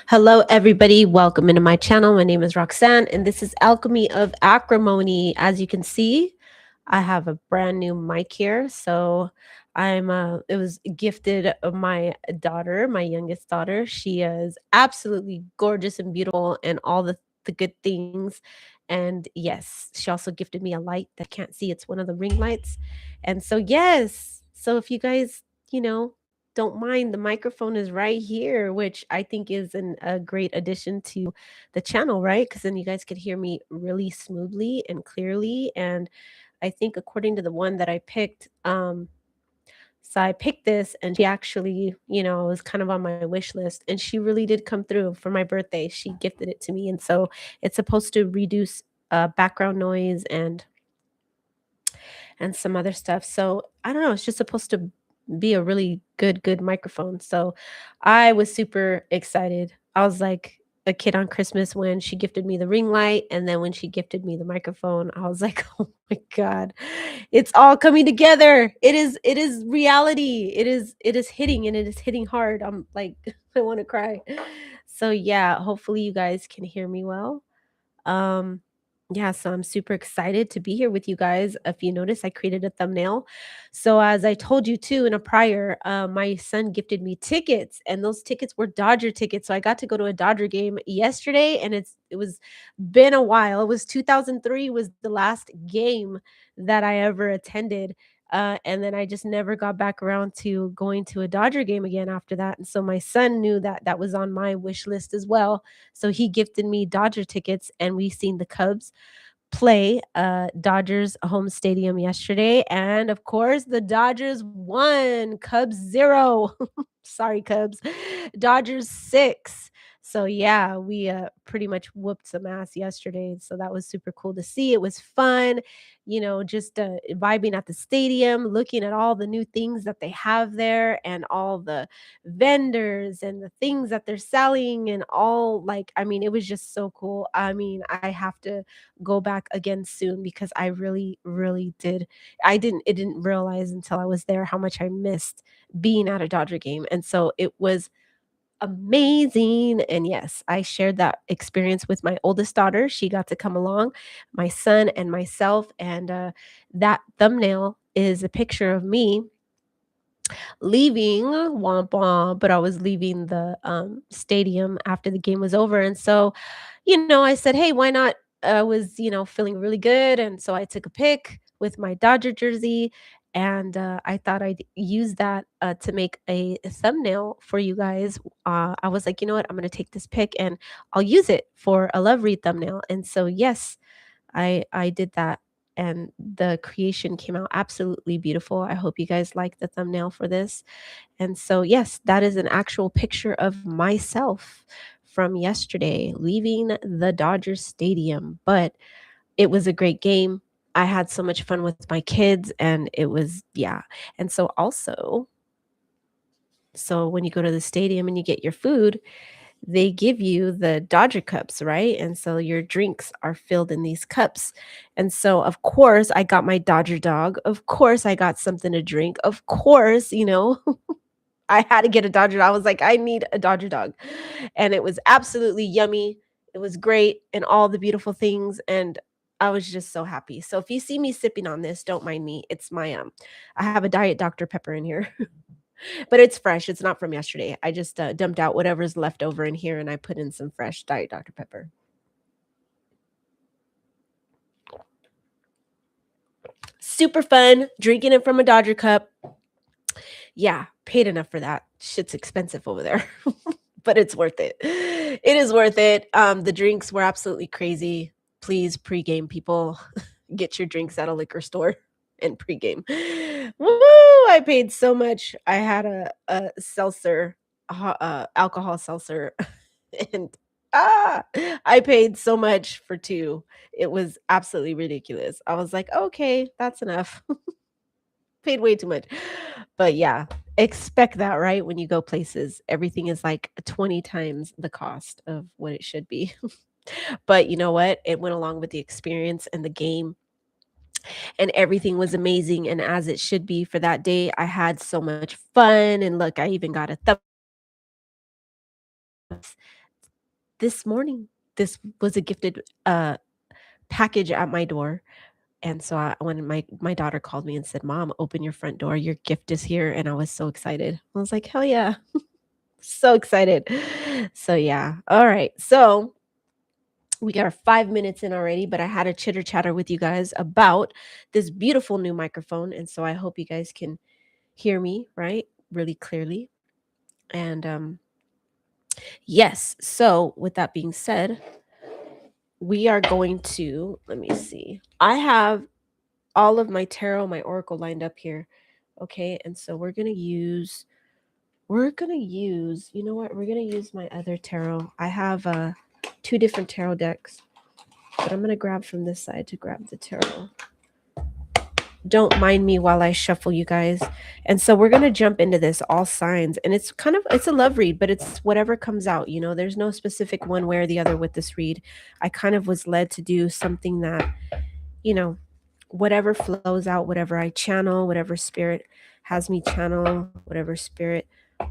Hello, everybody. Welcome into my channel. My name is Roxanne, and this is Alchemy of Acrimony. As you can see, I have a brand new mic here. So it was gifted of my daughter, my youngest daughter. She is absolutely gorgeous and beautiful and all the good things. And yes, she also gifted me a light that can't see. It's one of the ring lights. And so, yes. So if you guys, you know, don't mind, the microphone is right here, which I think is a great addition to the channel, right? Because then you guys could hear me really smoothly and clearly. And I think according to the one that I picked, so I picked this and she actually, was kind of on my wish list and she really did come through for my birthday. She gifted it to me. And so it's supposed to reduce background noise and some other stuff. So I don't know, it's just supposed to be a really good microphone. So I was super excited. I was like a kid on Christmas when she gifted me the ring light, and then when she gifted me the microphone, I was like, "Oh my god. It's all coming together. It is reality. It is hitting and it is hitting hard." I'm like I want to cry. So yeah, hopefully you guys can hear me well. Um, yeah, so I'm super excited to be here with you guys. If you notice, I created a thumbnail. So as I told you too in a prior, my son gifted me tickets, and those tickets were Dodger tickets. So I got to go to a Dodger game yesterday, and it was been a while. It was 2003 was the last game that I ever attended. And then I just never got back around to going to a Dodger game again after that. And so my son knew that that was on my wish list as well, so he gifted me Dodger tickets, and we seen the Cubs play Dodgers home stadium yesterday. And of course, the Dodgers won, Cubs 0. Sorry, Cubs. Dodgers 6. So yeah, we pretty much whooped some ass yesterday. So that was super cool to see. It was fun, just vibing at the stadium, looking at all the new things that they have there and all the vendors and the things that they're selling and all, like, I mean, it was just so cool. I mean, I have to go back again soon because I really, really did. I didn't realize until I was there how much I missed being at a Dodger game. And so it was amazing. And yes, I shared that experience with my oldest daughter. She got to come along, my son and myself. And that thumbnail is a picture of me leaving, womp womp, but I was leaving the stadium after the game was over. And so, I said, hey, why not? I was, feeling really good. And so I took a pic with my Dodger jersey. And I thought I'd use that to make a thumbnail for you guys. I was like, you know what? I'm going to take this pic and I'll use it for a love read thumbnail. And so, yes, I did that, and the creation came out absolutely beautiful. I hope you guys like the thumbnail for this. And so, yes, that is an actual picture of myself from yesterday leaving the Dodgers stadium. But it was a great game. I had so much fun with my kids, and it was, yeah. And so also, so when you go to the stadium and you get your food, they give you the Dodger cups, right? And so your drinks are filled in these cups. And so, of course, I got my Dodger dog. Of course, I got something to drink. Of course, I had to get a Dodger. I was like, I need a Dodger dog. And it was absolutely yummy. It was great and all the beautiful things. And I was just so happy. So if you see me sipping on this, don't mind me. It's my I have a Diet Dr. Pepper in here. But it's fresh. It's not from yesterday. I just dumped out whatever's left over in here and I put in some fresh Diet Dr. Pepper. Super fun drinking it from a Dodger cup. Yeah, paid enough for that. Shit's expensive over there, but it's worth it. It is worth it. The drinks were absolutely crazy. Please, pregame people, get your drinks at a liquor store and pregame. Woo! I paid so much. I had a seltzer, alcohol seltzer, and I paid so much for two. It was absolutely ridiculous. I was like, okay, that's enough. Paid way too much. But yeah, expect that, right? When you go places, everything is like 20 times the cost of what it should be. But you know what? It went along with the experience and the game, and everything was amazing and as it should be for that day. I had so much fun, and look, I even got a thumbs. this morning, this was a gifted package at my door. And so when my daughter called me and said, "Mom, open your front door. Your gift is here." And I was so excited. I was like, "Hell yeah." So excited. So yeah. All right. So we got our 5 minutes in already, but I had a chitter chatter with you guys about this beautiful new microphone. And so I hope you guys can hear me, right? Really clearly. And yes. So with that being said, we are going to, let me see. I have all of my tarot, my oracle lined up here. Okay. And so we're gonna use, you know what? We're gonna use my other tarot. I have two different tarot decks, but I'm gonna grab from this side to grab the tarot. Don't mind me while I shuffle, you guys. And so we're gonna jump into this, all signs, and it's a love read, but it's whatever comes out. There's no specific one way or the other with this read. I kind of was led to do something that, you know, whatever flows out, whatever I channel, whatever spirit has me channel, whatever spirit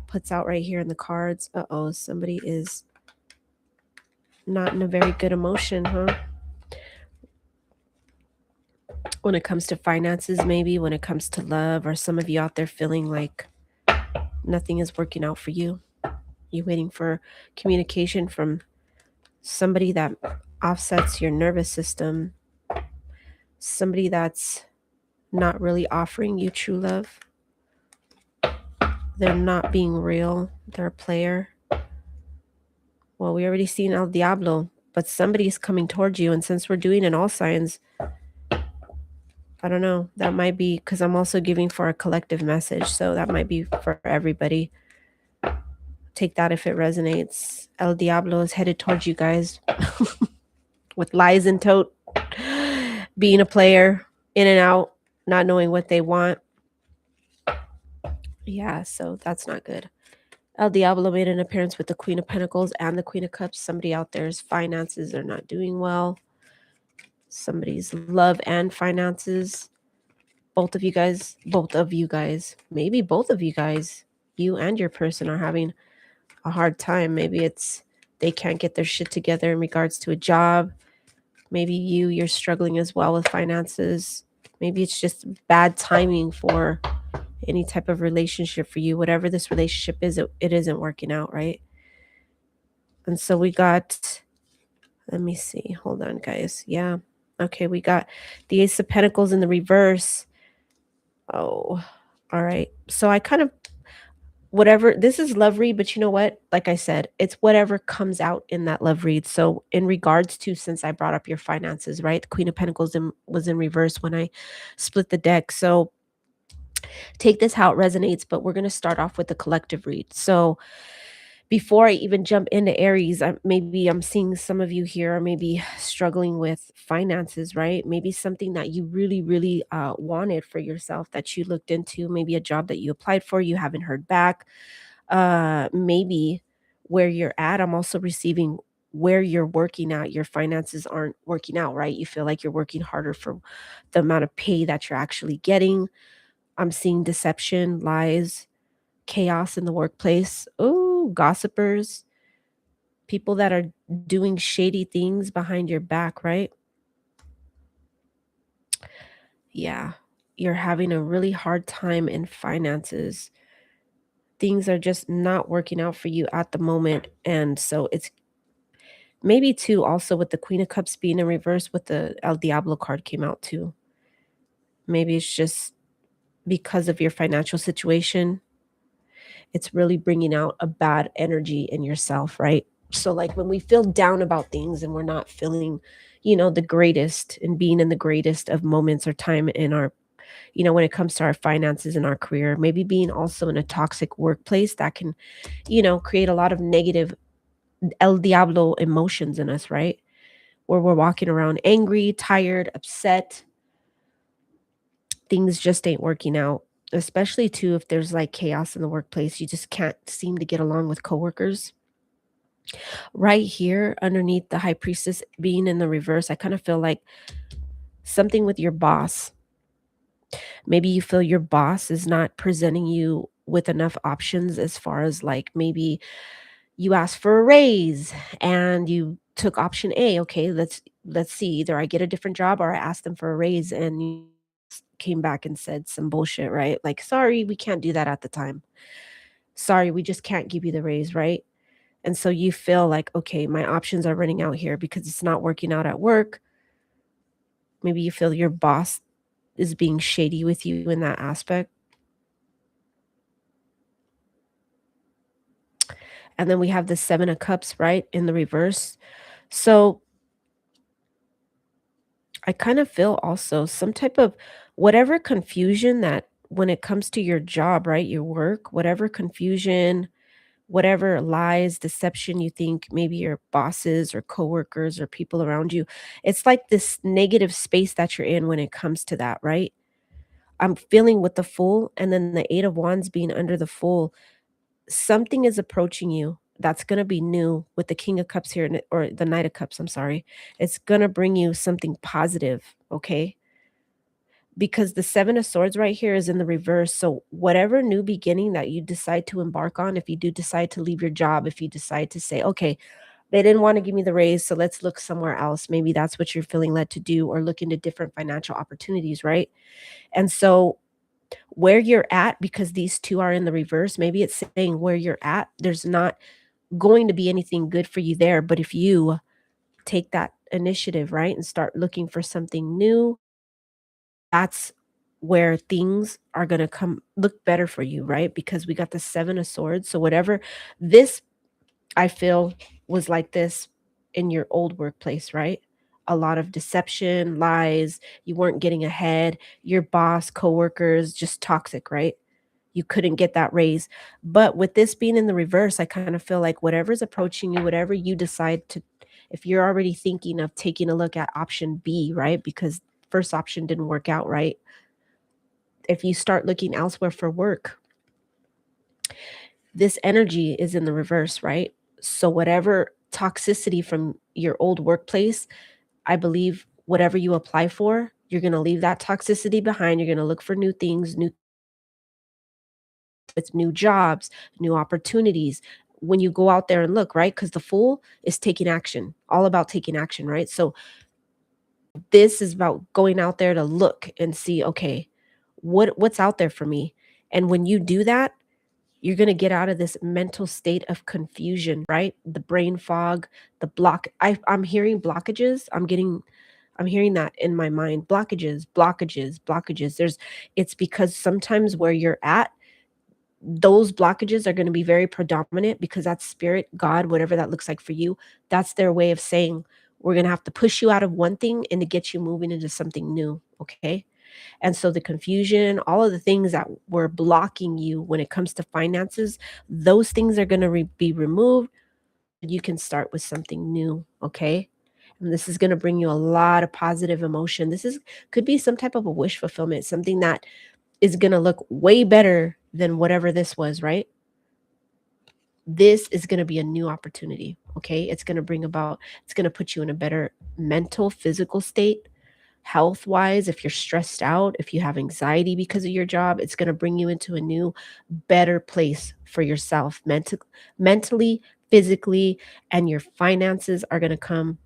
puts out right here in the cards. Uh-oh, somebody is not in a very good emotion, huh? When it comes to finances, maybe when it comes to love, or some of you out there feeling like nothing is working out for you. You're waiting for communication from somebody that offsets your nervous system, somebody that's not really offering you true love. They're not being real. They're a player. Well, we already seen El Diablo, but somebody's coming towards you. And since we're doing an all signs, I don't know. That might be because I'm also giving for a collective message. So that might be for everybody. Take that if it resonates. El Diablo is headed towards you guys with lies in tote, being a player, in and out, not knowing what they want. Yeah, so that's not good. El Diablo made an appearance with the Queen of Pentacles and the Queen of Cups. Somebody out there's finances are not doing well. Somebody's love and finances. Both of you guys, maybe both of you guys, you and your person are having a hard time. Maybe it's they can't get their shit together in regards to a job. Maybe you're struggling as well with finances. Maybe it's just bad timing for any type of relationship for you. Whatever this relationship is, it isn't working out, right? And so we got, let me see. Hold on, guys. Yeah. Okay, we got the Ace of Pentacles in the reverse. Oh, all right. So I kind of, whatever, this is love read, but you know what? Like I said, it's whatever comes out in that love read. So in regards to, since I brought up your finances, right? The Queen of Pentacles was in reverse when I split the deck. So take this how it resonates, but we're going to start off with the collective read. So before I even jump into Aries, maybe I'm seeing some of you here are maybe struggling with finances, right? Maybe something that you really, really wanted for yourself that you looked into, maybe a job that you applied for, you haven't heard back. Maybe where you're at, I'm also receiving where you're working at, your finances aren't working out, right? You feel like you're working harder for the amount of pay that you're actually getting. I'm seeing deception, lies, chaos in the workplace. Oh, gossipers, people that are doing shady things behind your back, right? Yeah, you're having a really hard time in finances. Things are just not working out for you at the moment. And so it's maybe too also with the Queen of Cups being in reverse with the El Diablo card came out too. Maybe it's just because of your financial situation. It's really bringing out a bad energy in yourself, right? So like when we feel down about things and we're not feeling, the greatest and being in the greatest of moments or time in our, when it comes to our finances and our career, maybe being also in a toxic workplace that can, create a lot of negative El Diablo emotions in us, right? Where we're walking around angry, tired, upset. Things just ain't working out, especially too if there's like chaos in the workplace. You just can't seem to get along with coworkers. Right here underneath the High Priestess being in the reverse, I kind of feel like something with your boss. Maybe you feel your boss is not presenting you with enough options as far as like maybe You asked for a raise and you took option A. Okay, let's see. Either I get a different job or I ask them for a raise and you came back and said some bullshit, right? Like, sorry, we can't do that at the time. Sorry, we just can't give you the raise, right? And so you feel like, okay, my options are running out here because it's not working out at work. Maybe you feel your boss is being shady with you in that aspect. And then we have the 7 of cups, right, in the reverse. So I kind of feel also some type of whatever confusion that when it comes to your job, right, your work, whatever confusion, whatever lies, deception you think maybe your bosses or coworkers or people around you, it's like this negative space that you're in when it comes to that, right? I'm feeling with the Fool and then the 8 of Wands being under the Fool, something is approaching you that's going to be new with the King of Cups here or the Knight of Cups, I'm sorry. It's going to bring you something positive, okay? Because the 7 of Swords right here is in the reverse. So whatever new beginning that you decide to embark on, if you do decide to leave your job, if you decide to say, okay, they didn't want to give me the raise, so let's look somewhere else. Maybe that's what you're feeling led to do or look into different financial opportunities, right? And so where you're at, because these two are in the reverse, maybe it's saying where you're at, there's not going to be anything good for you there. But if you take that initiative, right, and start looking for something new, that's where things are going to come look better for you, right? Because we got the 7 of Swords. So whatever this I feel was like this in your old workplace, right? A lot of deception, lies, you weren't getting ahead, your boss, coworkers, just toxic, right? You couldn't get that raise. But with this being in the reverse, I kind of feel like whatever's approaching you, whatever you decide to, if you're already thinking of taking a look at option B, right? Because first option didn't work out, right? If you start looking elsewhere for work, this energy is in the reverse, right? So whatever toxicity from your old workplace, I believe whatever you apply for, you're going to leave that toxicity behind. You're going to look for new things, new with new jobs, new opportunities. When you go out there and look, right? Because the Fool is taking action, all about taking action, right? So this is about going out there to look and see, okay, what's out there for me? And when you do that, you're going to get out of this mental state of confusion, right? The brain fog, the block. I'm hearing blockages. I'm hearing that in my mind. Blockages, blockages, blockages. It's because sometimes where you're at, those blockages are going to be very predominant because that's spirit, God, whatever that looks like for you. That's their way of saying, we're going to have to push you out of one thing and to get you moving into something new. Okay. And so the confusion, all of the things that were blocking you when it comes to finances, those things are going to be removed. You can start with something new. Okay. And this is going to bring you a lot of positive emotion. This is could be some type of a wish fulfillment, something that is going to look way better than whatever this was, right? This is going to be a new opportunity. Okay. It's going to put you in a better mental, physical state health wise. If you're stressed out, if you have anxiety because of your job, it's going to bring you into a new, better place for yourself mentally, physically, and your finances are going to come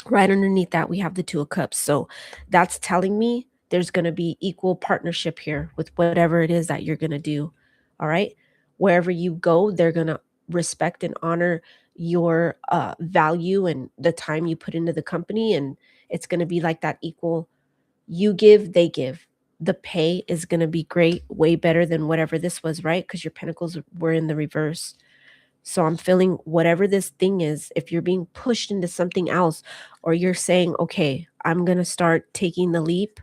right underneath that. We have the 2 of cups. So that's telling me there's going to be equal partnership here with whatever it is that you're going to do. All right. Wherever you go, they're going to respect and honor your value and the time you put into the company. And it's going to be like that equal, you give, they give. The pay is going to be great, way better than whatever this was, right? Because your pentacles were in the reverse. So I'm feeling whatever this thing is, if you're being pushed into something else, or you're saying, okay, I'm going to start taking the leap,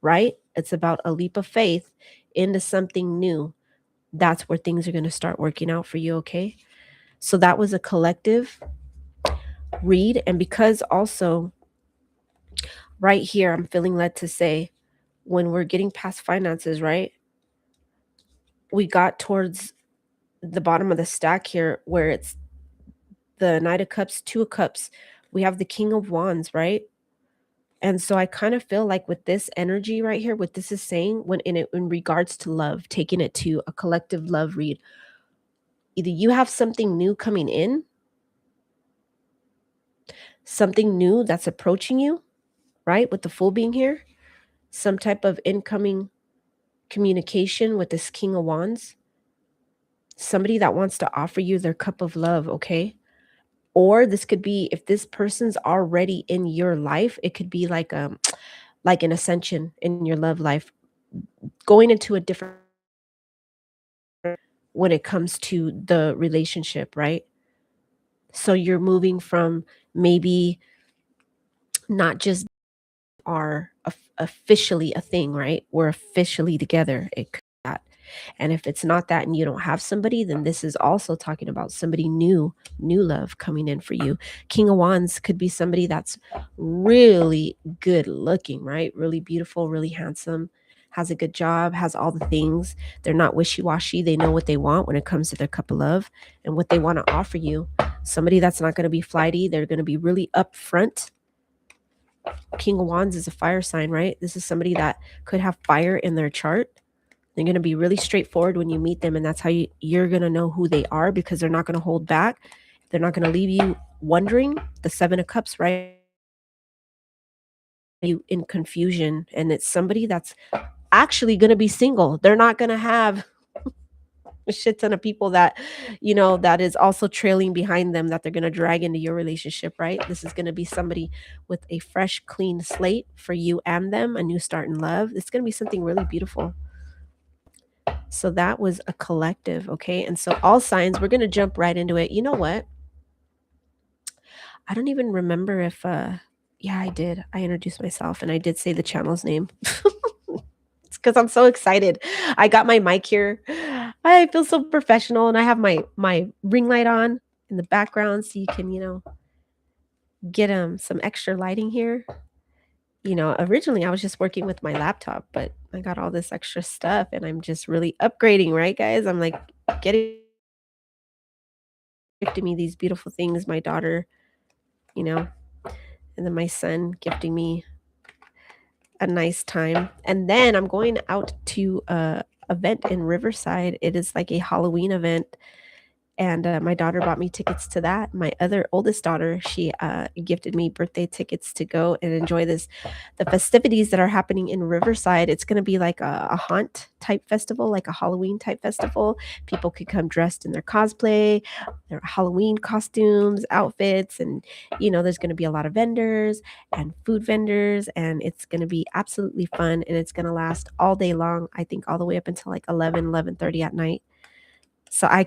right? It's about a leap of faith into something new. That's where things are going to start working out for you, okay? So that was a collective read. And because also right here, I'm feeling led to say, when we're getting past finances, right? We got towards the bottom of the stack here where it's the Knight of Cups, 2 of Cups. We have the King of Wands, right? And so I kind of feel like with this energy right here, what this is saying, when in regards to love, taking it to a collective love read, Either you have something new coming in, something new that's approaching you, right? With the Fool being here, some type of incoming communication with this King of Wands, somebody that wants to offer you their cup of love, okay? Or this could be, if this person's already in your life, it could be like an ascension in your love life, going into a different when it comes to the relationship, right? So you're moving from maybe not just are officially a thing, right? We're officially together. It could be that. And if it's not that and you don't have somebody, then this is also talking about somebody new, new love coming in for you. King of Wands could be somebody that's really good looking, right? Really beautiful, really handsome, has a good job, has all the things. They're not wishy-washy. They know what they want when it comes to their cup of love and what they want to offer you. Somebody that's not going to be flighty. They're going to be really upfront. King of Wands is a fire sign, right? This is somebody that could have fire in their chart. They're going to be really straightforward when you meet them, and that's how you're going to know who they are, because they're not going to hold back. They're not going to leave you wondering. The Seven of Cups, right? You in confusion, and it's somebody that's actually going to be single. They're not going to have a shit ton of people that, that is also trailing behind them that they're going to drag into your relationship, right? This is going to be somebody with a fresh, clean slate for you and them, a new start in love. It's going to be something really beautiful. So that was a collective, okay? And so all signs, we're going to jump right into it. You know what? I don't even remember if yeah, I did. I introduced myself and I did say the channel's name. It's because I'm so excited. I got my mic here. I feel so professional, and I have my ring light on in the background so you can, get some extra lighting here. Originally I was just working with my laptop, but I got all this extra stuff and I'm just really upgrading, right, guys? I'm like getting gifting me these beautiful things, my daughter, you know, and then my son gifting me a nice time. And then I'm going out to a event in Riverside. It is like a Halloween event, and my daughter bought me tickets to that. My other oldest daughter, she gifted me birthday tickets to go and enjoy the festivities that are happening in Riverside. It's going to be like a haunt type festival, like a Halloween type festival. People could come dressed in their cosplay, their Halloween costumes, outfits, and there's going to be a lot of vendors and food vendors, and it's going to be absolutely fun, and it's going to last all day long. I think all the way up until like 11:30 at night. So I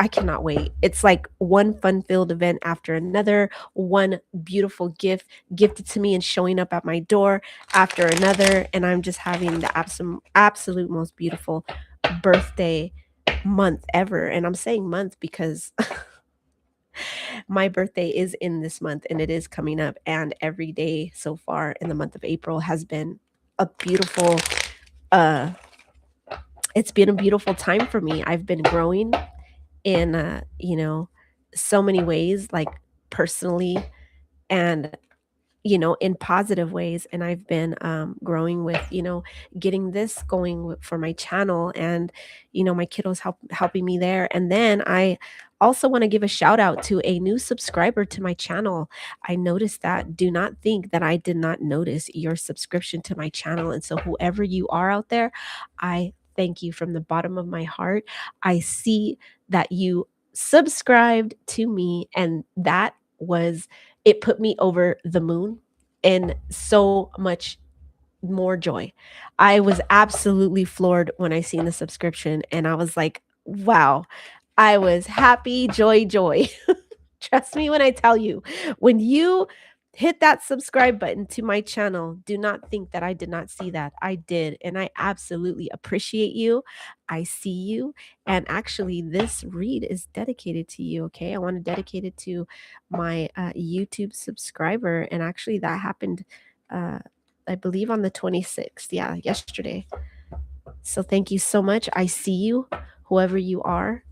cannot wait. It's like one fun-filled event after another, one beautiful gift gifted to me and showing up at my door after another, and I'm just having the absolute most beautiful birthday month ever. And I'm saying month because my birthday is in this month and it is coming up, and every day so far in the month of April has been a beautiful uh it's been a beautiful time for me. I've been growing in so many ways, like personally and in positive ways. And I've been growing with getting this going for my channel, and my kiddos helping me there. And then I also want to give a shout out to a new subscriber to my channel. I noticed that. Do not think that I did not notice your subscription to my channel. And so whoever you are out there, I thank you from the bottom of my heart. I see that you subscribed to me, and that was it put me over the moon and so much more joy. I was absolutely floored when I seen the subscription, and I was like, wow. I was happy, joy, joy. Trust me when I tell you, when you hit that subscribe button to my channel, do not think that I did not see that. I did, and I absolutely appreciate you. I see you, and actually this read is dedicated to you, okay? I want to dedicate it to my YouTube subscriber, and actually that happened I believe on the 26th. Yeah, yesterday. So thank you so much. I see you, whoever you are.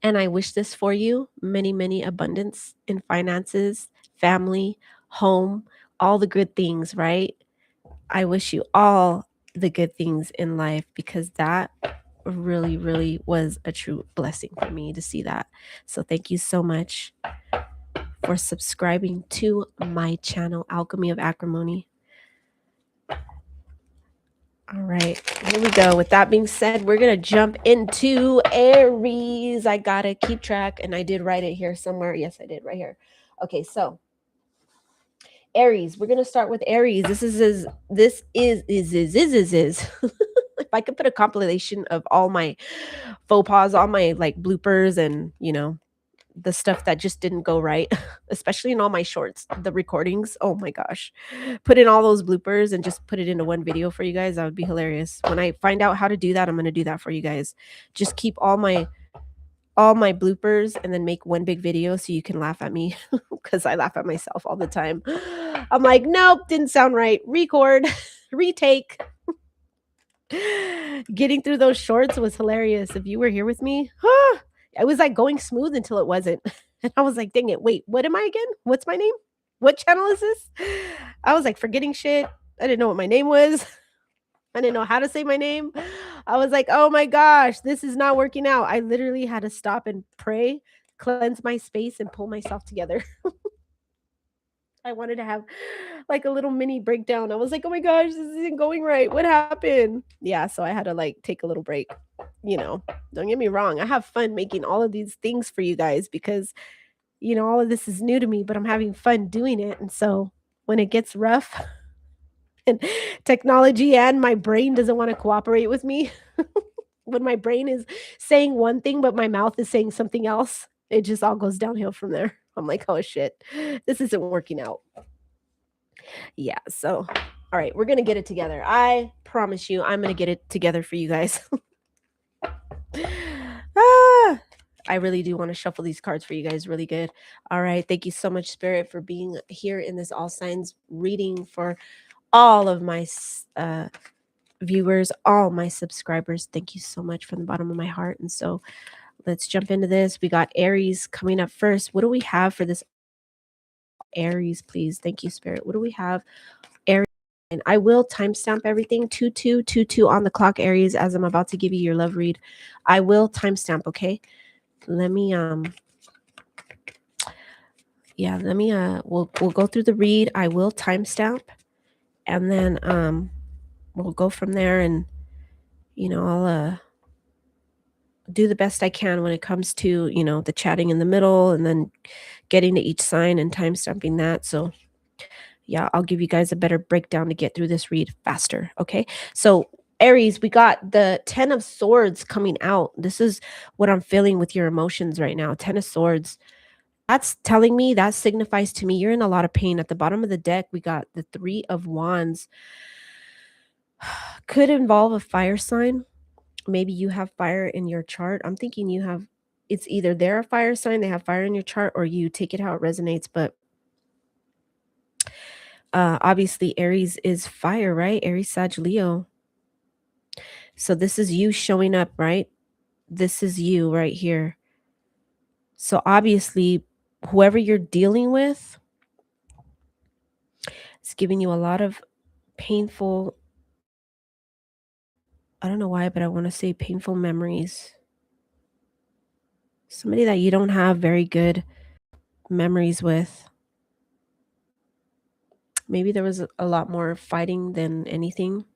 And I wish this for you, many, many abundance in finances, family, home, all the good things, right? I wish you all the good things in life, because that really, really was a true blessing for me to see that. So thank you so much for subscribing to my channel, Alchemy of Acrimony. All right, here we go. With that being said, we're going to jump into Aries. I got to keep track, and I did write it here somewhere. Yes, I did, right here. Okay, so Aries, we're going to start with Aries. This is if I could put a compilation of all my faux pas, all my like bloopers and, you know, the stuff that just didn't go right, especially in all my shorts, the recordings. Oh my gosh. Put in all those bloopers and just put it into one video for you guys. That would be hilarious. When I find out how to do that, I'm going to do that for you guys. Just keep all my bloopers and then make one big video so you can laugh at me because I laugh at myself all the time. I'm like, nope, didn't sound right. Record, retake. Getting through those shorts was hilarious. If you were here with me, it was like going smooth until it wasn't. And I was like, dang it, wait, what am I again? What's my name? What channel is this? I was like forgetting shit. I didn't know what my name was. I didn't know how to say my name. I was like, oh my gosh, this is not working out. I literally had to stop and pray, cleanse my space, and pull myself together. I wanted to have like a little mini breakdown. I was like, oh my gosh, this isn't going right. What happened? Yeah, so I had to like take a little break. You know, don't get me wrong. I have fun making all of these things for you guys because, you know, all of this is new to me, but I'm having fun doing it. And so when it gets rough and technology and my brain doesn't want to cooperate with me, when my brain is saying one thing, but my mouth is saying something else, it just all goes downhill from there. I'm like, oh shit, this isn't working out. Yeah, so all right, we're gonna get it together. I promise you, I'm gonna get it together for you guys. I really do want to shuffle these cards for you guys really good. All right, thank you so much, Spirit, for being here in this all signs reading for all of my viewers, all my subscribers. Thank you so much from the bottom of my heart. And so let's jump into this. We got Aries coming up first. What do we have for this Aries, please? Thank you, Spirit. What do we have? Aries. And I will timestamp everything 2222 on the clock, Aries, as I'm about to give you your love read. I will timestamp, okay? Let me we'll go through the read. I will timestamp, and then we'll go from there, and you know, I'll do the best I can when it comes to, you know, the chatting in the middle and then getting to each sign and timestamping that. So yeah, I'll give you guys a better breakdown to get through this read faster. Okay. So Aries, we got the 10 of Swords coming out. This is what I'm feeling with your emotions right now. 10 of Swords. That's telling me, that signifies to me you're in a lot of pain. At the bottom of the deck, we got the 3 of Wands. Could involve a fire sign. Maybe you have fire in your chart. I'm thinking you have, it's either they're a fire sign, they have fire in your chart, or you take it how it resonates. But obviously Aries is fire, right? Aries, Sag, Leo. So this is you showing up, right? This is you right here. So obviously whoever you're dealing with is giving you a lot of painful, I don't know why, but I want to say painful memories. Somebody that you don't have very good memories with. Maybe there was a lot more fighting than anything.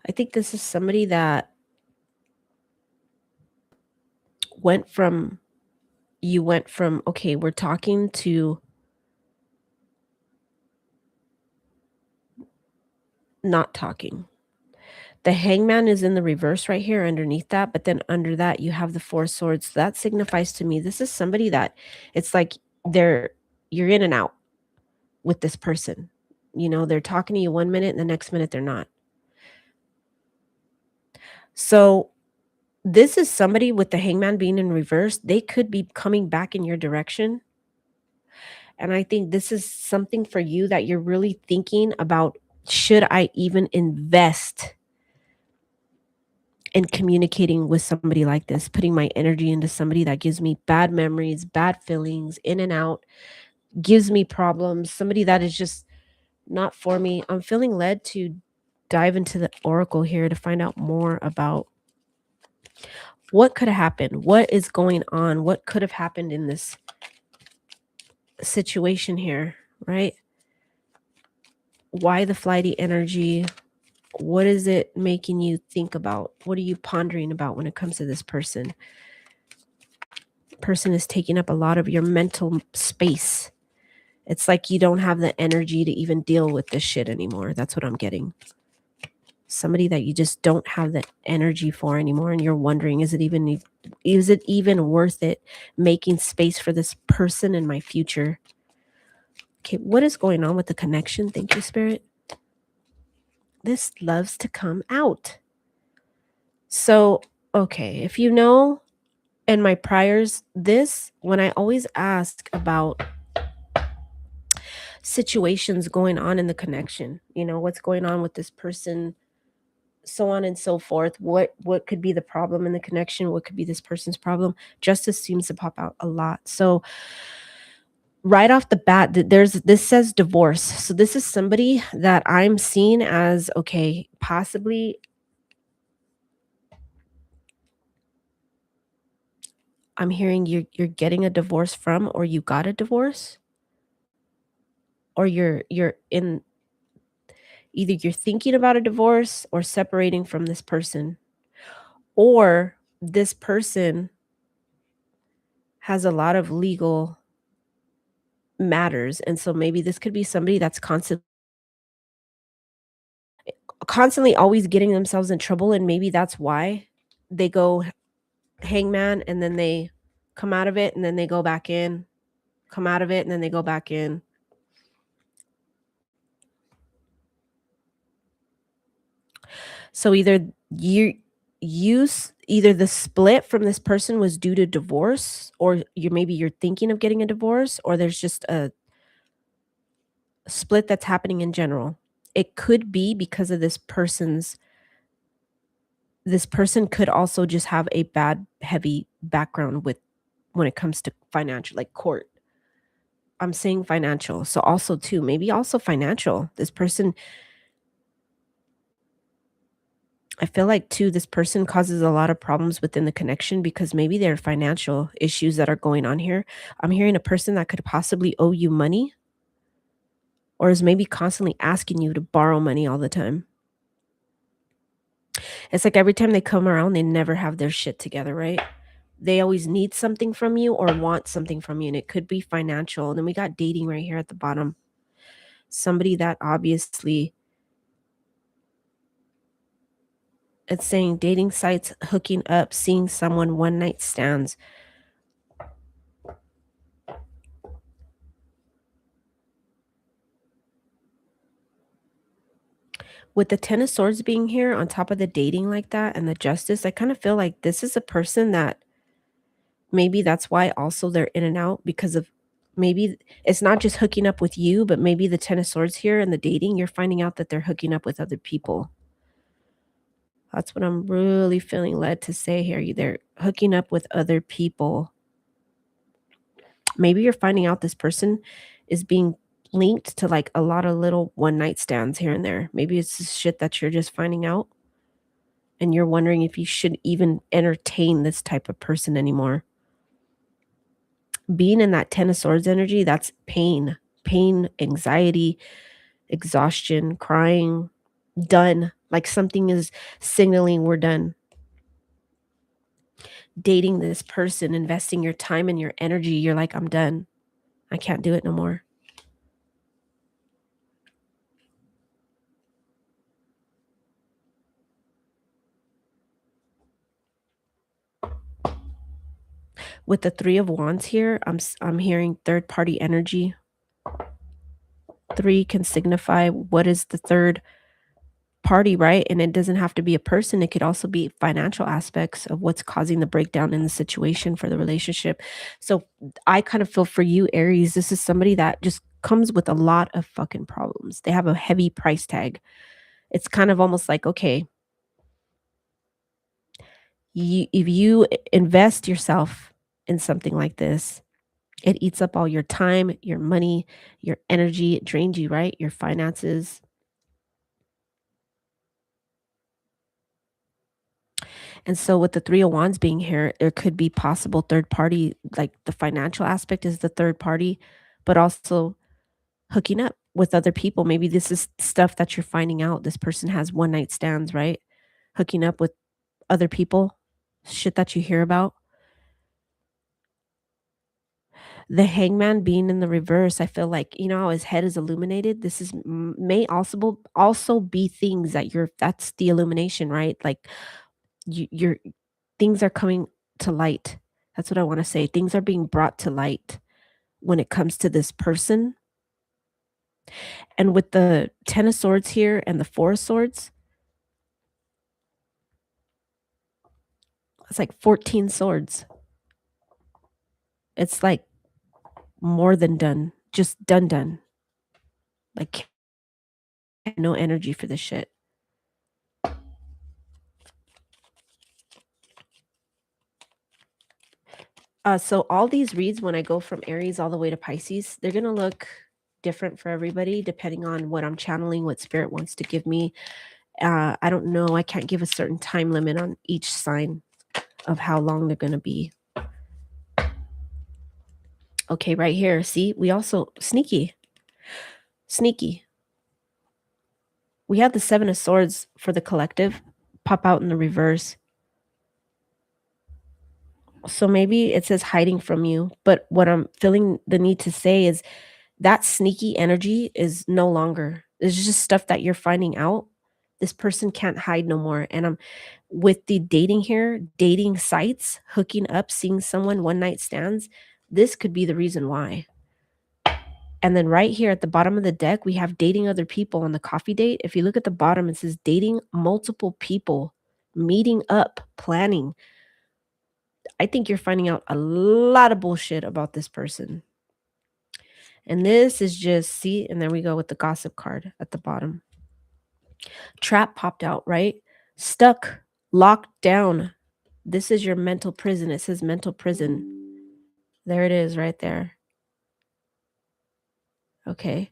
I think this is somebody that you went from, okay, we're talking, to not talking. The Hangman is in the reverse right here underneath that, but then under that you have the 4 swords. So that signifies to me this is somebody that it's like you're in and out with this person. You know, they're talking to you one minute and the next minute they're not. So this is somebody with the Hangman being in reverse. They could be coming back in your direction. And I think this is something for you that you're really thinking about. Should I even invest in communicating with somebody like this, putting my energy into somebody that gives me bad memories, bad feelings, in and out, gives me problems, somebody that is just not for me? I'm feeling led to dive into the oracle here to find out more about what could have happened, what is going on, what could have happened in this situation here, right? Why the flighty energy? What is it making you think about? What are you pondering about when it comes to this person? Person is taking up a lot of your mental space. It's like you don't have the energy to even deal with this shit anymore. That's what I'm getting. Somebody that you just don't have the energy for anymore, and you're wondering, is it even worth it making space for this person in my future? Okay, what is going on with the connection? Thank you, Spirit. This loves to come out. So, okay, if you know in my priors, this, when I always ask about situations going on in the connection, what's going on with this person, so on and so forth, what could be the problem in the connection, what could be this person's problem, justice seems to pop out a lot. So right off the bat, this says divorce. So this is somebody that I'm seeing as, okay, possibly I'm hearing you're getting a divorce from, or you got a divorce, or you're in, either you're thinking about a divorce or separating from this person, or this person has a lot of legal matters. And so maybe this could be somebody that's constantly always getting themselves in trouble, and maybe that's why they go hangman, and then they come out of it, and then they go back in, come out of it, and then they go back in. So either the split from this person was due to divorce, or you're thinking of getting a divorce, or there's just a split that's happening in general. It could be because of this person could also just have a bad heavy background with when it comes to financial, like court. I'm saying financial. So also too, maybe also financial. This person, I feel like too, this person causes a lot of problems within the connection because maybe there are financial issues that are going on here. I'm hearing a person that could possibly owe you money, or is maybe constantly asking you to borrow money all the time. It's like every time they come around, they never have their shit together, right? They always need something from you or want something from you, and it could be financial. And then we got dating right here at the bottom. Somebody that obviously, it's saying dating sites, hooking up, seeing someone, one night stands. With the Ten of Swords being here on top of the dating like that and the Justice, I kind of feel like this is a person that maybe that's why also they're in and out, because of maybe it's not just hooking up with you, but maybe the Ten of Swords here and the dating, you're finding out that they're hooking up with other people. That's what I'm really feeling led to say here. They're hooking up with other people. Maybe you're finding out this person is being linked to like a lot of little one night stands here and there. Maybe it's this shit that you're just finding out, and you're wondering if you should even entertain this type of person anymore. Being in that Ten of Swords energy, that's pain, anxiety, exhaustion, crying, done. Like something is signaling we're done. Dating this person, investing your time and your energy, you're like, I'm done. I can't do it no more. With the Three of Wands here, I'm hearing third party energy. 3 can signify what is the third party, right? And it doesn't have to be a person. It could also be financial aspects of what's causing the breakdown in the situation for the relationship. So I kind of feel for you, Aries, this is somebody that just comes with a lot of fucking problems. They have a heavy price tag. It's kind of almost like, okay, if you invest yourself in something like this, it eats up all your time, your money, your energy. It drains you, right? Your finances. And so with the 3 of Wands being here, there could be possible third party, like the financial aspect is the third party, but also hooking up with other people. Maybe this is stuff that you're finding out. This person has one night stands, right? Hooking up with other people, shit that you hear about. The Hangman being in the reverse, I feel like, you know how his head is illuminated? This is may also be things that that's the illumination, right? Like you're things are coming to light. That's what I want to say. Things are being brought to light when it comes to this person. And with the 10 of Swords here and the 4 of Swords, it's like 14 swords. It's like more than done. Just done. Like no energy for this shit. So all these reads, when I go from Aries all the way to Pisces, they're going to look different for everybody depending on what I'm channeling, what spirit wants to give me. I don't know. I can't give a certain time limit on each sign of how long they're going to be. Okay, right here. See, we also sneaky. We have the 7 of Swords for the collective pop out in the reverse. So maybe it says hiding from you, but what I'm feeling the need to say is that sneaky energy is no longer. It's just stuff that you're finding out. This person can't hide no more. And I'm with the dating here, dating sites, hooking up, seeing someone, one night stands. This could be the reason why. And then right here at the bottom of the deck, we have dating other people on the coffee date. If you look at the bottom, it says dating multiple people, meeting up, planning. I think you're finding out a lot of bullshit about this person. And this is just, see, and then we go with the gossip card at the bottom. Trap popped out, right? Stuck, locked down. This is your mental prison. It says mental prison. There it is right there. Okay.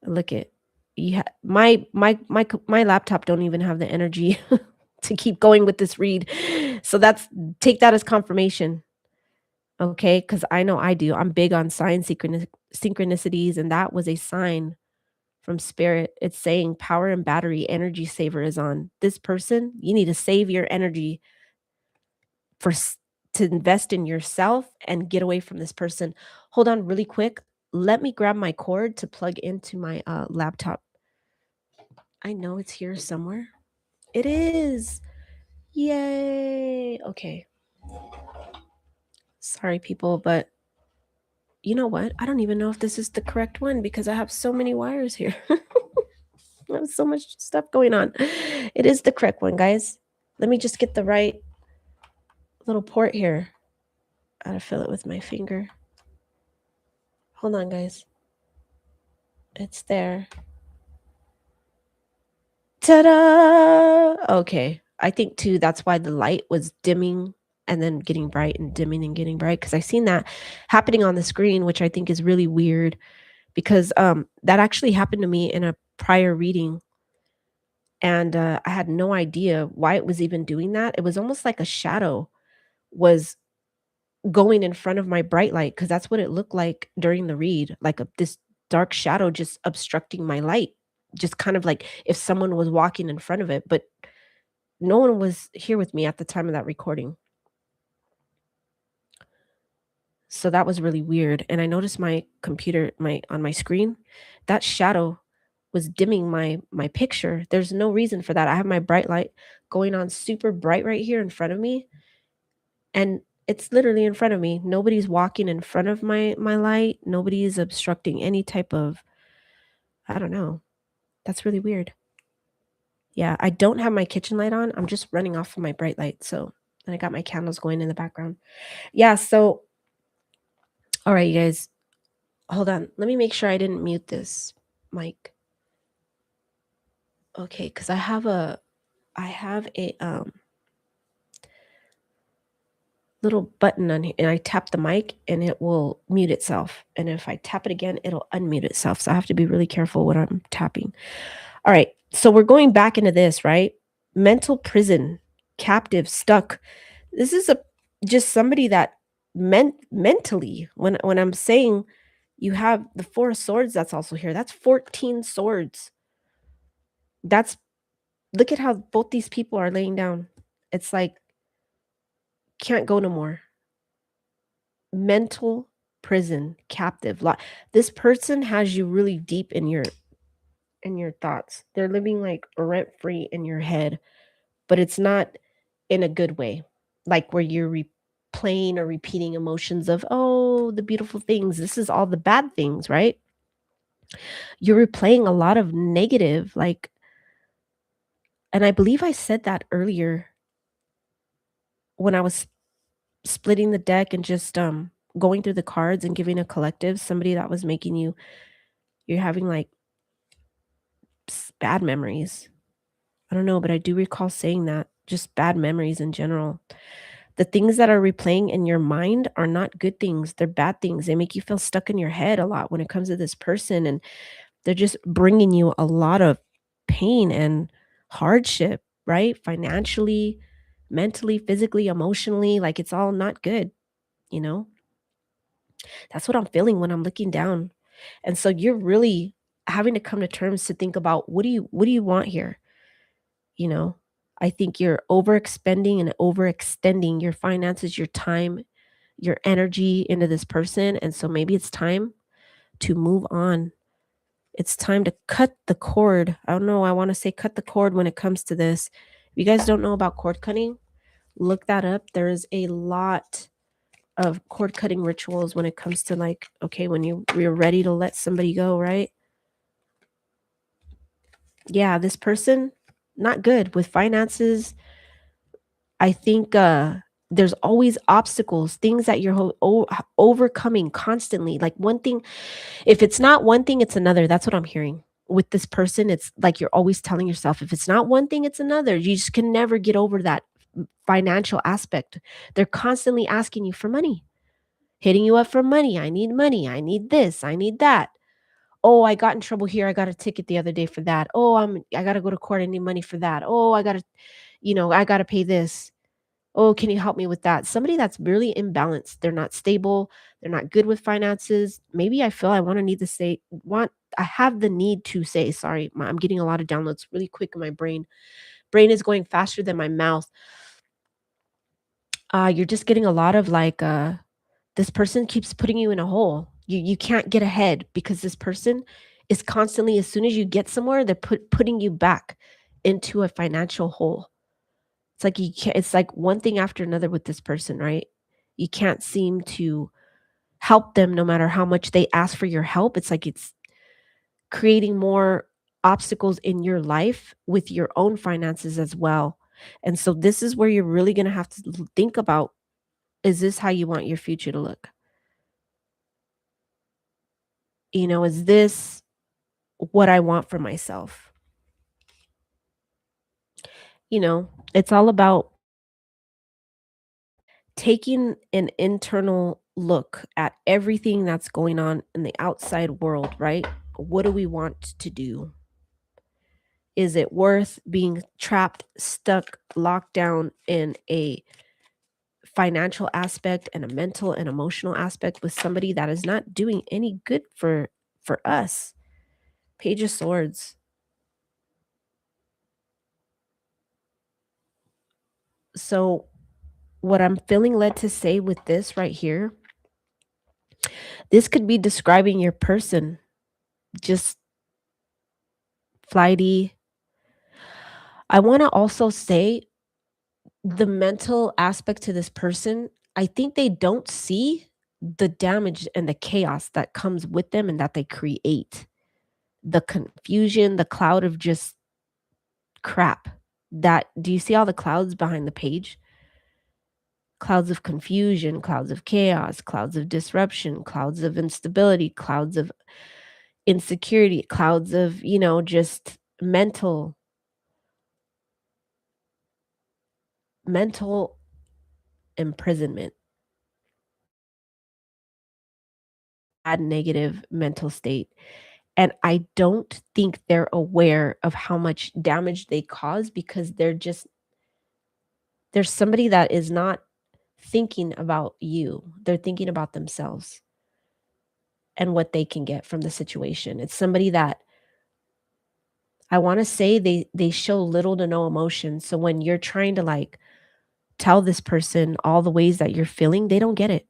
Look it. My laptop don't even have the energy to keep going with this read. So take that as confirmation. Okay, because I know I do. I'm big on sign synchronicities, and that was a sign from spirit. It's saying power and battery energy saver is on. This person, you need to save your energy to invest in yourself and get away from this person. Hold on really quick. Let me grab my cord to plug into my laptop. I know it's here somewhere. It is. Yay. Okay. Sorry, people, but you know what? I don't even know if this is the correct one because I have so many wires here. I have so much stuff going on. It is the correct one, guys. Let me just get the right little port here. I gotta fill it with my finger. Hold on, guys. It's there. Ta-da! Okay. I think, too, that's why the light was dimming and then getting bright and dimming and getting bright, because I've seen that happening on the screen, which I think is really weird because that actually happened to me in a prior reading. And I had no idea why it was even doing that. It was almost like a shadow was going in front of my bright light, because that's what it looked like during the read, like this dark shadow just obstructing my light, just kind of like if someone was walking in front of it, but no one was here with me at the time of that recording. So that was really weird. And I noticed my computer, on my screen, that shadow was dimming my picture. There's no reason for that. I have my bright light going on super bright right here in front of me, and it's literally in front of me. Nobody's walking in front of my light. Nobody's obstructing any type of, I don't know. That's really weird. Yeah, I don't have my kitchen light on. I'm just running off of my bright light. So, and I got my candles going in the background. Yeah, so all right, you guys. Hold on. Let me make sure I didn't mute this mic. Okay, cuz I have a little button on here, and I tap the mic and it will mute itself. And if I tap it again, it'll unmute itself. So I have to be really careful what I'm tapping. All right. So we're going back into this, right? mental prison, captive, stuck. This is a just somebody that mentally, when I'm saying you have the 4 of swords that's also here, that's 14 swords. That's look at how both these people are laying down. It's like, can't go no more. Mental prison, captive. This person has you really deep in your thoughts. They're living like rent free in your head, but it's not in a good way. Like where you're replaying or repeating emotions of, oh, the beautiful things. This is all the bad things, right? You're replaying a lot of negative, like, and I believe I said that earlier when I was splitting the deck and just going through the cards and giving a collective, somebody that was making you're having like bad memories. I don't know, but I do recall saying that, just bad memories in general. The things that are replaying in your mind are not good things. They're bad things. They make you feel stuck in your head a lot when it comes to this person. And they're just bringing you a lot of pain and hardship, right? Financially, mentally, physically, emotionally. Like it's all not good, you know? That's what I'm feeling when I'm looking down. And so you're really having to come to terms to think about what do you want here? You know, I think you're overexpending and overextending your finances, your time, your energy into this person. And so maybe it's time to move on. It's time to cut the cord. I don't know. I want to say cut the cord when it comes to this. If you guys don't know about cord cutting, look that up. There is a lot of cord cutting rituals when it comes to like, okay, when you're ready to let somebody go, right? Yeah, this person, not good with finances. I think there's always obstacles, things that you're overcoming constantly. Like one thing, if it's not one thing, it's another. That's what I'm hearing. With this person, it's like you're always telling yourself, if it's not one thing, it's another. You just can never get over that financial aspect. They're constantly asking you for money, hitting you up for money. I need money. I need this. I need that. Oh, I got in trouble here. I got a ticket the other day for that. Oh, I got to go to court. I need money for that. Oh, I got to, I got to pay this. Oh, can you help me with that? Somebody that's really imbalanced. They're not stable. They're not good with finances. Maybe I feel I want to need to say, I have the need to say, sorry, I'm getting a lot of downloads really quick in my brain. Brain is going faster than my mouth. You're just getting a lot of like, this person keeps putting you in a hole. You can't get ahead because this person is constantly, as soon as you get somewhere, they're putting you back into a financial hole. It's like you can't, it's like one thing after another with this person, right? You can't seem to help them no matter how much they ask for your help. It's like it's creating more obstacles in your life with your own finances as well. And so this is where you're really going to have to think about, is this how you want your future to look? Is this what I want for myself? It's all about taking an internal look at everything that's going on in the outside world, right? What do we want to do? Is it worth being trapped, stuck, locked down in a financial aspect and a mental and emotional aspect with somebody that is not doing any good for us? Page of Swords. So what I'm feeling led to say with this right here, this could be describing your person, just flighty. I want to also say the mental aspect to this person, I think they don't see the damage and the chaos that comes with them and that they create. The confusion, the cloud of just crap. That do you see all the clouds behind the page? Clouds of confusion, clouds of chaos, clouds of disruption, clouds of instability, clouds of insecurity, clouds of, just mental imprisonment, bad negative mental state. And I don't think they're aware of how much damage they cause because there's somebody that is not thinking about you. They're thinking about themselves and what they can get from the situation. It's somebody that I want to say they show little to no emotion. So when you're trying to like tell this person all the ways that you're feeling, they don't get it.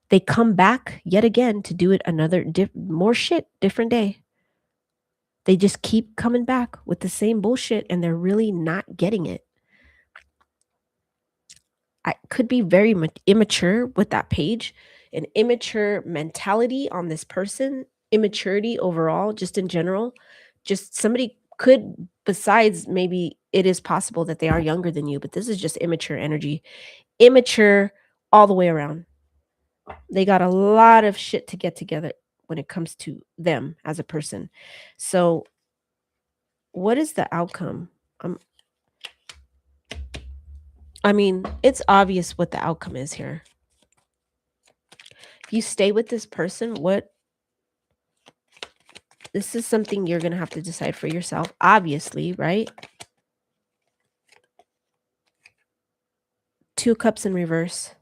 They come back yet again to do it another more shit, different day. They just keep coming back with the same bullshit and they're really not getting it. I could be very immature with that page, an immature mentality on this person, immaturity overall, just in general. Just somebody could, besides maybe it is possible that they are younger than you, but this is just immature energy, immature all the way around. They got a lot of shit to get together when it comes to them as a person. So, what is the outcome? I mean, it's obvious what the outcome is here. If you stay with this person, this is something you're going to have to decide for yourself, obviously, right? 2 cups in reverse.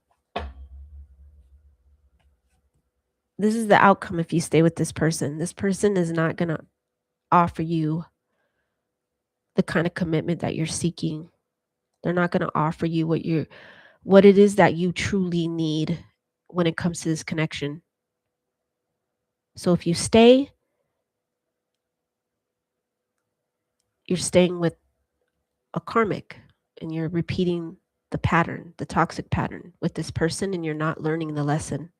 This is the outcome if you stay with this person. This person is not going to offer you the kind of commitment that you're seeking. They're not going to offer you what it is that you truly need when it comes to this connection. So if you stay, you're staying with a karmic and you're repeating the pattern, the toxic pattern with this person, and you're not learning the lesson.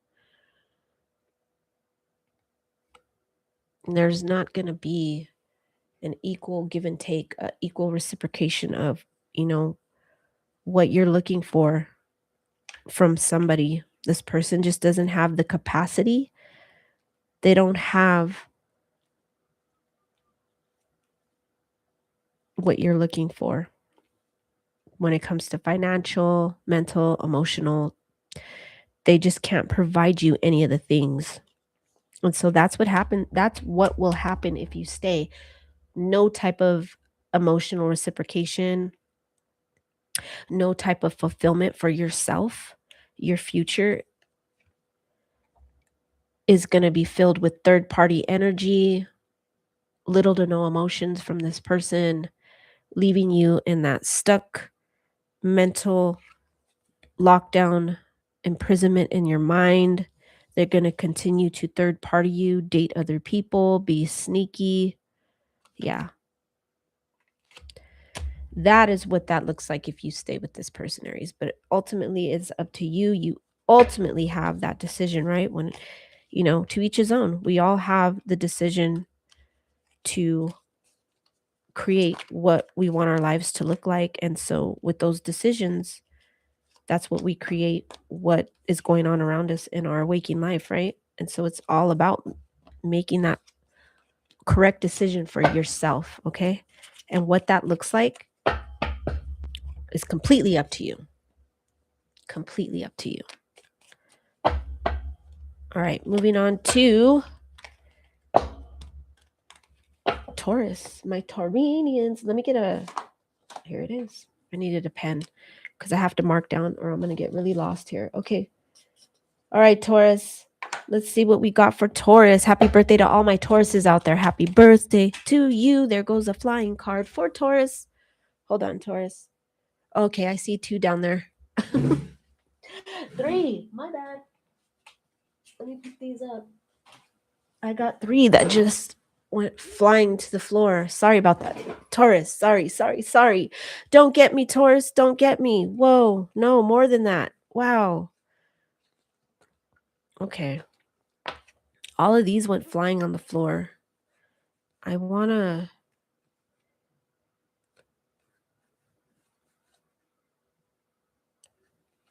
And there's not going to be an equal give and take, equal reciprocation of, what you're looking for from somebody. This person just doesn't have the capacity. They don't have what you're looking for when it comes to financial, mental, emotional. They just can't provide you any of the things. And so that's what happened. That's what will happen if you stay. No type of emotional reciprocation, no type of fulfillment for yourself. Your future is going to be filled with third party energy, little to no emotions from this person, leaving you in that stuck mental lockdown, imprisonment in your mind. They're going to continue to third party you, date other people, be sneaky. Yeah. That is what that looks like if you stay with this person, Aries. But ultimately, it's up to you. You ultimately have that decision, right? When, to each his own. We all have the decision to create what we want our lives to look like. And so, with those decisions, that's what we create, what is going on around us in our waking life, right? And so, it's all about making that correct decision for yourself, okay? And what that looks like is completely up to you. Completely up to you. All right, moving on to Taurus, my Taurinians. Let me get here it is. I needed a pen because I have to mark down or I'm going to get really lost here. Okay. All right, Taurus. Let's see what we got for Taurus. Happy birthday to all my Tauruses out there. Happy birthday to you. There goes a flying card for Taurus. Hold on, Taurus. Okay, I see 2 down there. 3. My bad. Let me pick these up. I got 3 that just went flying to the floor. Sorry about that. Taurus, sorry. Don't get me, Taurus. Don't get me. Whoa, no, more than that. Wow. Okay. All of these went flying on the floor. I want to...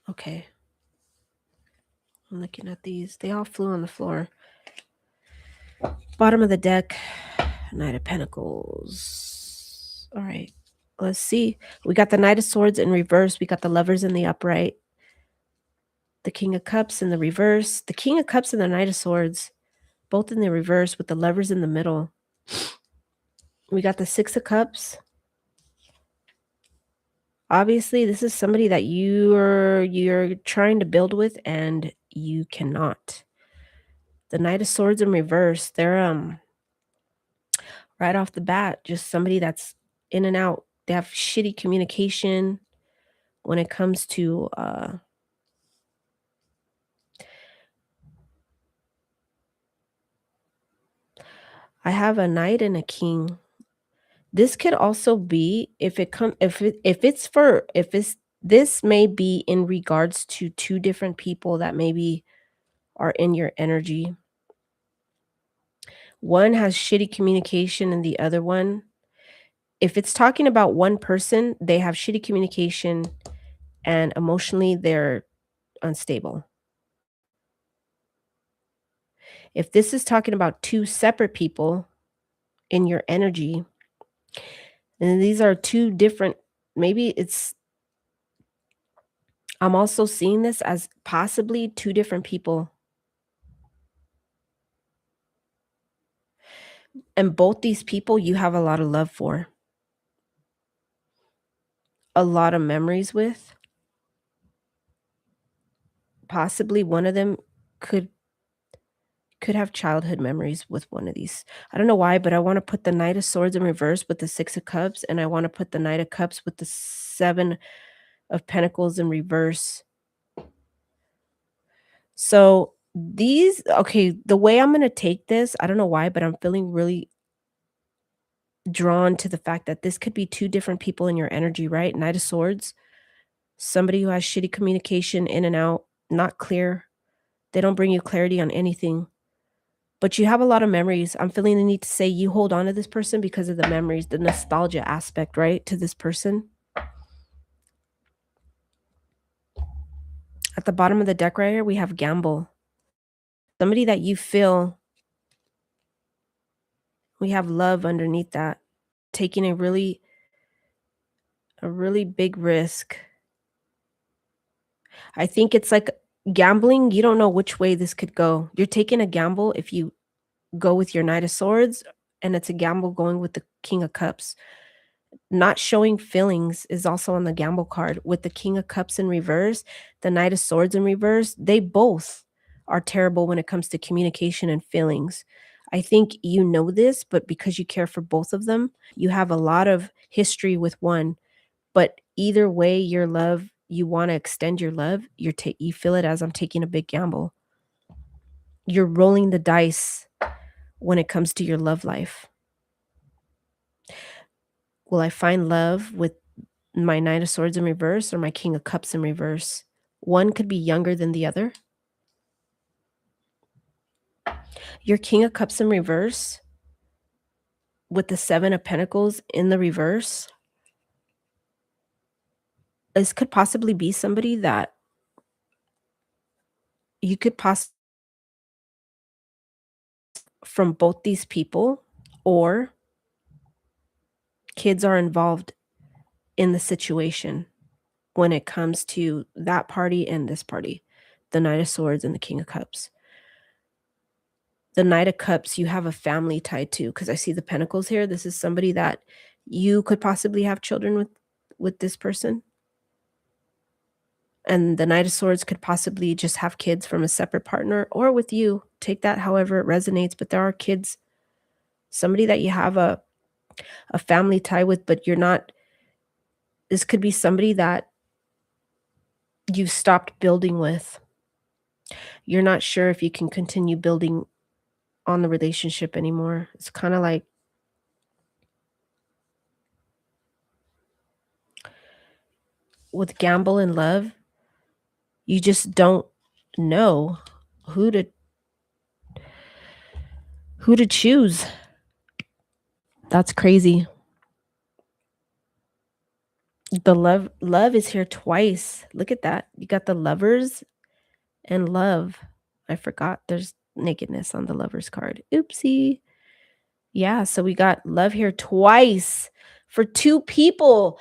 Okay. I'm looking at these. They all flew on the floor. Bottom of the deck, Knight of Pentacles. All right. Let's see. We got the Knight of Swords in reverse. We got the Lovers in the upright. The King of Cups in the reverse. The King of Cups and the Knight of Swords. both in the reverse with the Lovers in the middle. We got the Six of Cups. Obviously, this is somebody that you're trying to build with and you cannot. The Knight of Swords in reverse. They're right off the bat, just somebody that's in and out. They have shitty communication when it comes to I have a Knight and a King. This could also be if it's this may be in regards to two different people that maybe are in your energy. One has shitty communication and the other one, if it's talking about one person, they have shitty communication and emotionally they're unstable. If this is talking about two separate people in your energy, and these are two different, maybe it's, I'm also seeing this as possibly two different people. And both these people you have a lot of love for, a lot of memories with. Possibly one of them could have childhood memories with one of these. I don't know why, but I want to put the Knight of Swords in reverse with the Six of Cups, and I want to put the Knight of Cups with the Seven of Pentacles in reverse. So these, okay, the way I'm going to take this, I don't know why, but I'm feeling really drawn to the fact that this could be two different people in your energy, right? Knight of Swords, somebody who has shitty communication, in and out, not clear. They don't bring you clarity on anything. But you have a lot of memories. I'm feeling the need to say you hold on to this person because of the memories, the nostalgia aspect, right, to this person. At the bottom of the deck right here, we have gamble. Somebody that you feel. We have love underneath that. Taking a really big risk. I think it's like gambling. You don't know which way this could go. You're taking a gamble if you go with your Knight of Swords, and it's a gamble going with the King of Cups. Not showing feelings is also on the gamble card with the King of Cups in reverse, the Knight of Swords in reverse. They both are terrible when it comes to communication and feelings. I think you know this, but because you care for both of them, you have a lot of history with one. But either way, your love, you want to extend your love, you feel it as I'm taking a big gamble. You're rolling the dice when it comes to your love life. Will I find love with my Knight of Swords in reverse or my King of Cups in reverse? One could be younger than the other. Your King of Cups in reverse with the Seven of Pentacles in the reverse. This could possibly be somebody that you could possibly from both these people, or kids are involved in the situation when it comes to that party and this party, the Knight of Swords and the King of Cups. The Knight of Cups, you have a family tied to, because I see the Pentacles here. This is somebody that you could possibly have children with this person. And the Knight of Swords could possibly just have kids from a separate partner or with you. Take that however it resonates, but there are kids, somebody that you have a family tie with, but you're not, this could be somebody that you've stopped building with. You're not sure if you can continue building on the relationship anymore. It's kind of like with gamble and love, you just don't know who to choose. That's crazy. The love is here twice. Look at that. You got the Lovers and love. I forgot there's nakedness on the Lovers card. Oopsie. Yeah, so we got love here twice for two people.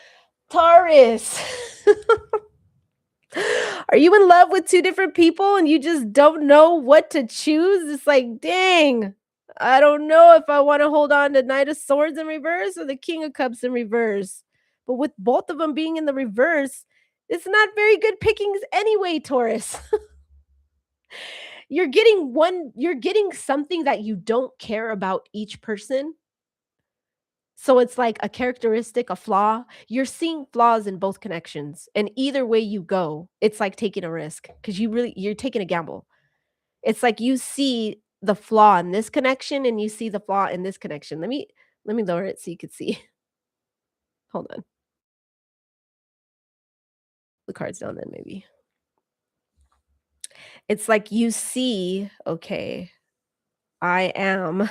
Taurus. Are you in love with 2 different people and you just don't know what to choose? It's like, "Dang, I don't know if I wanna hold on to Knight of Swords in reverse or the King of Cups in reverse." But with both of them being in the reverse, it's not very good pickings anyway, Taurus. You're getting something that you don't care about each person. So it's like a characteristic, a flaw. You're seeing flaws in both connections, and either way you go, it's like taking a risk because you're taking a gamble. It's like you see the flaw in this connection and you see the flaw in this connection. Let me lower it so you could see. Hold on. The cards down then maybe. It's like you see, okay, I am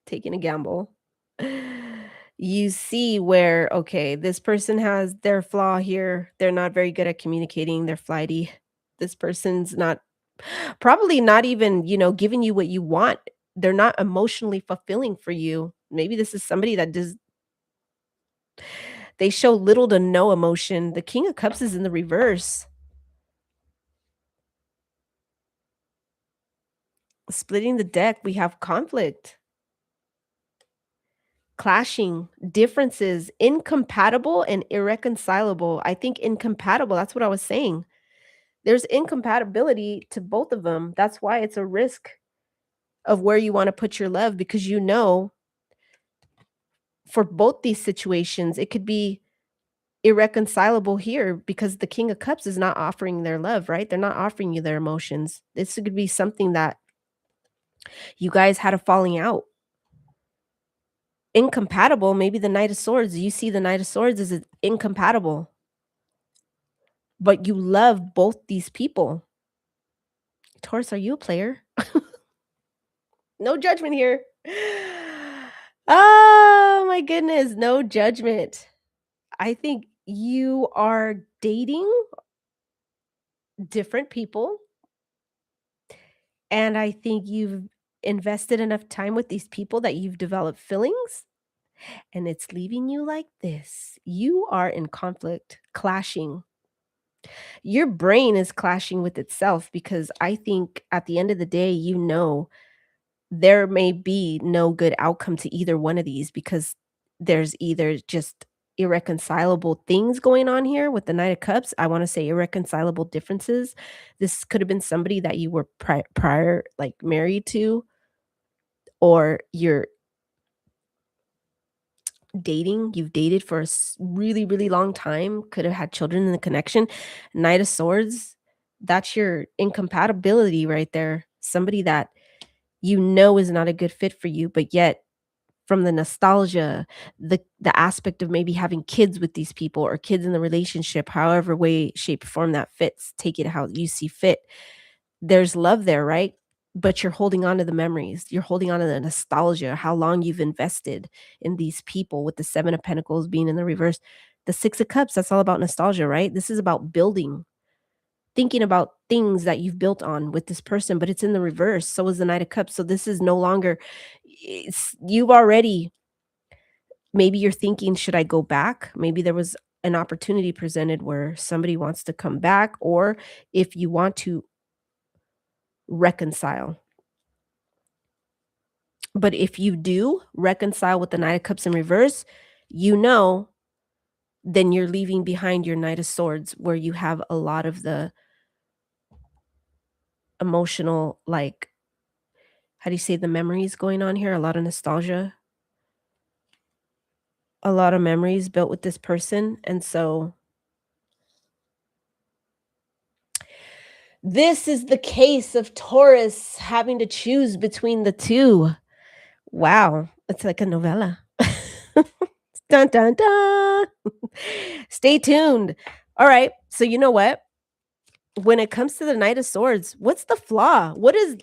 taking a gamble. You see where, okay, this person has their flaw here. They're not very good at communicating. They're flighty. This person's not probably not even, giving you what you want. They're not emotionally fulfilling for you. Maybe this is somebody that does they show little to no emotion. The King of Cups is in the reverse. Splitting the deck, we have conflict, clashing, differences, incompatible and irreconcilable. I think incompatible, that's what I was saying. There's incompatibility to both of them. That's why it's a risk of where you wanna put your love because for both these situations, it could be irreconcilable here because the King of Cups is not offering their love, right? They're not offering you their emotions. This could be something that you guys had a falling out. Incompatible, maybe the Knight of Swords, you see the Knight of Swords is incompatible, but you love both these people. Taurus, are you a player? No judgment here. Oh my goodness, no judgment. I think you are dating different people, and I think you've invested enough time with these people that you've developed feelings, and it's leaving you like this. You are in conflict, clashing. Your brain is clashing with itself because I think at the end of the day, there may be no good outcome to either one of these because there's either just irreconcilable things going on here with the Knight of Cups. I want to say irreconcilable differences. This could have been somebody that you were prior, like married to, or you're dating. You've dated for a really, really long time, could have had children in the connection. Knight of Swords, that's your incompatibility right there. Somebody that is not a good fit for you, but yet from the nostalgia, the aspect of maybe having kids with these people or kids in the relationship, however way, shape, or form that fits, take it how you see fit. There's love there, right? But you're holding on to the memories. You're holding on to the nostalgia, how long you've invested in these people with the 7 of Pentacles being in the reverse. The 6 of Cups, that's all about nostalgia, right? This is about building, thinking about things that you've built on with this person, but it's in the reverse. So is the Knight of Cups. So this is no longer you've already maybe you're thinking, should I go back? Maybe there was an opportunity presented where somebody wants to come back, or if you want to reconcile. But if you do reconcile with the Knight of Cups in reverse, you know, then you're leaving behind your Knight of Swords where you have a lot of the emotional, like, how do you say, the memories going on here? A lot of nostalgia, a lot of memories built with this person. And so this is the case of Taurus having to choose between the two. Wow, it's like a novella. Dun, dun, dun. Stay tuned. All right, so you know what? When it comes to the Knight of Swords, what's the flaw? What is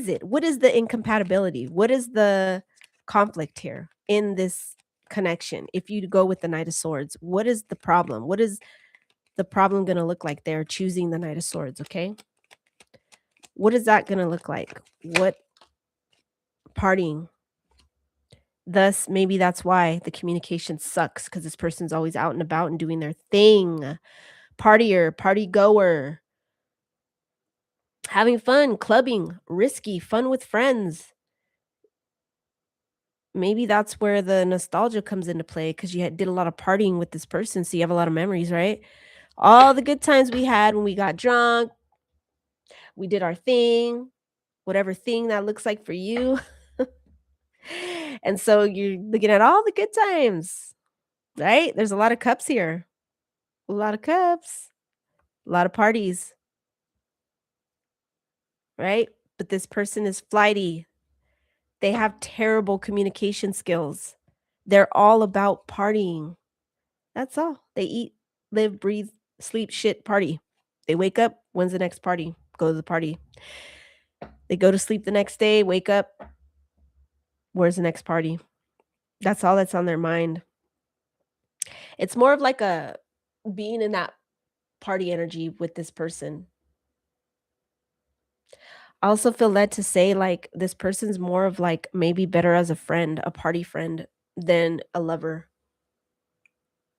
it? What is the incompatibility? What is the conflict here in this connection? If you go with the Knight of Swords, what is the problem? What is the problem gonna look like there choosing the Knight of Swords, okay? What is that gonna look like? What parting Thus, maybe that's why the communication sucks, because this person's always out and about and doing their thing. Partier, party goer, having fun, clubbing, risky, fun with friends. Maybe that's where the nostalgia comes into play, because you did a lot of partying with this person, so you have a lot of memories, right? All the good times we had when we got drunk, we did our thing, whatever thing that looks like for you. And so you're looking at all the good times, right? There's a lot of cups here. A lot of cups, a lot of parties, right? But this person is flighty. They have terrible communication skills. They're all about partying. That's all. They eat, live, breathe, sleep, shit, party. They wake up, when's the next party? Go to the party. They go to sleep the next day, wake up, where's the next party? That's all that's on their mind. It's more of like a being in that party energy with this person. I also feel led to say, like, this person's more of, like, maybe better as a friend, a party friend, than a lover,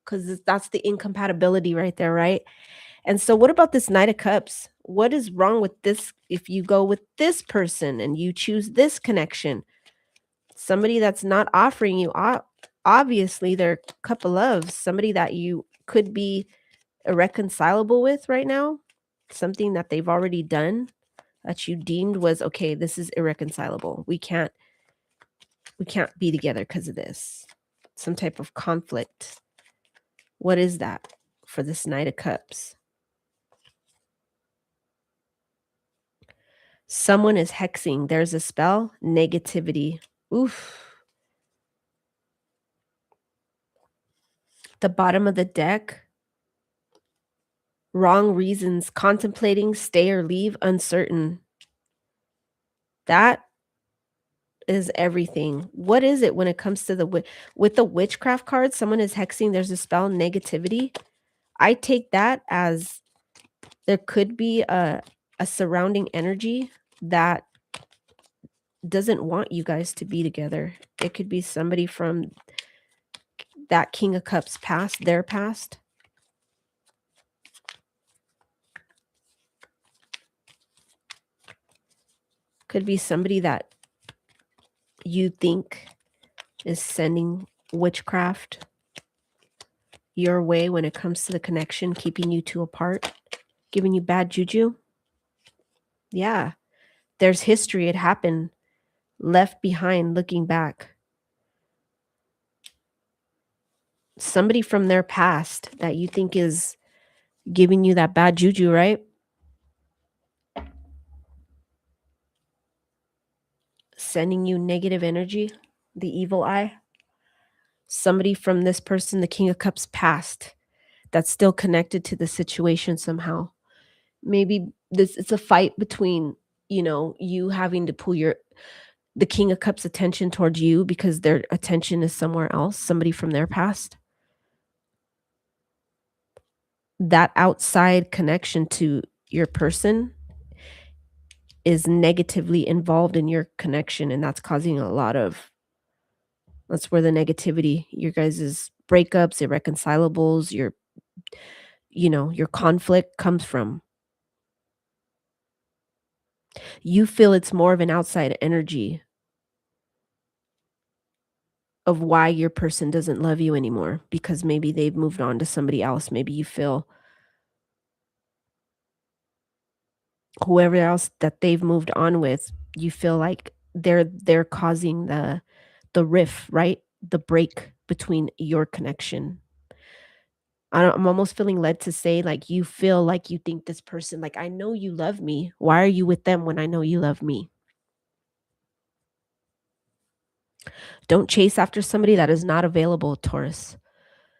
'cause that's the incompatibility right there, right? And so what about this Knight of Cups? What is wrong with this if you go with this person and you choose this connection? Somebody that's not offering you obviously their cup of love, somebody that you could be irreconcilable with right now, something that they've already done that you deemed was, okay, this is irreconcilable. We can't be together because of this. Some type of conflict. What is that for this Knight of Cups? Someone is hexing. There's a spell. Negativity. Oof. The bottom of the deck. Wrong reasons. Contemplating, stay or leave, uncertain. That is everything. What is it when it comes to with the witchcraft card? Someone is hexing. There's a spell. Negativity. I take that as there could be a surrounding energy that doesn't want you guys to be together. It could be somebody from that King of Cups past, their past. Could be somebody that you think is sending witchcraft your way when it comes to the connection, keeping you two apart, giving you bad juju. Yeah, there's history. It happened. Left behind, looking back. Somebody from their past that you think is giving you that bad juju, right? Sending you negative energy, the evil eye. Somebody from this person, the King of Cups past, that's still connected to the situation somehow. Maybe it's a fight between, you having to pull the King of Cups attention towards you because their attention is somewhere else, somebody from their past. That outside connection to your person is negatively involved in your connection, and that's causing that's where the negativity, your guys' breakups, irreconcilables, your conflict comes from. You feel it's more of an outside energy of why your person doesn't love you anymore, because maybe they've moved on to somebody else. Maybe you feel whoever else that they've moved on with, you feel like they're causing the riff, right? The break between your connection. I'm almost feeling led to say, like, you feel like you think this person, like, I know you love me. Why are you with them when I know you love me? Don't chase after somebody that is not available, Taurus.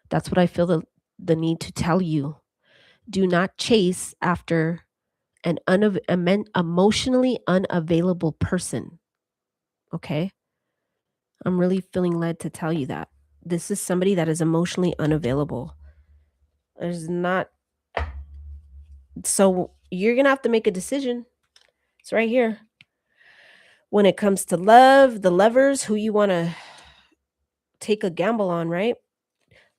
That's what I feel the need to tell you. Do not chase after an emotionally unavailable person. Okay? I'm really feeling led to tell you that. This is somebody that is emotionally unavailable. There's not, so you're going to have to make a decision. It's right here. When it comes to love, the lovers, who you want to take a gamble on, right?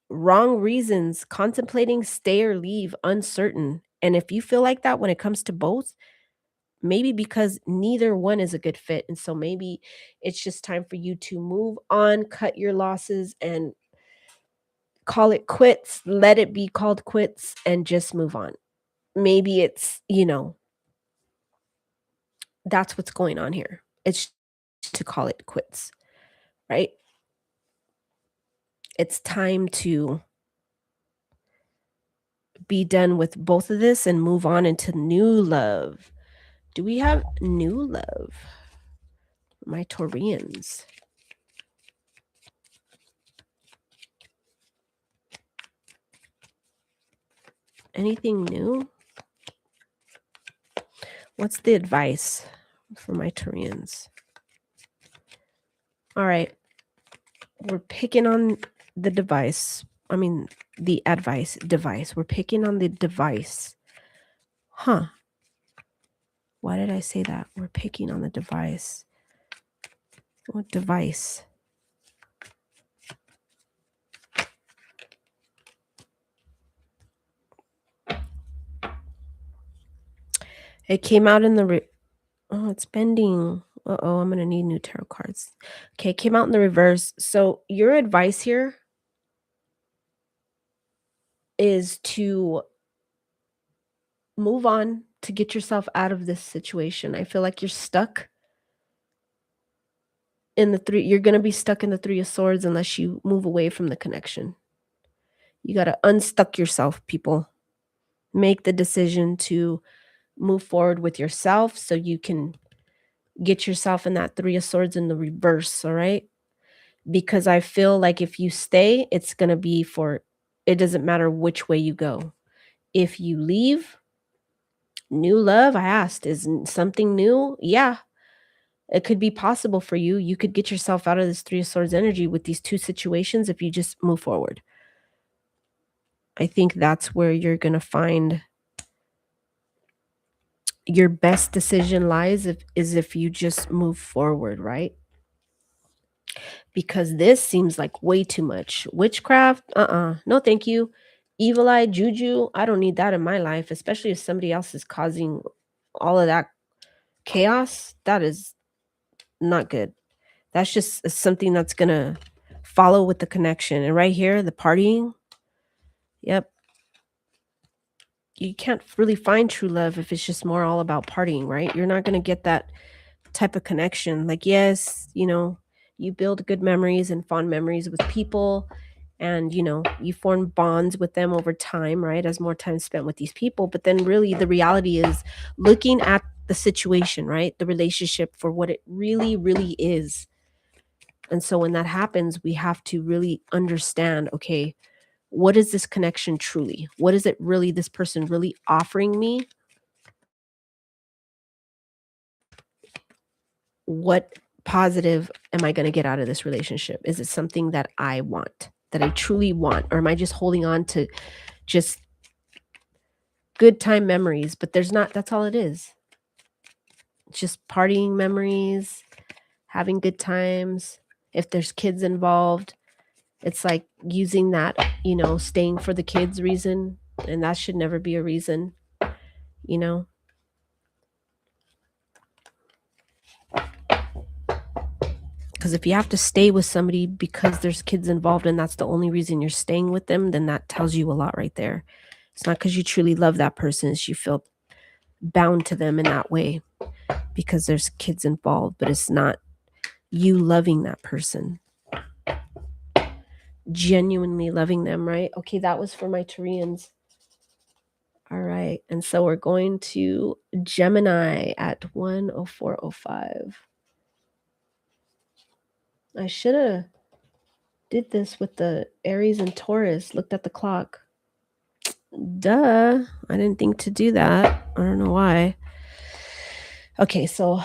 Wrong reasons, contemplating stay or leave, uncertain. And if you feel like that when it comes to both, maybe because neither one is a good fit. And so maybe it's just time for you to move on, cut your losses, and call it quits. Let it be called quits and just move on. Maybe it's, that's what's going on here. It's to call it quits, right? It's time to be done with both of this and move on into new love. Do we have new love? My Taurians. Anything new? What's the advice for my Taurians? All right. We're picking on the device. I mean, the advice device. We're picking on the device. Huh. Why did I say that? We're picking on the device. What device? It came out in the oh, it's bending. Uh-oh, I'm gonna need new tarot cards. Okay, it came out in the reverse. So your advice here is to move on, to get yourself out of this situation. I feel like you're stuck in the three. You're gonna be stuck in the Three of Swords unless you move away from the connection. You gotta unstuck yourself, people. Make the decision to move forward with yourself so you can get yourself in that Three of Swords in the reverse, all right? Because I feel like if you stay, it's going to be for, it doesn't matter which way you go. If you leave, new love, I asked, is something new? Yeah, it could be possible for you. You could get yourself out of this Three of Swords energy with these two situations if you just move forward. I think that's where you're going to find your best decision lies if you just move forward, right? Because this seems like way too much. Witchcraft, no thank you. Evil eye, juju, I don't need that in my life, especially if somebody else is causing all of that chaos. That is not good. That's just something that's gonna follow with the connection. And right here, the partying, yep. You can't really find true love if it's just more all about partying, right? You're not gonna get that type of connection. Like, yes, you build good memories and fond memories with people, and you form bonds with them over time, right? As more time spent with these people. But then really the reality is looking at the situation, right? The relationship for what it really, really is. And so when that happens, we have to really understand, okay, what is this connection truly? What is it really, this person really offering me? What positive am I going to get out of this relationship? Is it something that I want, that I truly want? Or am I just holding on to just good time memories? But there's not, that's all it is. It's just partying memories, having good times. If there's kids involved, it's like using that, staying for the kids reason. And that should never be a reason, you know? Because if you have to stay with somebody because there's kids involved and that's the only reason you're staying with them, then that tells you a lot right there. It's not because you truly love that person, it's you feel bound to them in that way because there's kids involved, but it's not you loving that person, genuinely loving them, right? Okay, that was for my Taurians. All right, and so we're going to Gemini at 1:04:05. I should have did this with the Aries and Taurus, looked at the clock. Duh, I didn't think to do that. I don't know why. Okay, so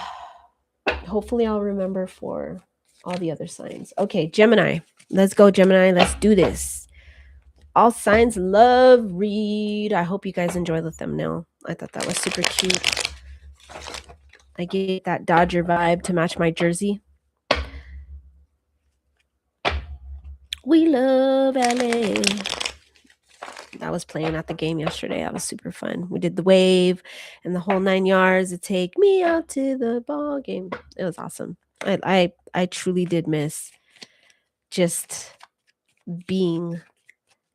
hopefully I'll remember for all the other signs. Okay, Gemini. Let's go, Gemini. Let's do this. All signs love read. I hope you guys enjoy the thumbnail. I thought that was super cute. I get that Dodger vibe to match my jersey. We love LA. That was playing at the game yesterday. That was super fun. We did the wave and the whole 9 yards to take me out to the ball game. It was awesome. I truly did miss just being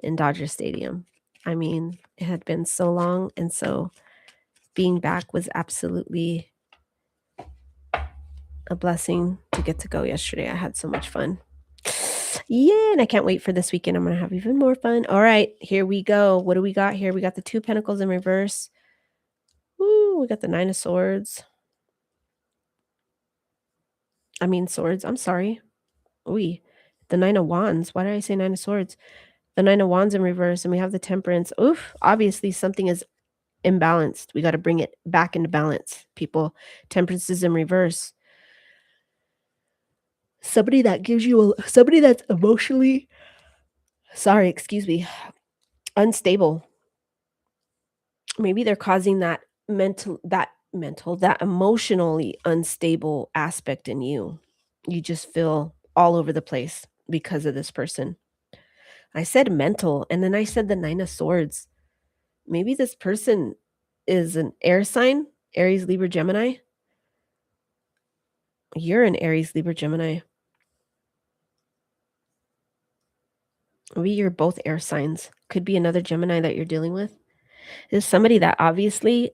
in Dodger Stadium. I mean, it had been so long, and so being back was absolutely a blessing to get to go yesterday. I had so much fun. Yeah, and I can't wait for this weekend. I'm going to have even more fun. All right, here we go. What do we got here? We got the 2 Pentacles in reverse. Ooh, we got the 9 of Swords. I mean, Swords. I'm sorry. Ooh, the 9 of Wands. Why did I say 9 of Swords? The 9 of Wands in reverse, and we have the Temperance. Oof, obviously something is imbalanced. We got to bring it back into balance, people. Temperance is in reverse. Somebody that gives you somebody that's emotionally, unstable. Maybe they're causing that emotionally unstable aspect in you. You just feel all over the place because of this person. I said mental, and then I said the 9 of Swords. Maybe this person is an air sign, Aries, Libra, Gemini. You're an Aries, Libra, Gemini. Maybe you're both air signs. Could be another Gemini that you're dealing with. Is somebody that obviously,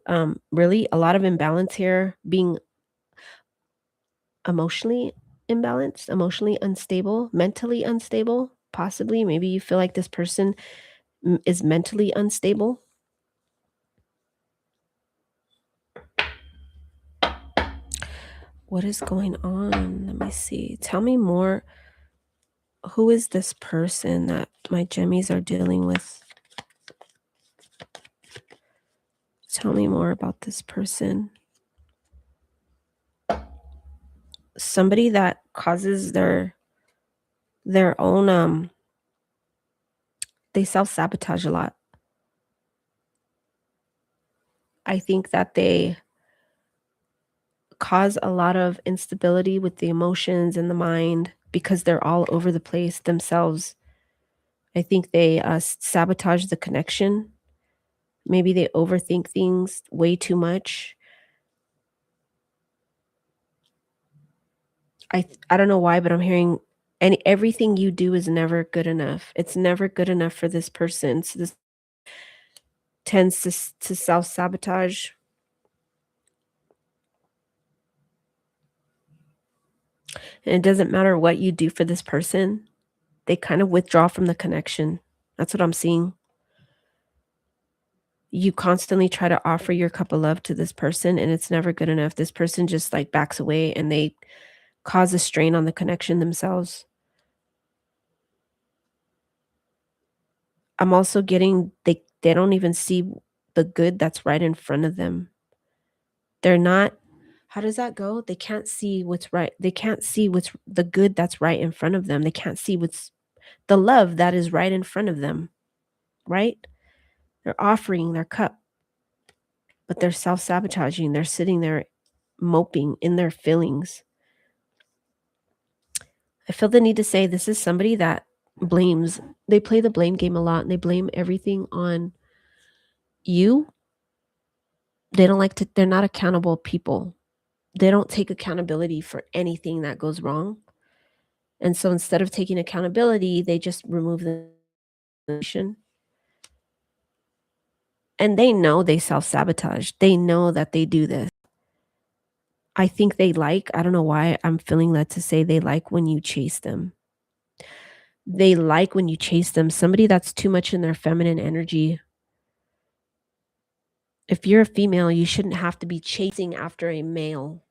really a lot of imbalance here, being emotionally imbalanced, emotionally unstable, mentally unstable, possibly. Maybe you feel like this person is mentally unstable. What is going on? Let me see. Tell me more. Who is this person that my Gemmies are dealing with? Tell me more about this person. Somebody that causes their own, they self-sabotage a lot. I think that they cause a lot of instability with the emotions and the mind because they're all over the place themselves. I think they sabotage the connection. Maybe they overthink things way too much. I don't know why, but I'm hearing everything you do is never good enough. It's never good enough for this person. So this tends to self-sabotage. And it doesn't matter what you do for this person, they kind of withdraw from the connection. That's what I'm seeing. You constantly try to offer your cup of love to this person, and it's never good enough. This person just like backs away, and they cause a strain on the connection themselves. I'm also getting they don't even see the good that's right in front of them. They're not, how does that go? They can't see what's right. They can't see what's the good that's right in front of them. They can't see what's the love that is right in front of them, right? They're offering their cup, but they're self-sabotaging. They're sitting there moping in their feelings. I feel the need to say this is somebody that blames. They play the blame game a lot, and they blame everything on you. They don't like to, they're not accountable people. They don't take accountability for anything that goes wrong. And so instead of taking accountability, they just remove the situation. And they know they self-sabotage. They know that they do this. I think they like, I don't know why I'm feeling led to say they like when you chase them. They like when you chase them. Somebody that's too much in their feminine energy. If you're a female, you shouldn't have to be chasing after a male.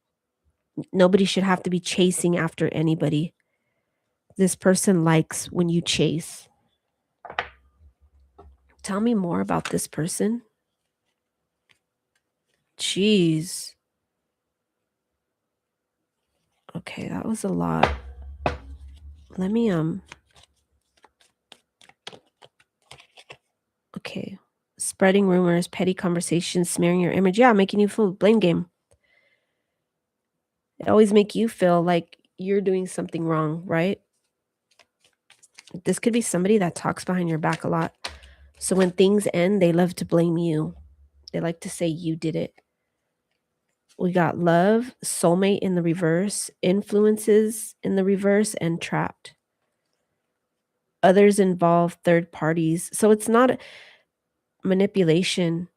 Nobody should have to be chasing after anybody. This person likes when you chase. Tell me more about this person. Jeez. Okay, that was a lot. Let me, okay. Spreading rumors, petty conversations, smearing your image. Yeah, making you feel blame game. It always make you feel like you're doing something wrong, right? This could be somebody that talks behind your back a lot. So when things end, they love to blame you. They like to say you did it. We got love, soulmate in the reverse, influences in the reverse, and trapped. Others involve third parties. So it's not manipulation,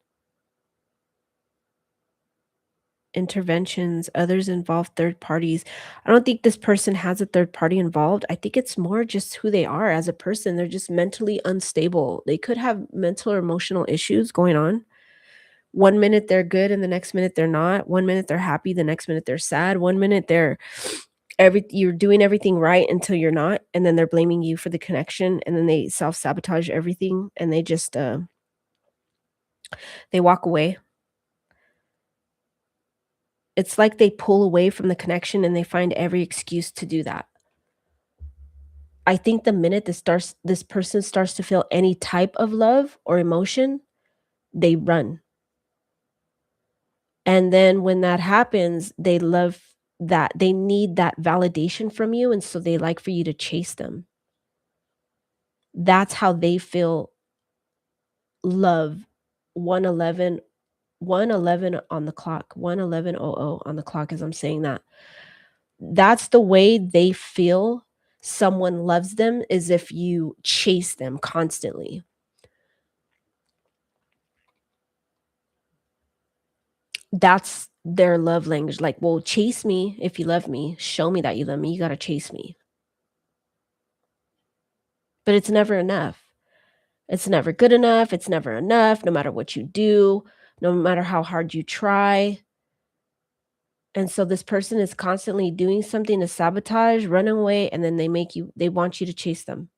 interventions. Others involve third parties. I don't think this person has a third party involved. I think it's more just who they are as a person. They're just mentally unstable. They could have mental or emotional issues going on. One minute they're good and the next minute they're not. One minute they're happy, the next minute they're sad. One minute you're doing everything right until you're not, and then they're blaming you for the connection, and then they self-sabotage everything, and they just they walk away. It's like they pull away from the connection and they find every excuse to do that. I think the minute this person starts to feel any type of love or emotion, they run. And then when that happens, they love that they need that validation from you, and so they like for you to chase them. That's how they feel love. 111 111 on the clock, 111:00 on the clock as I'm saying that. That's the way they feel someone loves them, is if you chase them constantly. That's their love language, like, "Well, chase me if you love me. Show me that you love me, you gotta chase me." But it's never enough. It's never good enough, it's never enough, no matter what you do, no matter how hard you try. And so this person is constantly doing something to sabotage, run away, and then they want you to chase them.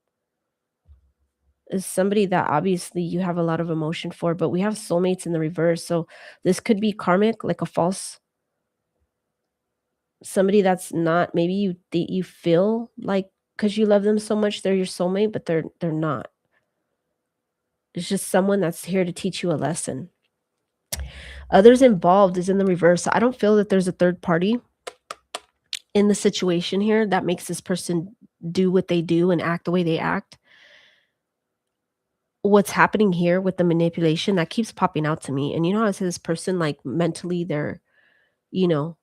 Is somebody that obviously you have a lot of emotion for, but we have soulmates in the reverse. So this could be karmic, like a false somebody that's not, maybe you feel like because you love them so much they're your soulmate, but they're not. It's just someone that's here to teach you a lesson. Others involved is in the reverse. I don't feel that there's a third party in the situation here that makes this person do what they do and act the way they act. What's happening here with the manipulation that keeps popping out to me, and you know how I say this person, like, mentally, you know,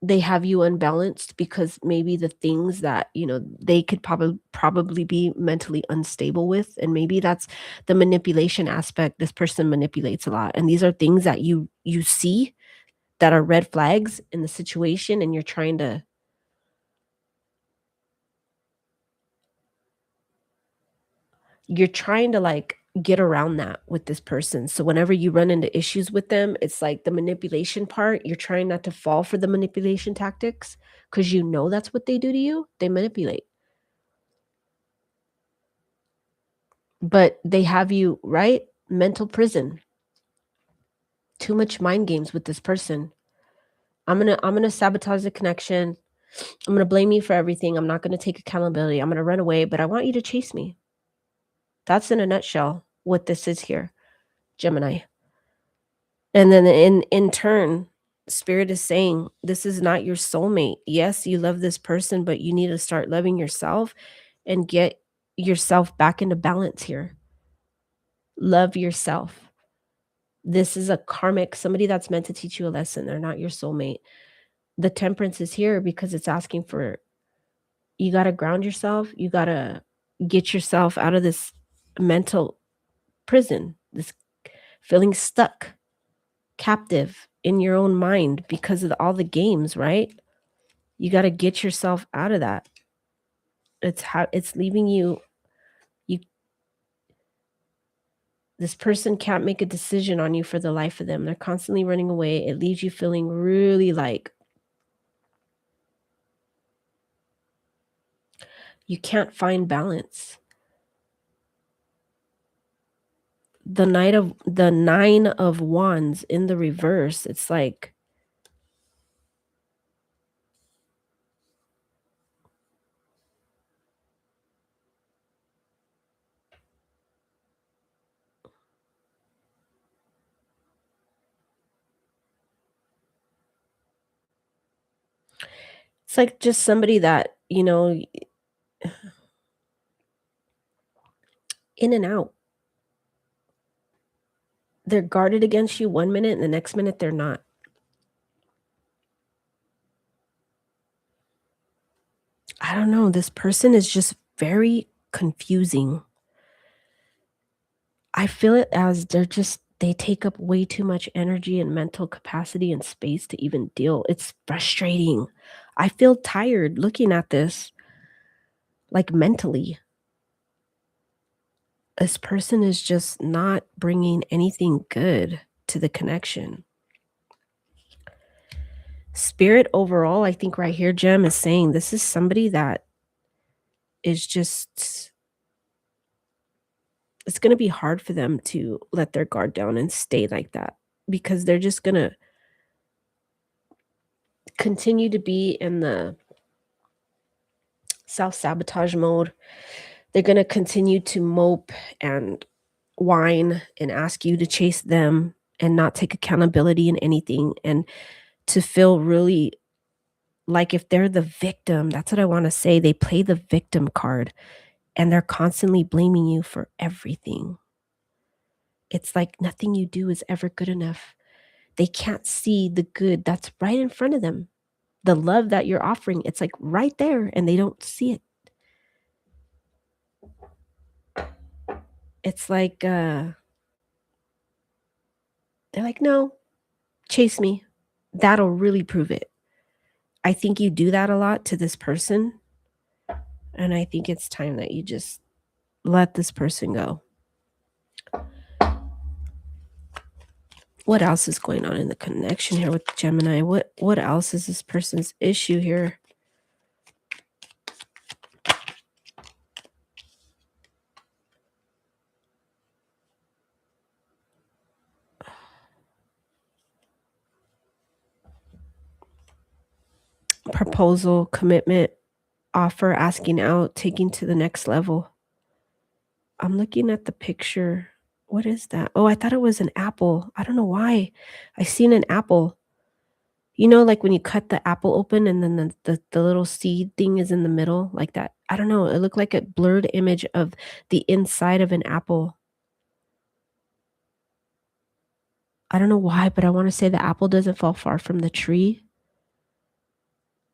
they have you unbalanced because maybe the things that, they could probably be mentally unstable with, and maybe that's the manipulation aspect. This person manipulates a lot, and these are things that you see that are red flags in the situation, and you're trying to, like, get around that with this person. So whenever you run into issues with them, it's like the manipulation part, you're trying not to fall for the manipulation tactics because you know that's what they do to you. They manipulate. But they have you, right? Mental prison. Too much mind games with this person. I'm gonna sabotage the connection. I'm gonna blame you for everything. I'm not gonna take accountability. I'm gonna run away, but I want you to chase me. That's in a nutshell what this is here, Gemini. And then in turn, spirit is saying, this is not your soulmate. Yes, you love this person, but you need to start loving yourself and get yourself back into balance here. Love yourself. This is a karmic, somebody that's meant to teach you a lesson. They're not your soulmate. The temperance is here because it's asking for, you got to ground yourself. You got to get yourself out of this mental prison, this feeling stuck, captive in your own mind because of all the games, right? You got to get yourself out of that. It's leaving you this person can't make a decision on you for the life of them. They're constantly running away. It leaves you feeling really like you can't find balance. The 9 of wands in the reverse, it's like just somebody that, in and out. They're guarded against you one minute, and the next minute they're not. I don't know, this person is just very confusing. I feel it as they take up way too much energy and mental capacity and space to even deal. It's frustrating. I feel tired looking at this, like, mentally. This person is just not bringing anything good to the connection. Spirit overall, I think right here, Gem, is saying this is somebody that is just it's gonna be hard for them to let their guard down and stay like that because they're just gonna continue to be in the self-sabotage mode. They're gonna continue to mope and whine and ask you to chase them and not take accountability in anything and to feel really like if they're the victim, that's what I wanna say, they play the victim card and they're constantly blaming you for everything. It's like nothing you do is ever good enough. They can't see the good that's right in front of them. The love that you're offering, it's like right there and they don't see it. It's like, they're like, "No, chase me. That'll really prove it." I think you do that a lot to this person, and I think it's time that you just let this person go. What else is going on in the connection here with Gemini? What else is this person's issue here? Proposal, commitment, offer, asking out, taking to the next level. I'm looking at the picture. What is that? Oh, I thought it was an apple. I don't know why. I seen an apple. You know, like when you cut the apple open and then the little seed thing is in the middle, like that. I don't know. It looked like a blurred image of the inside of an apple. I don't know why, but I want to say the apple doesn't fall far from the tree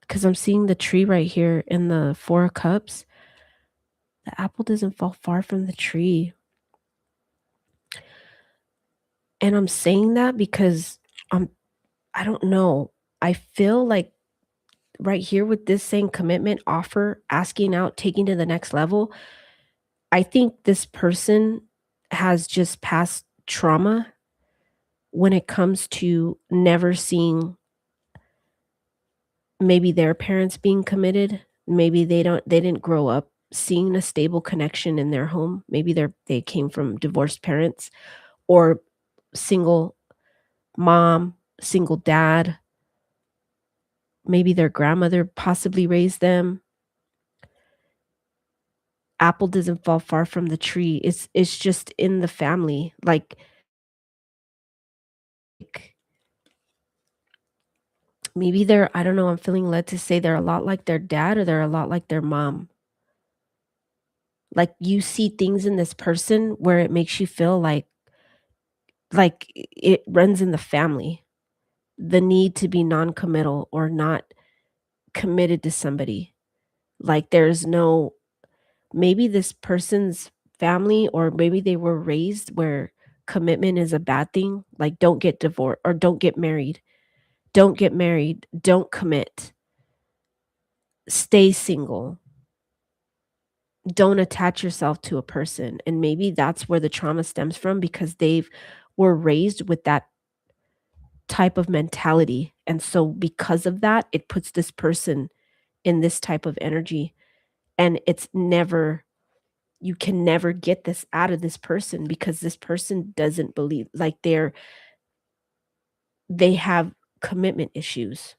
because I'm seeing the tree right here in the 4 of Cups. The apple doesn't fall far from the tree. And I'm saying that because I don't know. I feel like right here with this saying commitment, offer, asking out, taking to the next level, I think this person has just past trauma when it comes to never seeing maybe their parents being committed. Maybe they didn't grow up seeing a stable connection in their home. Maybe they came from divorced parents or single mom, single dad. Maybe their grandmother possibly raised them. Apple doesn't fall far from the tree. It's just in the family. Like maybe they're I don't know, I'm feeling led to say they're a lot like their dad or they're a lot like their mom. Like you see things in this person where it makes you feel like it runs in the family. The need to be non-committal or not committed to somebody. Like there's no maybe this person's family or maybe they were raised where commitment is a bad thing, like don't get divorced or don't get married. Don't get married, don't commit. Stay single. Don't attach yourself to a person. And maybe that's where the trauma stems from because they've were raised with that type of mentality. And so because of that, it puts this person in this type of energy. And it's never you can never get this out of this person because this person doesn't believe like they have commitment issues.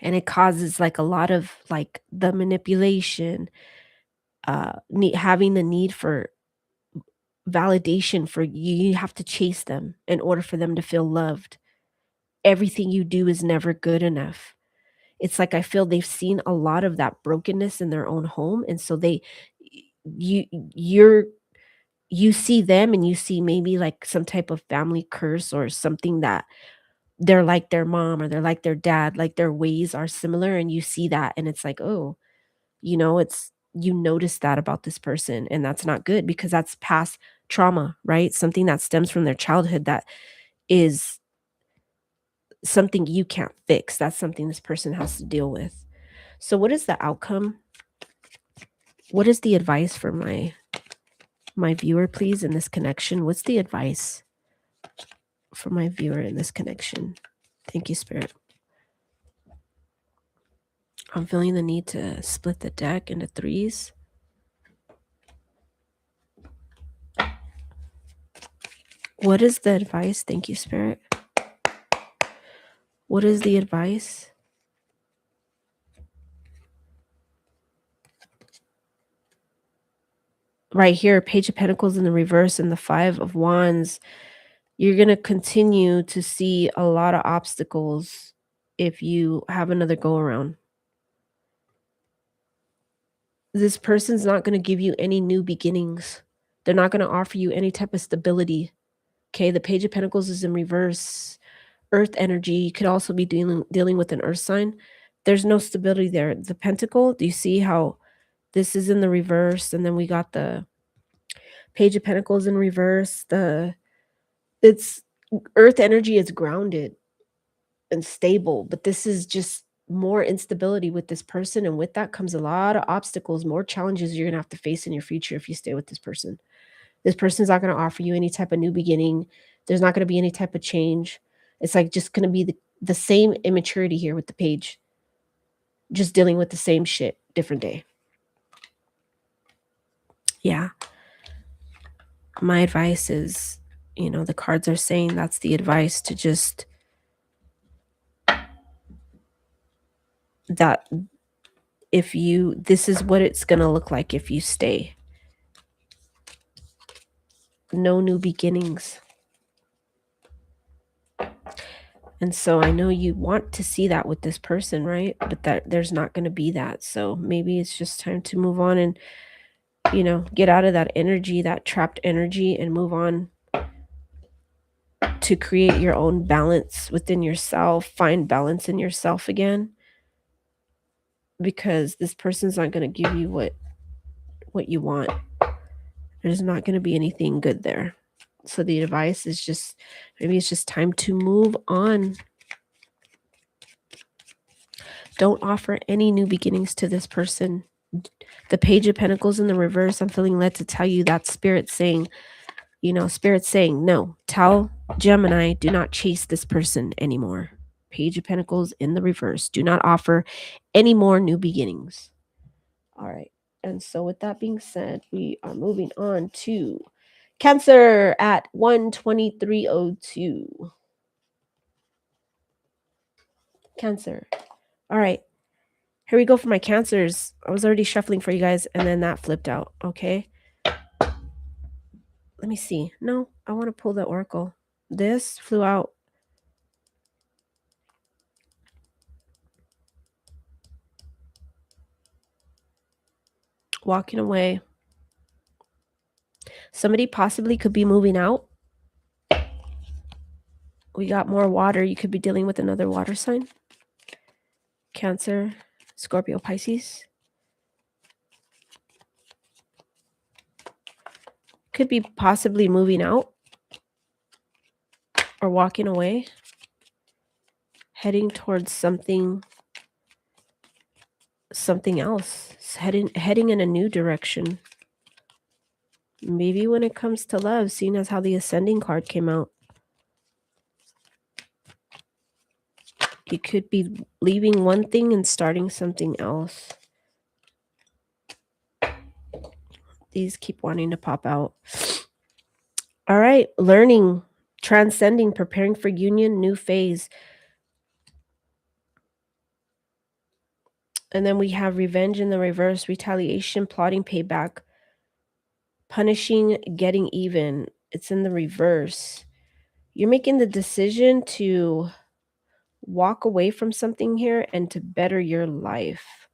And it causes like a lot of like the manipulation, having the need for validation for you have to chase them in order for them to feel loved. Everything you do is never good enough. It's like I feel they've seen a lot of that brokenness in their own home, and so you you're you see them and you see maybe like some type of family curse or something that they're like their mom or they're like their dad, like their ways are similar, and you see that and it's like, "Oh, it's you notice that about this person, and that's not good because that's past trauma, right? Something that stems from their childhood that is something you can't fix. That's something this person has to deal with. So what is the outcome? What is the advice for my viewer, please, in this connection? What's the advice for my viewer in this connection? Thank you, Spirit. I'm feeling the need to split the deck into threes. What is the advice? Thank you, Spirit. What is the advice? Right here, Page of Pentacles in the reverse and the Five of Wands. You're going to continue to see a lot of obstacles if you have another go around. This person's not going to give you any new beginnings. They're not going to offer you any type of stability. Okay, the Page of Pentacles is in reverse. Earth energy. You could also be dealing with an earth sign. There's no stability there. The Pentacle, do you see how this is in the reverse? And then we got the Page of Pentacles in reverse. It's earth energy is grounded and stable, but this is just more instability with this person, and with that comes a lot of obstacles, more challenges you're gonna have to face in your future if you stay with this person. This person's not gonna offer you any type of new beginning. There's not gonna be any type of change. It's like just gonna be the same immaturity here with the page. Just dealing with the same shit, different day. Yeah. My advice is, the cards are saying that's the advice, to just that this is what it's going to look like if you stay. No new beginnings. And so I know you want to see that with this person, right? But that there's not going to be that. So maybe it's just time to move on and, get out of that energy, that trapped energy, and move on to create your own balance within yourself, find balance in yourself again. Because this person's not going to give you what you want. There's not going to be anything good there. So the advice is just, maybe it's just time to move on. Don't offer any new beginnings to this person. The Page of Pentacles in the reverse, I'm feeling led to tell you that Spirit saying, Spirit saying, no, tell Gemini, do not chase this person anymore. Page of Pentacles in the reverse, do not offer any more new beginnings. All right. And so with that being said, we are moving on to Cancer at 123.02. Cancer. All right. Here we go for my Cancers. I was already shuffling for you guys, and then that flipped out. Okay. Let me see. No, I want to pull the Oracle. This flew out. Walking away. Somebody possibly could be moving out. We got more water. You could be dealing with another water sign. Cancer, Scorpio, Pisces. Could be possibly moving out or walking away, heading towards something else, heading in a new direction. Maybe when it comes to love, seeing as how the Ascending card came out, you could be leaving one thing and starting something else. These keep wanting to pop out. All right, learning, transcending, preparing for union, new phase. And then we have revenge in the reverse, retaliation, plotting, payback, punishing, getting even. It's in the reverse. You're making the decision to walk away from something here and to better your life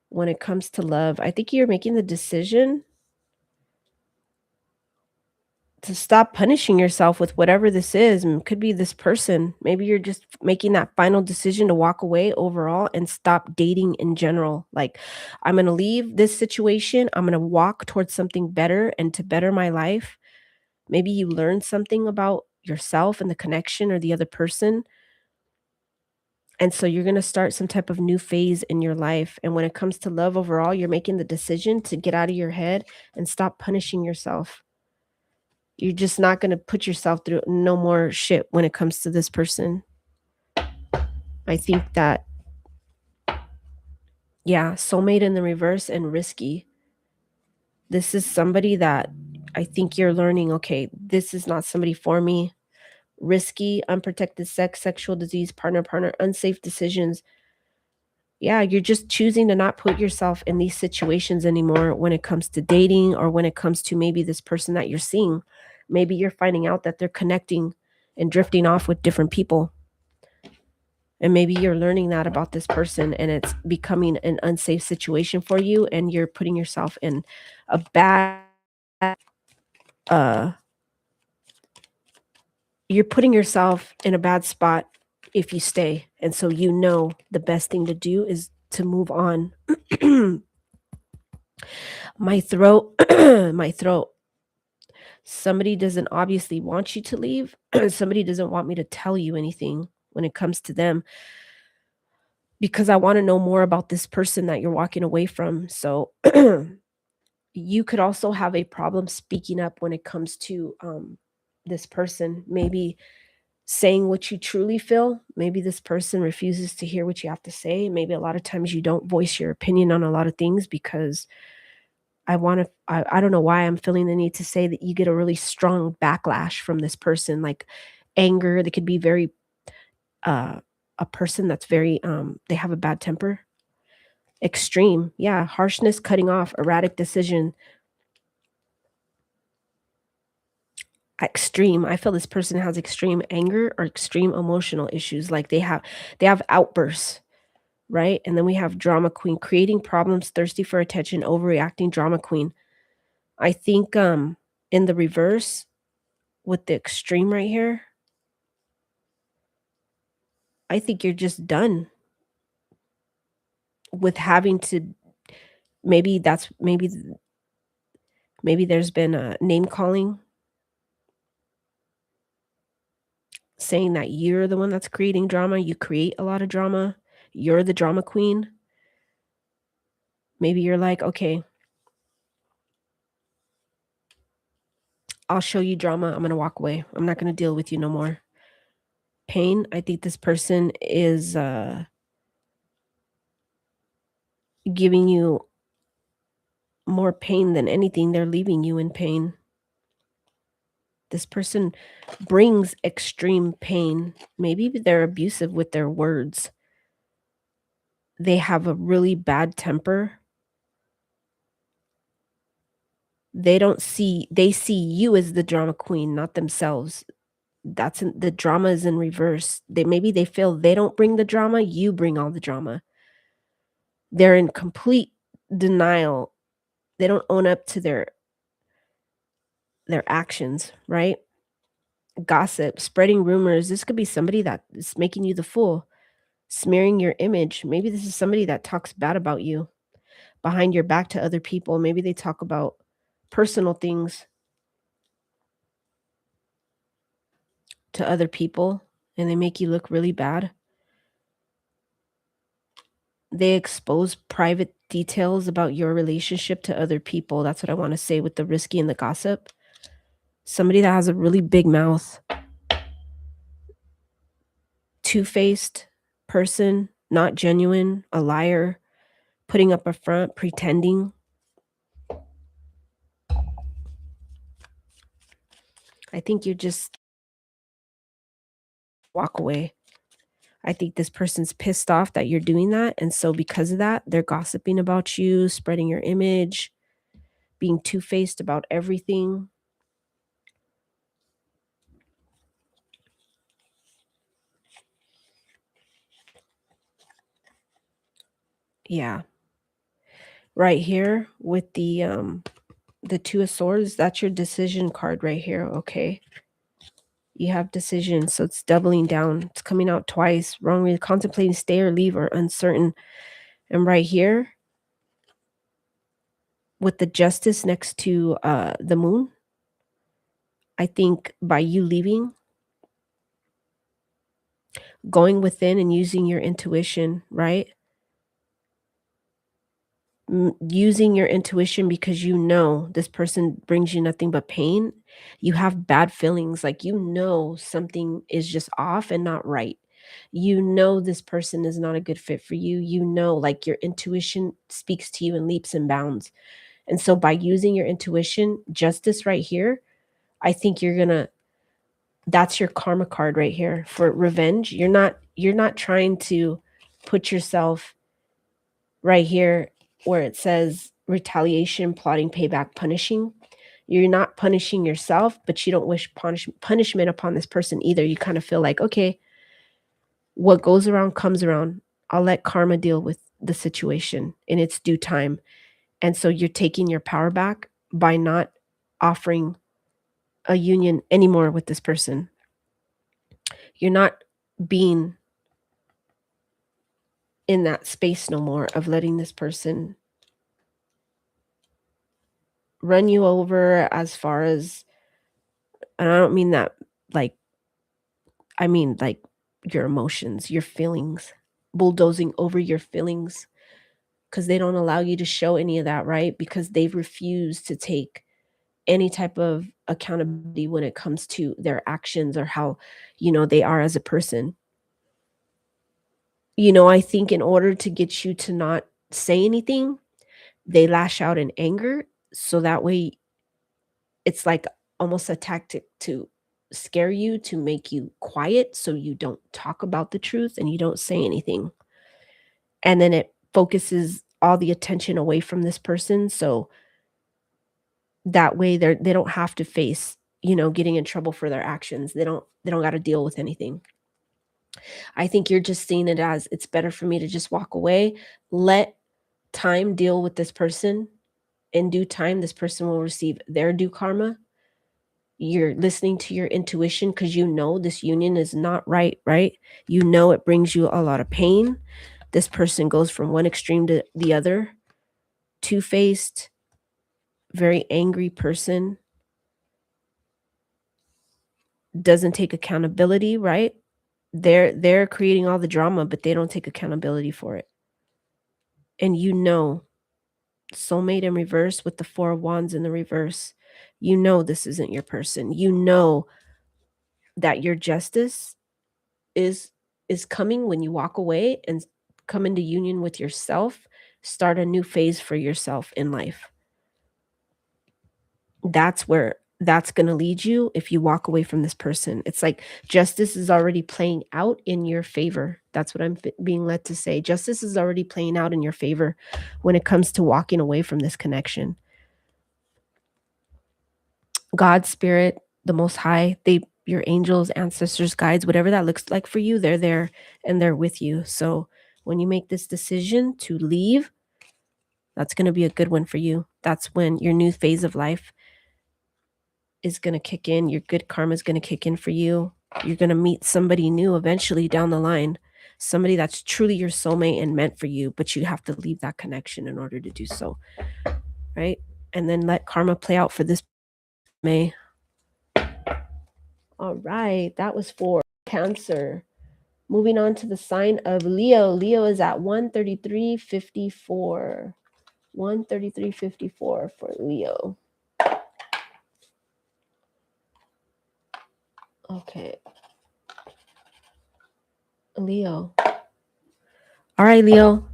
when it comes to love. I think you're making the decision to stop punishing yourself with whatever this is. And it could be this person. Maybe you're just making that final decision to walk away overall and stop dating in general. Like, I'm going to leave this situation. I'm going to walk towards something better and to better my life. Maybe you learn something about yourself and the connection or the other person. And so you're going to start some type of new phase in your life. And when it comes to love overall, you're making the decision to get out of your head and stop punishing yourself. You're just not gonna put yourself through no more shit when it comes to this person. I think that, yeah, soulmate in the reverse and risky. This is somebody that I think you're learning, okay, this is not somebody for me. Risky, unprotected sex, sexual disease, partner, unsafe decisions. Yeah, you're just choosing to not put yourself in these situations anymore when it comes to dating or when it comes to maybe this person that you're seeing. Maybe you're finding out that they're connecting and drifting off with different people. And maybe you're learning that about this person and it's becoming an unsafe situation for you and you're putting yourself in a bad uh you're putting yourself in a bad spot if you stay. And so you know the best thing to do is to move on. My throat, my throat. Somebody doesn't obviously want you to leave. Somebody doesn't want me to tell you anything when it comes to them because I want to know more about this person that you're walking away from. So you could also have a problem speaking up when it comes to this person, maybe saying what you truly feel. Maybe this person refuses to hear what you have to say. Maybe a lot of times you don't voice your opinion on a lot of things because I don't know why I'm feeling the need to say that you get a really strong backlash from this person, like anger. They could be very, uh, a person that's very, they have a bad temper. Extreme. Yeah. Harshness, cutting off, erratic decision. Extreme. I feel this person has extreme anger or extreme emotional issues. Like they have outbursts, right? And then we have drama queen, creating problems, thirsty for attention, overreacting drama queen. I think in the reverse with the extreme right here, I think you're just done with having to maybe that's maybe there's been a name calling saying that you're the one that's creating drama, you create a lot of drama, you're the drama queen. Maybe you're like, "Okay, I'll show you drama, I'm gonna walk away. I'm not gonna deal with you no more." Pain, I think this person is, giving you more pain than anything, they're leaving you in pain. This person brings extreme pain. Maybe they're abusive with their words. They have a really bad temper. They see you as the drama queen, not themselves. The drama is in reverse. They feel they don't bring the drama, you bring all the drama. They're in complete denial. They don't own up to their actions, right? Gossip, spreading rumors. This could be somebody that is making you the fool, smearing your image. Maybe this is somebody that talks bad about you behind your back to other people. Maybe they talk about personal things to other people and they make you look really bad. They expose private details about your relationship to other people. That's what I want to say with the risky and the gossip. Somebody that has a really big mouth, two-faced person, not genuine, a liar, putting up a front, pretending. I think you just walk away. I think this person's pissed off that you're doing that. And so because of that, they're gossiping about you, spreading your image, being two-faced about everything. Yeah. Right here with the Two of Swords, that's your decision card right here, okay? You have decision, so it's doubling down. It's coming out twice. Wrongly contemplating stay or leave or uncertain. And right here with the Justice next to the Moon, I think by you leaving, going within and using your intuition, right? Using your intuition because you know this person brings you nothing but pain. You have bad feelings, like you know something is just off and not right. You know this person is not a good fit for you. You know, like your intuition speaks to you in leaps and bounds. And so by using your intuition, justice right here, I think you're gonna that's your karma card right here for revenge. You're not trying to put yourself right here where it says retaliation, plotting, payback, punishing. You're not punishing yourself, but you don't wish punishment upon this person either. You kind of feel like, okay, what goes around comes around. I'll let karma deal with the situation in its due time. And so you're taking your power back by not offering a union anymore with this person. You're not being in that space no more of letting this person run you over as far as, and I don't mean that like, I mean like your emotions, your feelings, bulldozing over your feelings because they don't allow you to show any of that, right? Because they've refused to take any type of accountability when it comes to their actions or how, they are as a person. I think in order to get you to not say anything, they lash out in anger. So that way it's like almost a tactic to scare you, to make you quiet so you don't talk about the truth and you don't say anything. And then it focuses all the attention away from this person. So that way they don't have to face, getting in trouble for their actions. They don't got to deal with anything. I think you're just seeing it as it's better for me to just walk away, let time deal with this person. In due time, this person will receive their due karma. You're listening to your intuition because you know this union is not right, right? You know it brings you a lot of pain. This person goes from one extreme to the other. Two-faced, very angry person. Doesn't take accountability, right? They're creating all the drama, but they don't take accountability for it. And soulmate in reverse with the Four of Wands in the reverse. You know this isn't your person. You know that your justice is coming when you walk away and come into union with yourself, start a new phase for yourself in life. That's where that's going to lead you if you walk away from this person. It's like justice is already playing out in your favor. That's what I'm being led to say. Justice is already playing out in your favor when it comes to walking away from this connection. God, spirit, the most high, your angels, ancestors, guides, whatever that looks like for you, they're there and they're with you. So when you make this decision to leave, that's going to be a good one for you. That's when your new phase of life is going to kick in. Your good karma is going to kick in for you. You're going to meet somebody new eventually down the line, somebody that's truly your soulmate and meant for you, but you have to leave that connection in order to do so, right? And then let karma play out for this May. All right, that was for Cancer. Moving on to the sign of Leo. Leo is at 133.54. 133.54 for Leo. Okay. Leo. All right, Leo.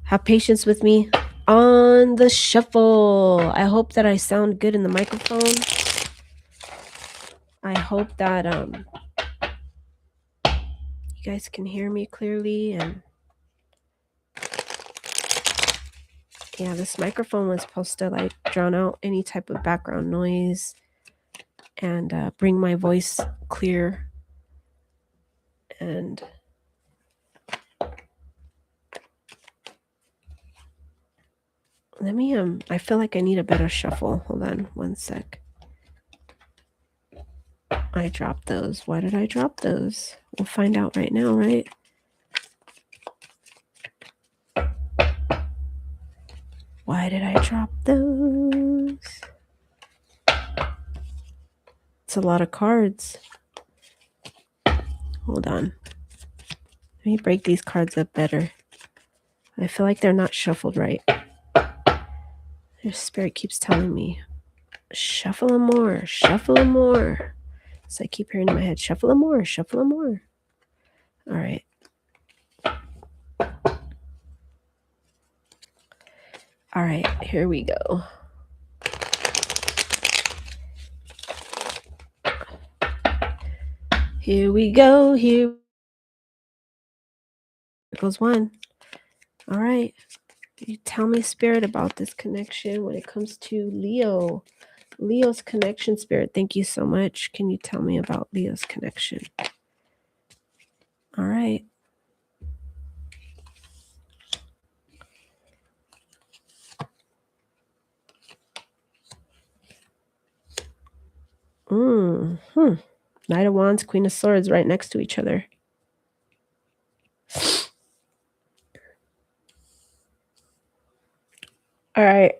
Have patience with me on the shuffle. I hope that I sound good in the microphone. I hope that you guys can hear me clearly. And yeah, this microphone was supposed to like drown out any type of background noise and bring my voice clear. And Let me, I feel like I need a better shuffle. Hold on one sec. I dropped those. Why did I drop those? We'll find out right now, right? Why did I drop those? It's a lot of cards. Hold on. Let me break these cards up better. I feel like they're not shuffled right. Your spirit keeps telling me, shuffle them more, shuffle them more. So I keep hearing in my head, shuffle them more, shuffle them more. All right. All right, here we go. Here we go. Here goes one. All right. You tell me, Spirit, about this connection when it comes to Leo. Leo's connection, Spirit. Thank you so much. Can you tell me about Leo's connection? All right. Knight of Wands, Queen of Swords right next to each other. All right.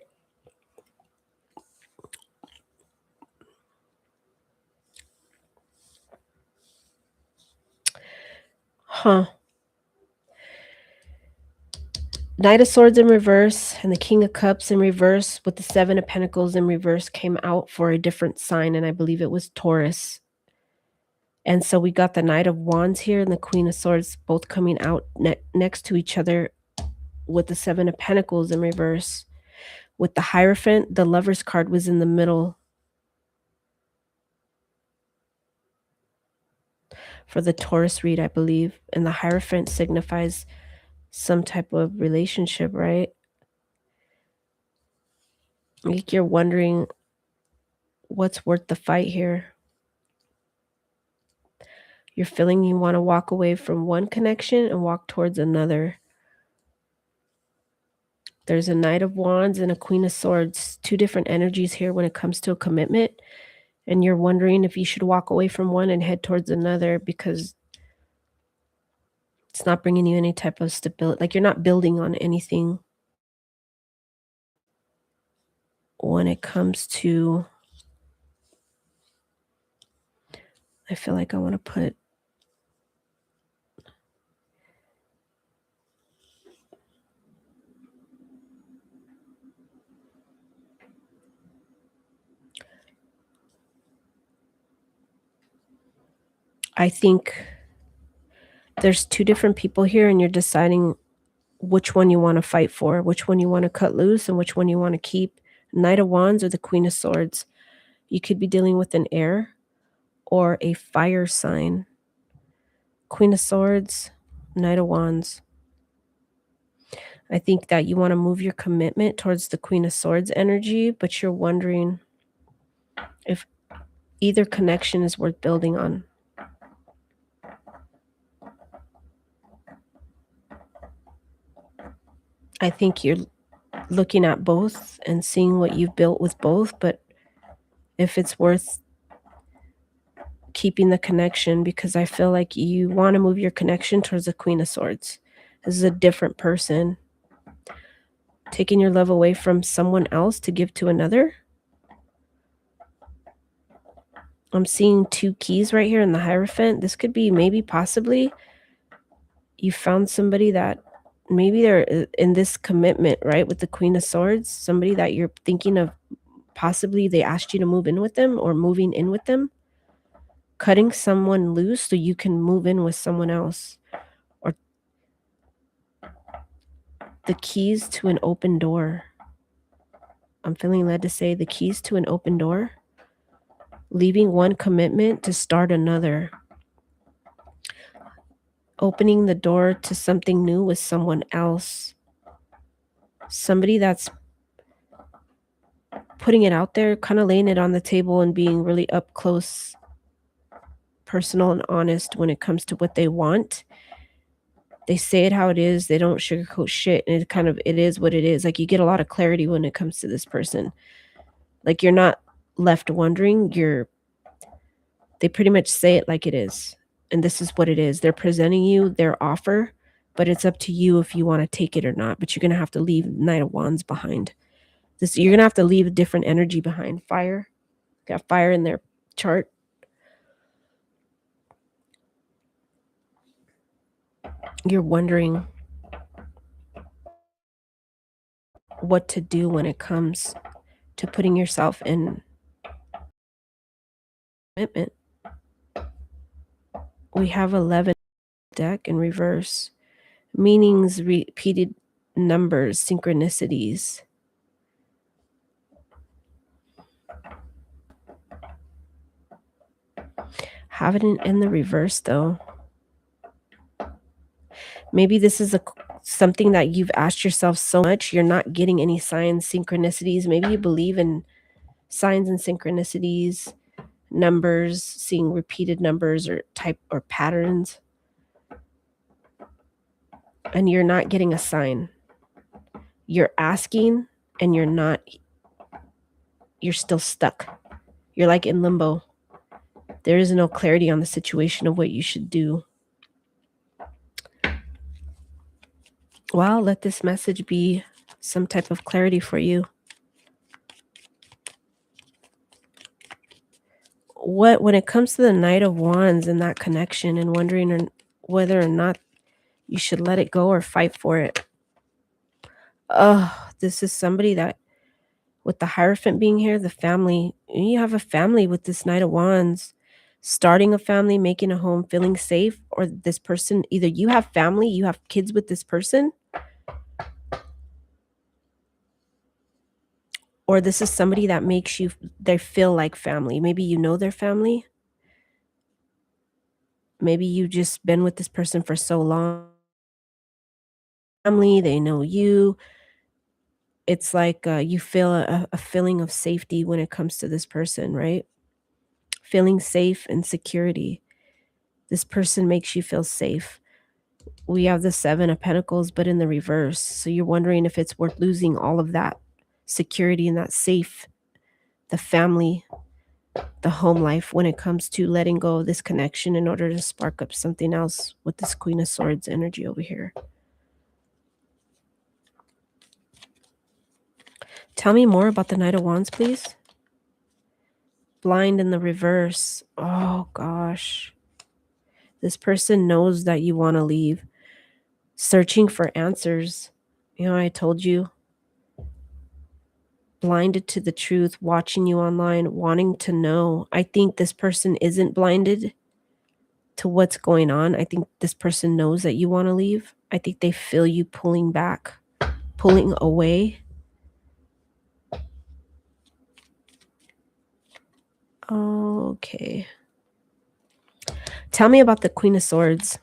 Knight of Swords in reverse and the King of Cups in reverse with the Seven of Pentacles in reverse came out for a different sign, and I believe it was Taurus. And so we got the Knight of Wands here and the Queen of Swords both coming out next to each other with the Seven of Pentacles in reverse. With the Hierophant, the Lover's card was in the middle for the Taurus read, I believe. And the Hierophant signifies some type of relationship, right? Like you're wondering what's worth the fight here. You're feeling you want to walk away from one connection and walk towards another. There's a Knight of Wands and a Queen of Swords, two different energies here when it comes to a commitment. And you're wondering if you should walk away from one and head towards another because it's not bringing you any type of stability. Like you're not building on anything when it comes to, I feel like I want to put, I think there's two different people here and you're deciding which one you want to fight for, which one you want to cut loose and which one you want to keep. Knight of Wands or the Queen of Swords. You could be dealing with an air or a fire sign. Queen of Swords, Knight of Wands. I think that you want to move your commitment towards the Queen of Swords energy, but you're wondering if either connection is worth building on. I think you're looking at both and seeing what you've built with both, but if it's worth keeping the connection, because I feel like you want to move your connection towards the Queen of Swords. This is a different person. Taking your love away from someone else to give to another. I'm seeing two keys right here in the Hierophant. This could be maybe possibly you found somebody that maybe they're in this commitment, right, with the Queen of Swords, somebody that you're thinking of possibly they asked you to move in with them or moving in with them, cutting someone loose so you can move in with someone else. Or the keys to an open door. I'm feeling led to say the keys to an open door. Leaving one commitment to start another. Opening the door to something new with someone else. Somebody that's putting it out there, kind of laying it on the table and being really up close, personal and honest when it comes to what they want. They say it how it is. They don't sugarcoat shit, and it is what it is. Like, you get a lot of clarity when it comes to this person. Like, you're not left wondering. They pretty much say it like it is. And this is what it is. They're presenting you their offer, but it's up to you if you want to take it or not. But you're going to have to leave Knight of Wands behind. You're going to have to leave a different energy behind. Fire. Got fire in their chart. You're wondering what to do when it comes to putting yourself in commitment. We have 11 deck in reverse. Meanings, repeated numbers, synchronicities. Have it in the reverse, though. Maybe this is something that you've asked yourself so much, you're not getting any signs, synchronicities. Maybe you believe in signs and synchronicities, numbers, seeing repeated numbers or type or patterns, and you're not getting a sign. You're asking and you're still stuck. You're like in limbo. There is no clarity on the situation of what you should do. Well, let this message be some type of clarity for you. When it comes to the Knight of Wands and that connection and wondering whether or not you should let it go or fight for it. Oh, this is somebody that, with the Hierophant being here, the family, you have a family with this Knight of Wands, starting a family, making a home, feeling safe, or this person, either you have family, you have kids with this person, or this is somebody that makes they feel like family. Maybe you know their family. Maybe you just been with this person for so long. Family, they know you. It's like you feel a feeling of safety when it comes to this person, right? Feeling safe and security. This person makes you feel safe. We have the 7 of Pentacles, but in the reverse. So you're wondering if it's worth losing all of that security and that safe, the family, the home life, when it comes to letting go of this connection in order to spark up something else with this Queen of Swords energy over here. Tell me more about the Knight of Wands, please. Blind in the reverse. Oh, gosh. This person knows that you want to leave. Searching for answers. You know, I told you. Blinded to the truth, watching you online, wanting to know. I think this person isn't blinded to what's going on. I think this person knows that you want to leave. I think they feel you pulling back, pulling away. Okay. Tell me about the Queen of Swords.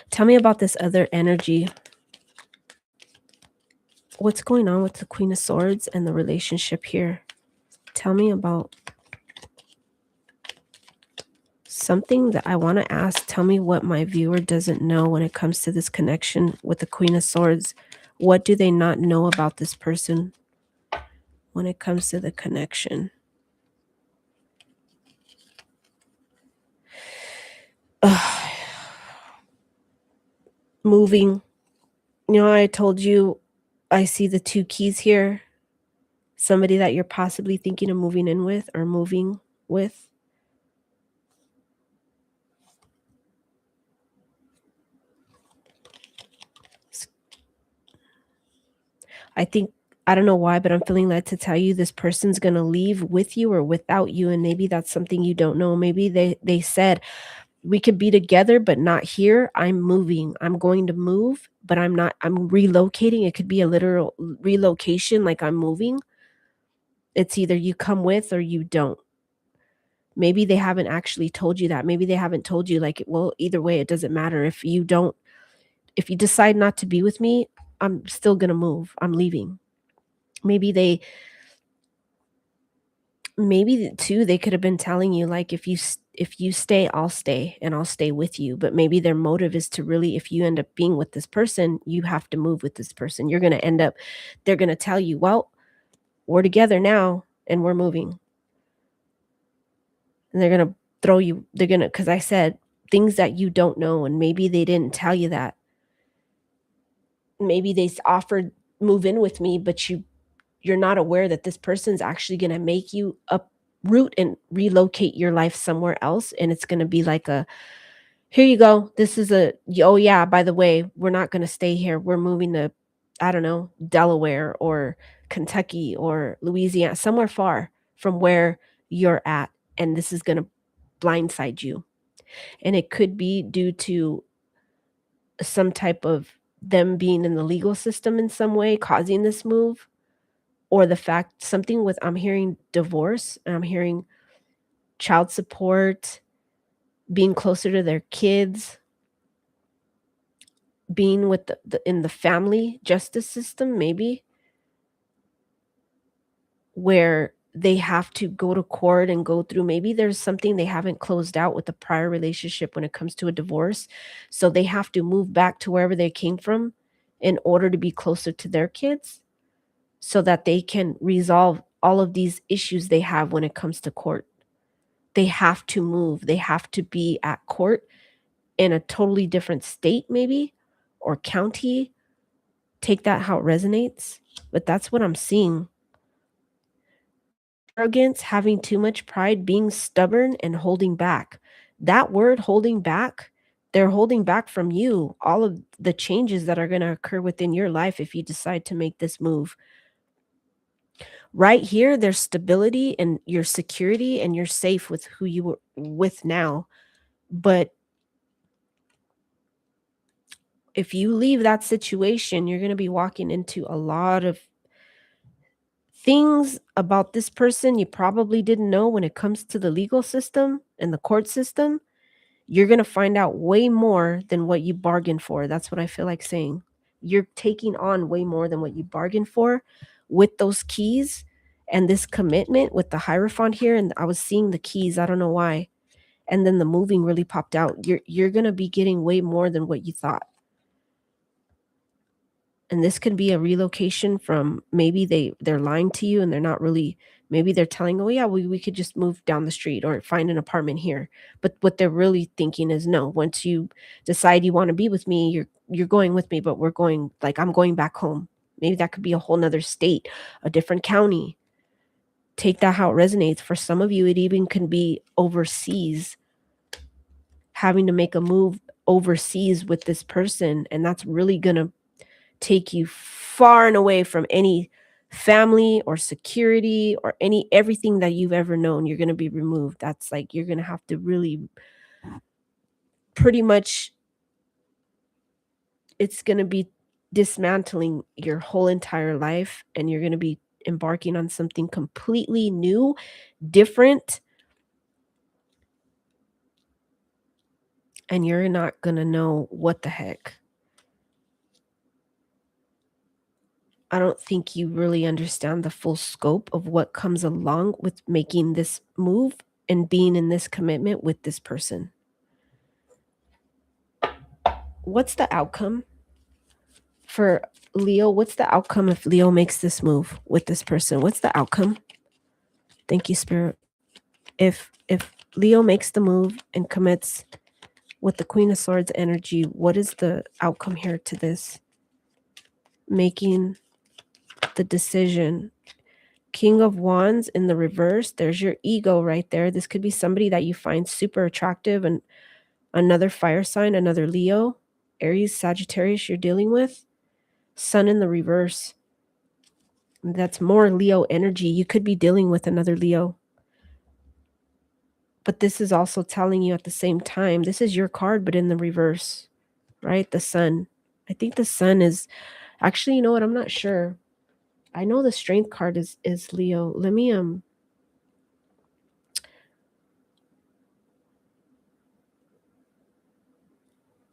Tell me about this other energy. What's going on with the Queen of Swords and the relationship here? Tell me about something that I want to ask. Tell me what my viewer doesn't know when it comes to this connection with the Queen of Swords. What do they not know about this person when it comes to the connection? Moving. You know, I told you I see the 2 keys here. Somebody that you're possibly thinking of moving in with or moving with. I don't know why, but I'm feeling led to tell you this person's going to leave with you or without you. And maybe that's something you don't know. Maybe they said, we could be together, but not here. I'm moving. I'm going to move, but I'm relocating. It could be a literal relocation, like I'm moving. It's either you come with or you don't. Maybe they haven't actually told you that. Maybe they haven't told you, like, well, either way, it doesn't matter. If you decide not to be with me, I'm still going to move. I'm leaving. Maybe maybe too, they could have been telling you, like, if you stay, I'll stay, and I'll stay with you, but maybe their motive is to really if you end up being with this person, you have to move with this person. You're gonna end up they're gonna tell you, "Well, we're together now, and we're moving." And they're gonna they're gonna, because I said, things that you don't know, and maybe they didn't tell you that. Maybe they offered, "Move in with me," but you're not aware that this person's actually gonna make you uproot and relocate your life somewhere else, and it's gonna be like a, "Here you go. This is oh, yeah, by the way, we're not gonna stay here. We're moving to, I don't know, Delaware or Kentucky or Louisiana, somewhere far from where you're at, and this is gonna blindside you." And it could be due to some type of them being in the legal system in some way causing this move, or the fact something with I'm hearing divorce, and I'm hearing child support, being closer to their kids, being with the in the family justice system, maybe, where they have to go to court and go through, maybe there's something they haven't closed out with the prior relationship when it comes to a divorce, so they have to move back to wherever they came from in order to be closer to their kids, so that they can resolve all of these issues they have when it comes to court. They have to move, they have to be at court in a totally different state maybe, or county. Take that how it resonates, but that's what I'm seeing. Arrogance, having too much pride, being stubborn, and holding back. That word, holding back, they're holding back from you all of the changes that are gonna occur within your life if you decide to make this move. Right here, there's stability and your security, and you're safe with who you were with now, but if you leave that situation, you're gonna be walking into a lot of things about this person you probably didn't know when it comes to the legal system and the court system. You're gonna find out way more than what you bargained for. That's what I feel like saying. You're taking on way more than what you bargained for with those keys and this commitment with the Hierophant here. And I was seeing the keys, I don't know why. And then the moving really popped out. You're gonna be getting way more than what you thought. And this could be a relocation from, maybe they're lying to you and they're not really, maybe they're telling, "Oh yeah, we could just move down the street or find an apartment here." But what they're really thinking is, "No, once you decide you want to be with me, you're going with me, but we're going, like, I'm going back home." Maybe that could be a whole nother state, a different county. Take that how it resonates. For some of you, it even can be overseas, having to make a move overseas with this person, and that's really gonna take you far and away from any family or security or any everything that you've ever known. You're going to be removed. That's like, you're going to have to really pretty much, it's going to be dismantling your whole entire life, and you're going to be embarking on something completely new, different, and you're not going to know what the heck. I don't think you really understand the full scope of what comes along with making this move and being in this commitment with this person. What's the outcome for Leo? What's the outcome if Leo makes this move with this person? What's the outcome? Thank you, Spirit. If Leo makes the move and commits with the Queen of Swords energy, what is the outcome here to this? Making the decision. King of Wands in the reverse, there's your ego right there. This could be somebody that you find super attractive, and another fire sign, another Leo, Aries, Sagittarius you're dealing with. Sun in the reverse. That's more Leo energy. You could be dealing with another Leo. But this is also telling you at the same time, this is your card, but in the reverse, right? The Sun. I think the Sun is actually, you know what? I'm not sure. I know the Strength card is Leo. Let me in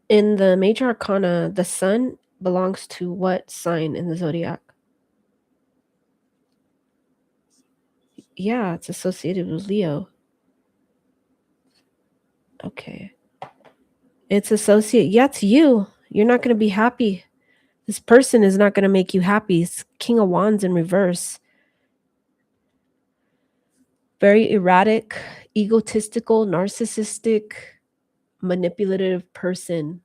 the Major Arcana, the Sun belongs to what sign in the zodiac? Yeah, it's associated with Leo. Okay. It's associated. Yeah, it's you. You're not going to be happy. This person is not going to make you happy. It's King of Wands in reverse. Very erratic, egotistical, narcissistic, manipulative person.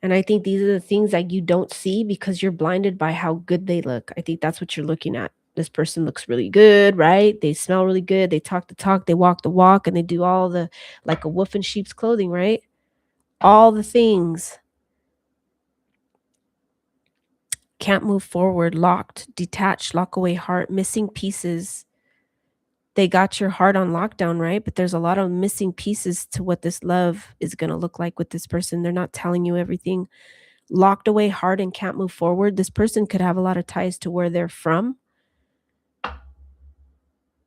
And I think these are the things that you don't see because you're blinded by how good they look. I think that's what you're looking at. This person looks really good, right? They smell really good. They talk the talk, they walk the walk, and they do all the, like a wolf in sheep's clothing, right? All the things. Can't move forward, locked, detached, lock away heart, missing pieces. They got your heart on lockdown, right? But there's a lot of missing pieces to what this love is going to look like with this person. They're not telling you everything. Locked away heart and can't move forward. This person could have a lot of ties to where they're from.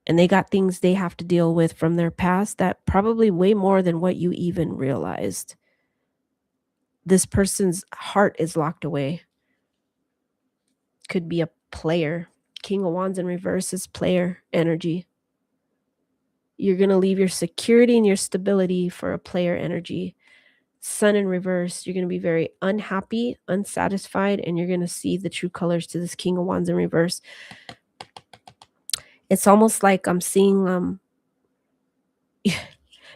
And they got things they have to deal with from their past that probably way more than what you even realized. This person's heart is locked away. Could be a player. King of Wands in reverse is player energy. You're going to leave your security and your stability for a player energy. Sun in reverse, you're going to be very unhappy, unsatisfied, and you're going to see the true colors to this King of Wands in reverse. It's almost like I'm seeing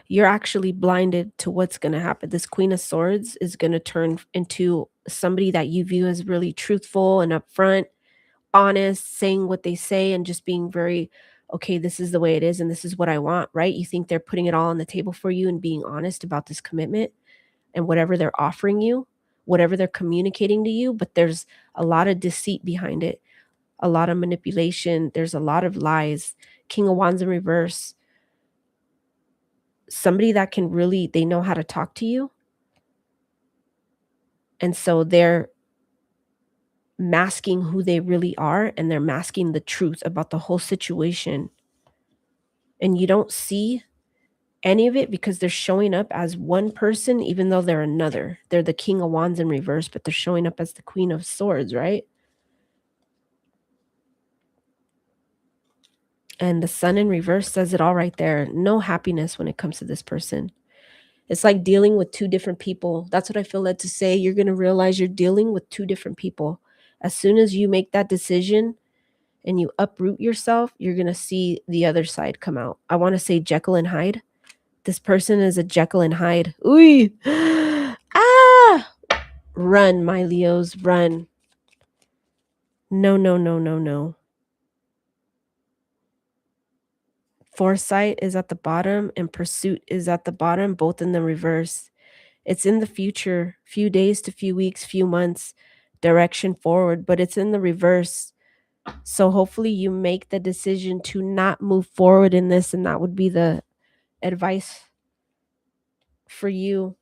you're actually blinded to what's going to happen. This Queen of Swords is going to turn into somebody that you view as really truthful and upfront, honest, saying what they say, and just being very, okay, this is the way it is and this is what I want, right? You think they're putting it all on the table for you and being honest about this commitment and whatever they're offering you, whatever they're communicating to you, but there's a lot of deceit behind it, a lot of manipulation, there's a lot of lies. King of Wands in reverse, somebody that can really, they know how to talk to you. And so they're masking who they really are, and they're masking the truth about the whole situation. And you don't see any of it because they're showing up as one person, even though they're another. They're the King of Wands in reverse, but they're showing up as the Queen of Swords, right? And the Sun in reverse says it all right there. No happiness when it comes to this person. It's like dealing with two different people. That's what I feel led to say. You're going to realize you're dealing with two different people. As soon as you make that decision and you uproot yourself, you're going to see the other side come out. I want to say Jekyll and Hyde. This person is a Jekyll and Hyde. Ooh. Ah! Run, my Leos, run. No, no, no, no, no. Foresight is at the bottom and pursuit is at the bottom, both in the reverse. It's in the future, few days to few weeks, few months, direction forward, but it's in the reverse. So hopefully you make the decision to not move forward in this, and that would be the advice for you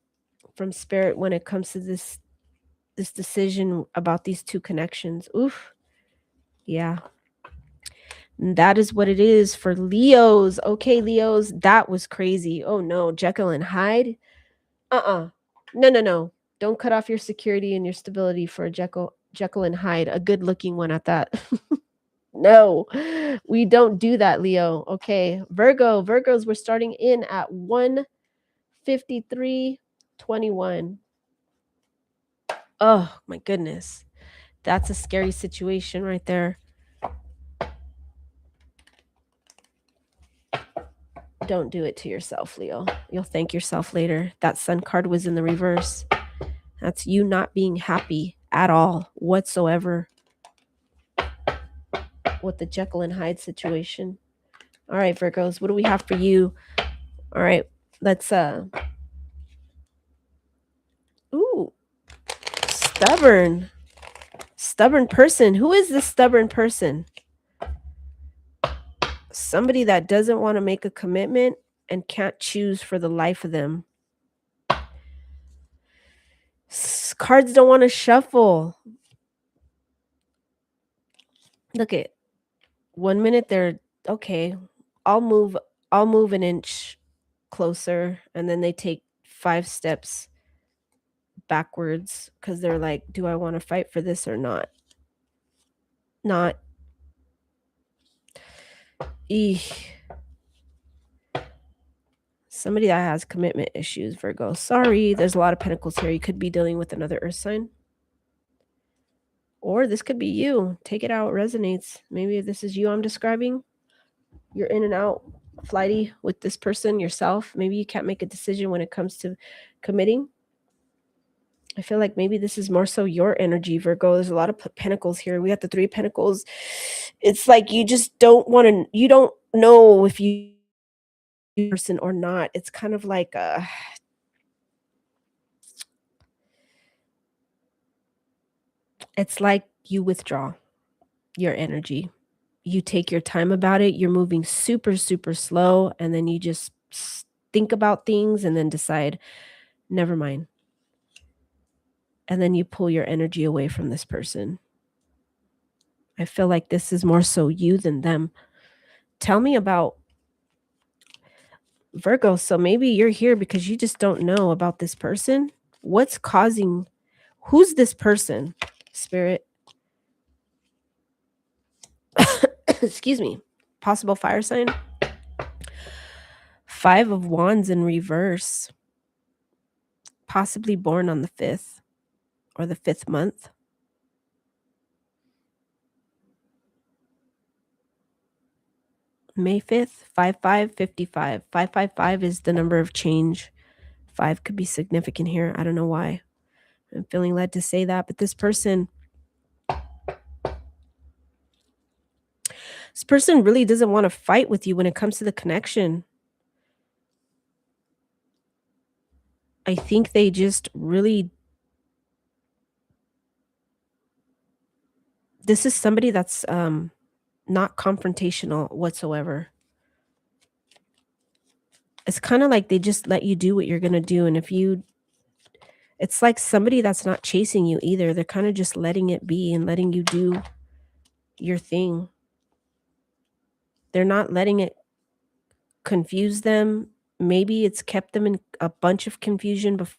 from spirit when it comes to this decision about these two connections. Oof. Yeah. That is what it is for Leos. Okay, Leos, that was crazy. Oh no, Jekyll and Hyde. No, no, no. Don't cut off your security and your stability for a Jekyll and Hyde, a good looking one at that. No, we don't do that, Leo. Okay. Virgos, we're starting in at 153.21. Oh my goodness. That's a scary situation right there. Don't do it to yourself, Leo. You'll thank yourself later. That Sun card was in the reverse. That's you not being happy at all whatsoever with the Jekyll and Hyde situation. All right, Virgos, what do we have for you? All right, let's ooh, stubborn person. Who is this stubborn person? Somebody that doesn't want to make a commitment and can't choose for the life of them. Cards don't want to shuffle. Look at 1 minute they're okay. I'll move an inch closer, and then they take 5 steps backwards because they're like, do I want to fight for this or not? Not. Eesh. Somebody that has commitment issues, Virgo. Sorry, there's a lot of pentacles here. You could be dealing with another earth sign. Or this could be you. Take it out, resonates. Maybe if this is you I'm describing, you're in and out, flighty with this person yourself. Maybe you can't make a decision when it comes to committing. I feel like maybe this is more so your energy, Virgo. There's a lot of pentacles here. We got the 3 of pentacles. It's like you just don't want to, you don't know if you person or not. It's kind of like it's like you withdraw your energy. You take your time about it. You're moving super, super slow. And then you just think about things and then decide, never mind. And then you pull your energy away from this person. I feel like this is more so you than them. Tell me about Virgo. So maybe you're here because you just don't know about this person. What's causing, who's this person, Spirit? Excuse me. Possible fire sign. 5 of Wands in reverse. Possibly born on the 5th or the 5th month. May 5th, 5555. 555 is the number of change. 5 could be significant here. I don't know why. I'm feeling led to say that, but this person really doesn't want to fight with you when it comes to the connection. I think they just really, this is somebody that's not confrontational whatsoever. It's kind of like they just let you do what you're going to do. And if you, it's like somebody that's not chasing you either. They're kind of just letting it be and letting you do your thing. They're not letting it confuse them. Maybe it's kept them in a bunch of confusion before.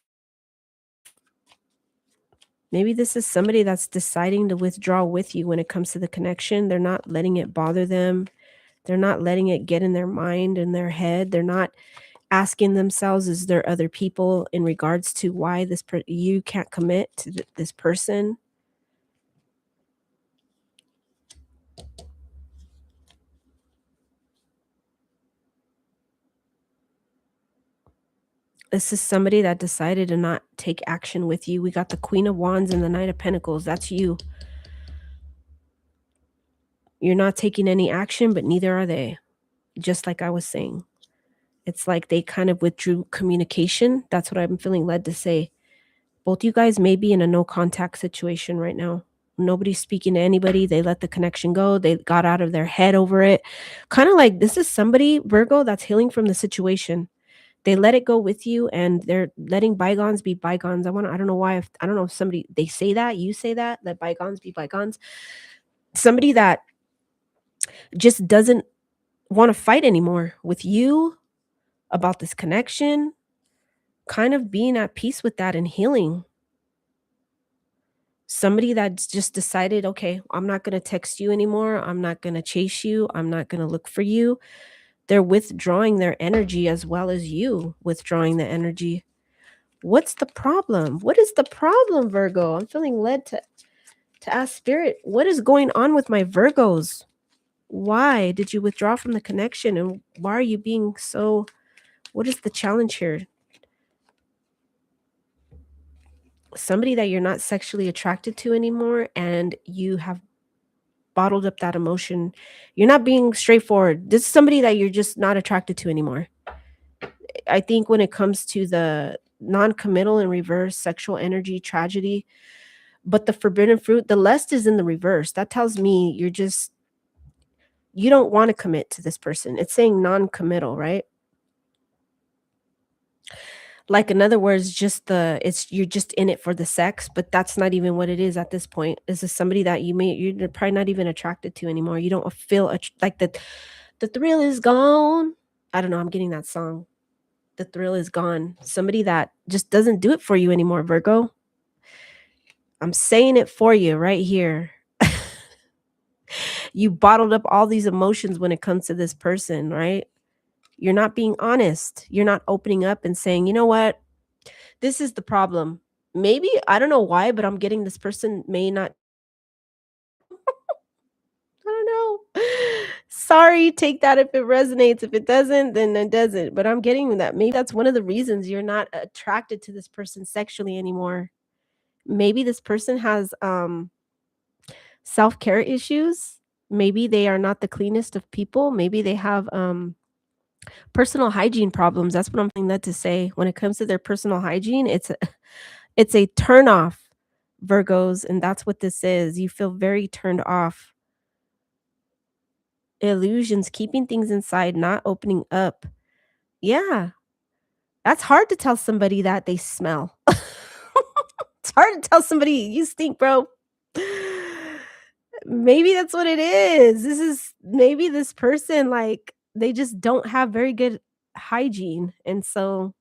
Maybe this is somebody that's deciding to withdraw with you when it comes to the connection. They're not letting it bother them. They're not letting it get in their mind and their head. They're not asking themselves, is there other people in regards to why you can't commit to this person? This is somebody that decided to not take action with you. We got the Queen of Wands and the Knight of Pentacles. That's you. You're not taking any action, but neither are they. Just like I was saying. It's like they kind of withdrew communication. That's what I'm feeling led to say. Both you guys may be in a no contact situation right now. Nobody's speaking to anybody. They let the connection go. They got out of their head over it. Kind of like this is somebody, Virgo, that's healing from the situation. They let it go with you and they're letting bygones be bygones. I don't know why, I don't know if somebody, they say that, you say that, let bygones be bygones. Somebody that just doesn't want to fight anymore with you about this connection, kind of being at peace with that and healing. Somebody that's just decided, okay, I'm not going to text you anymore. I'm not going to chase you. I'm not going to look for you. They're withdrawing their energy as well as you withdrawing the energy. What's the problem? What is the problem, Virgo? I'm feeling led to ask Spirit, what is going on with my Virgos? Why did you withdraw from the connection? And why are you being so, what is the challenge here? Somebody that you're not sexually attracted to anymore and you have bottled up that emotion. You're not being straightforward. This is somebody that you're just not attracted to anymore. I think when it comes to the non-committal and reverse sexual energy tragedy, but the forbidden fruit, the lust is in the reverse. That tells me you don't want to commit to this person. It's saying non-committal, right? Like, in other words, you're just in it for the sex, but that's not even what it is at this point. This is somebody that you're probably not even attracted to anymore. You don't feel like the thrill is gone. I don't know. I'm getting that song. The thrill is gone. Somebody that just doesn't do it for you anymore, Virgo. I'm saying it for you right here. You bottled up all these emotions when it comes to this person, right? You're not being honest. You're not opening up and saying, "You know what? This is the problem. Maybe I don't know why, but I'm getting this person may not I don't know. Sorry, take that if it resonates. If it doesn't, then it doesn't. But I'm getting that maybe that's one of the reasons you're not attracted to this person sexually anymore. Maybe this person has self-care issues. Maybe they are not the cleanest of people. Maybe they have personal hygiene problems. That's what I'm thinking that to say. When it comes to their personal hygiene, it's a turn off, Virgos, and that's what this is. You feel very turned off. Illusions, keeping things inside, not opening up. Yeah, that's hard to tell somebody that they smell. It's hard to tell somebody, "You stink, bro." Maybe that's what it is. This is maybe this person, like, they just don't have very good hygiene, and so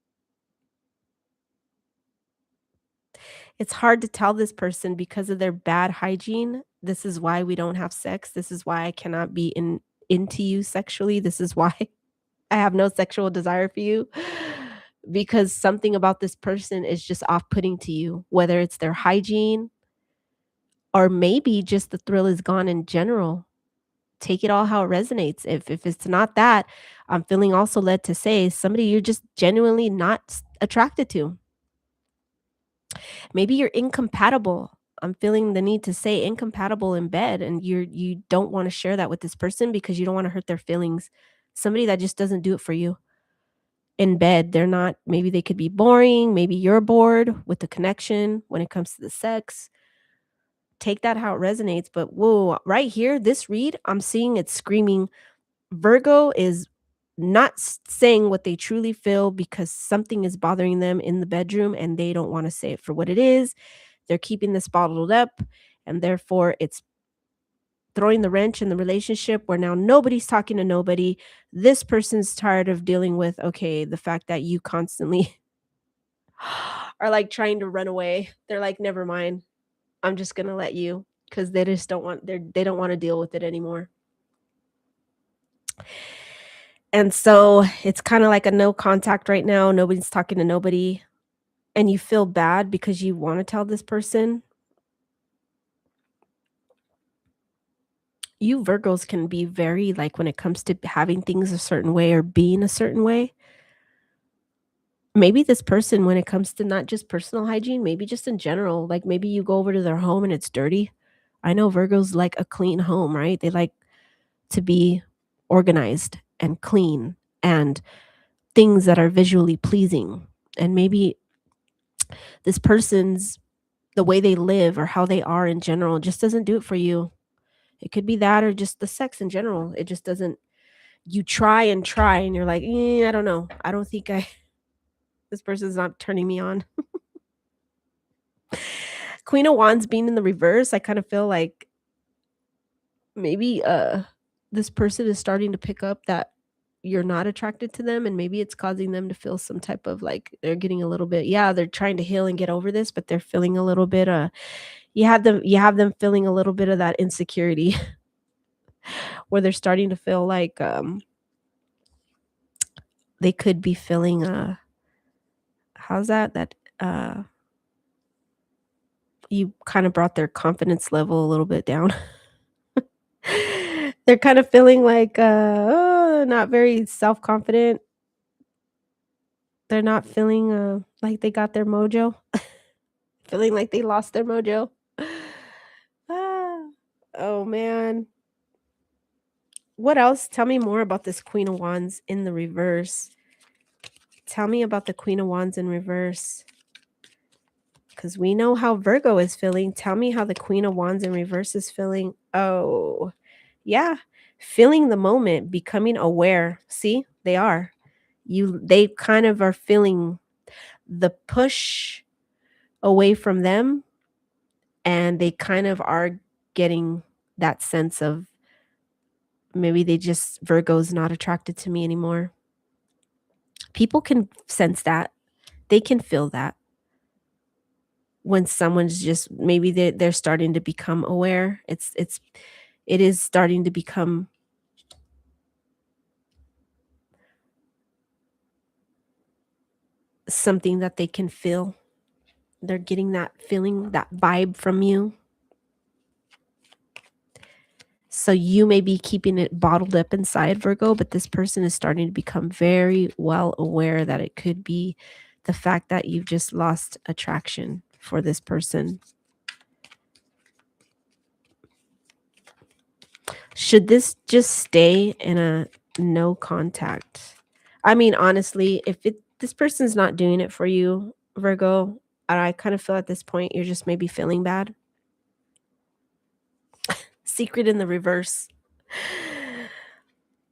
it's hard to tell this person because of their bad hygiene, "This is why we don't have sex. This is why I cannot be into you sexually. This is why I have no sexual desire for you," because something about this person is just off-putting to you, whether it's their hygiene or maybe just the thrill is gone in general. Take it all how it resonates. If it's not that, I'm feeling also led to say somebody you're just genuinely not attracted to. Maybe you're incompatible. I'm feeling the need to say incompatible in bed and you don't want to share that with this person because you don't want to hurt their feelings. Somebody that just doesn't do it for you. In bed, they're not maybe they could be boring, maybe you're bored with the connection when it comes to the sex. Take that how it resonates, but whoa, right here, this read, I'm seeing it screaming Virgo is not saying what they truly feel because something is bothering them in the bedroom and they don't want to say it for what it is. They're keeping this bottled up and therefore it's throwing the wrench in the relationship where now nobody's talking to nobody. This person's tired of dealing with, okay, the fact that you constantly are like trying to run away. They're like, never mind. I'm just gonna let you because they just don't want they don't want to deal with it anymore. And so it's kind of like a no contact right now. Nobody's talking to nobody. And you feel bad because you want to tell this person. You Virgos can be very like when it comes to having things a certain way or being a certain way. Maybe this person, when it comes to not just personal hygiene, maybe just in general, like maybe you go over to their home and it's dirty. I know Virgos like a clean home, right? They like to be organized and clean and things that are visually pleasing. And maybe this person's the way they live or how they are in general just doesn't do it for you. It could be that or just the sex in general. It just doesn't you try and you're like, I don't know. I don't think I this person's not turning me on. Queen of Wands being in the reverse, I kind of feel like maybe this person is starting to pick up that you're not attracted to them and maybe it's causing them to feel some type of like they're getting a little bit they're trying to heal and get over this but they're feeling a little bit you have them feeling a little bit of that insecurity where they're starting to feel like they could be feeling how's that uh you kind of brought their confidence level a little bit down. They're kind of feeling like not very self-confident. They're not feeling like they got their mojo, feeling like they lost their mojo. Ah, oh man. What else? Tell me more about this Queen of Wands in the reverse. Tell me about the Queen of Wands in reverse. Because we know how Virgo is feeling. Tell me how the Queen of Wands in reverse is feeling. Oh, yeah. Feeling the moment, becoming aware. See, they are. They kind of are feeling the push away from them. And they kind of are getting that sense of maybe they just, Virgo's not attracted to me anymore. People can sense that. They can feel that when someone's just maybe they're starting to become aware. It's It is starting to become something that they can feel. They're getting that feeling, that vibe from you. So you may be keeping it bottled up inside, Virgo, but this person is starting to become very well aware that it could be the fact that you've just lost attraction for this person. Should this just stay in a no contact? I mean, honestly, if this person's not doing it for you, Virgo, I kind of feel at this point you're just maybe feeling bad. Secret in the reverse.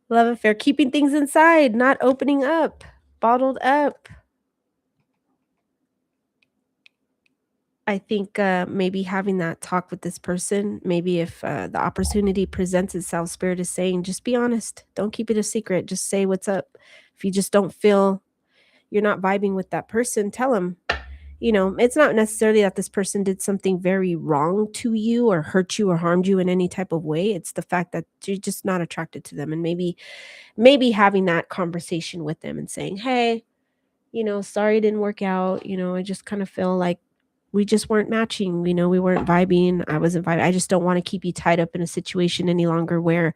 Love affair, keeping things inside, not opening up, bottled up. I think maybe having that talk with this person, maybe if the opportunity presents itself, Spirit is saying, just be honest. Don't keep it a secret. Just say what's up. If you just don't feel you're not vibing with that person, tell them. You know, it's not necessarily that this person did something very wrong to you or hurt you or harmed you in any type of way. It's the fact that you're just not attracted to them. And maybe having that conversation with them and saying, hey, you know, sorry it didn't work out. You know, I just kind of feel like we just weren't matching. You know, we weren't vibing. I wasn't vibing. I just don't want to keep you tied up in a situation any longer where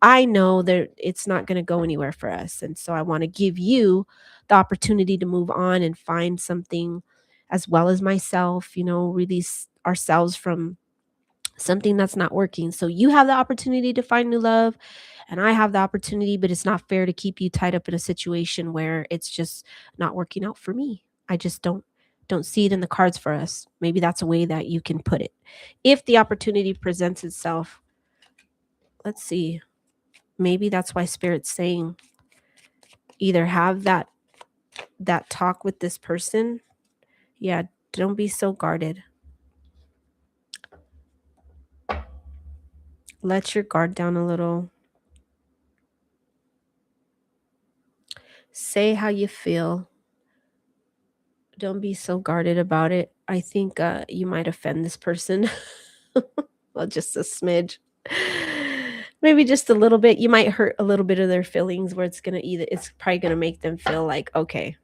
I know that it's not going to go anywhere for us. And so I want to give you the opportunity to move on and find something as well as myself, you know, release ourselves from something that's not working. So you have the opportunity to find new love and I have the opportunity, but it's not fair to keep you tied up in a situation where it's just not working out for me. I just don't see it in the cards for us. Maybe that's a way that you can put it. If the opportunity presents itself, let's see. Maybe that's why Spirit's saying either have that talk with this person. Yeah, don't be so guarded. Let your guard down a little. Say how you feel. Don't be so guarded about it. I think you might offend this person. Well, just a smidge. Maybe just a little bit. You might hurt a little bit of their feelings where it's probably gonna make them feel like, okay.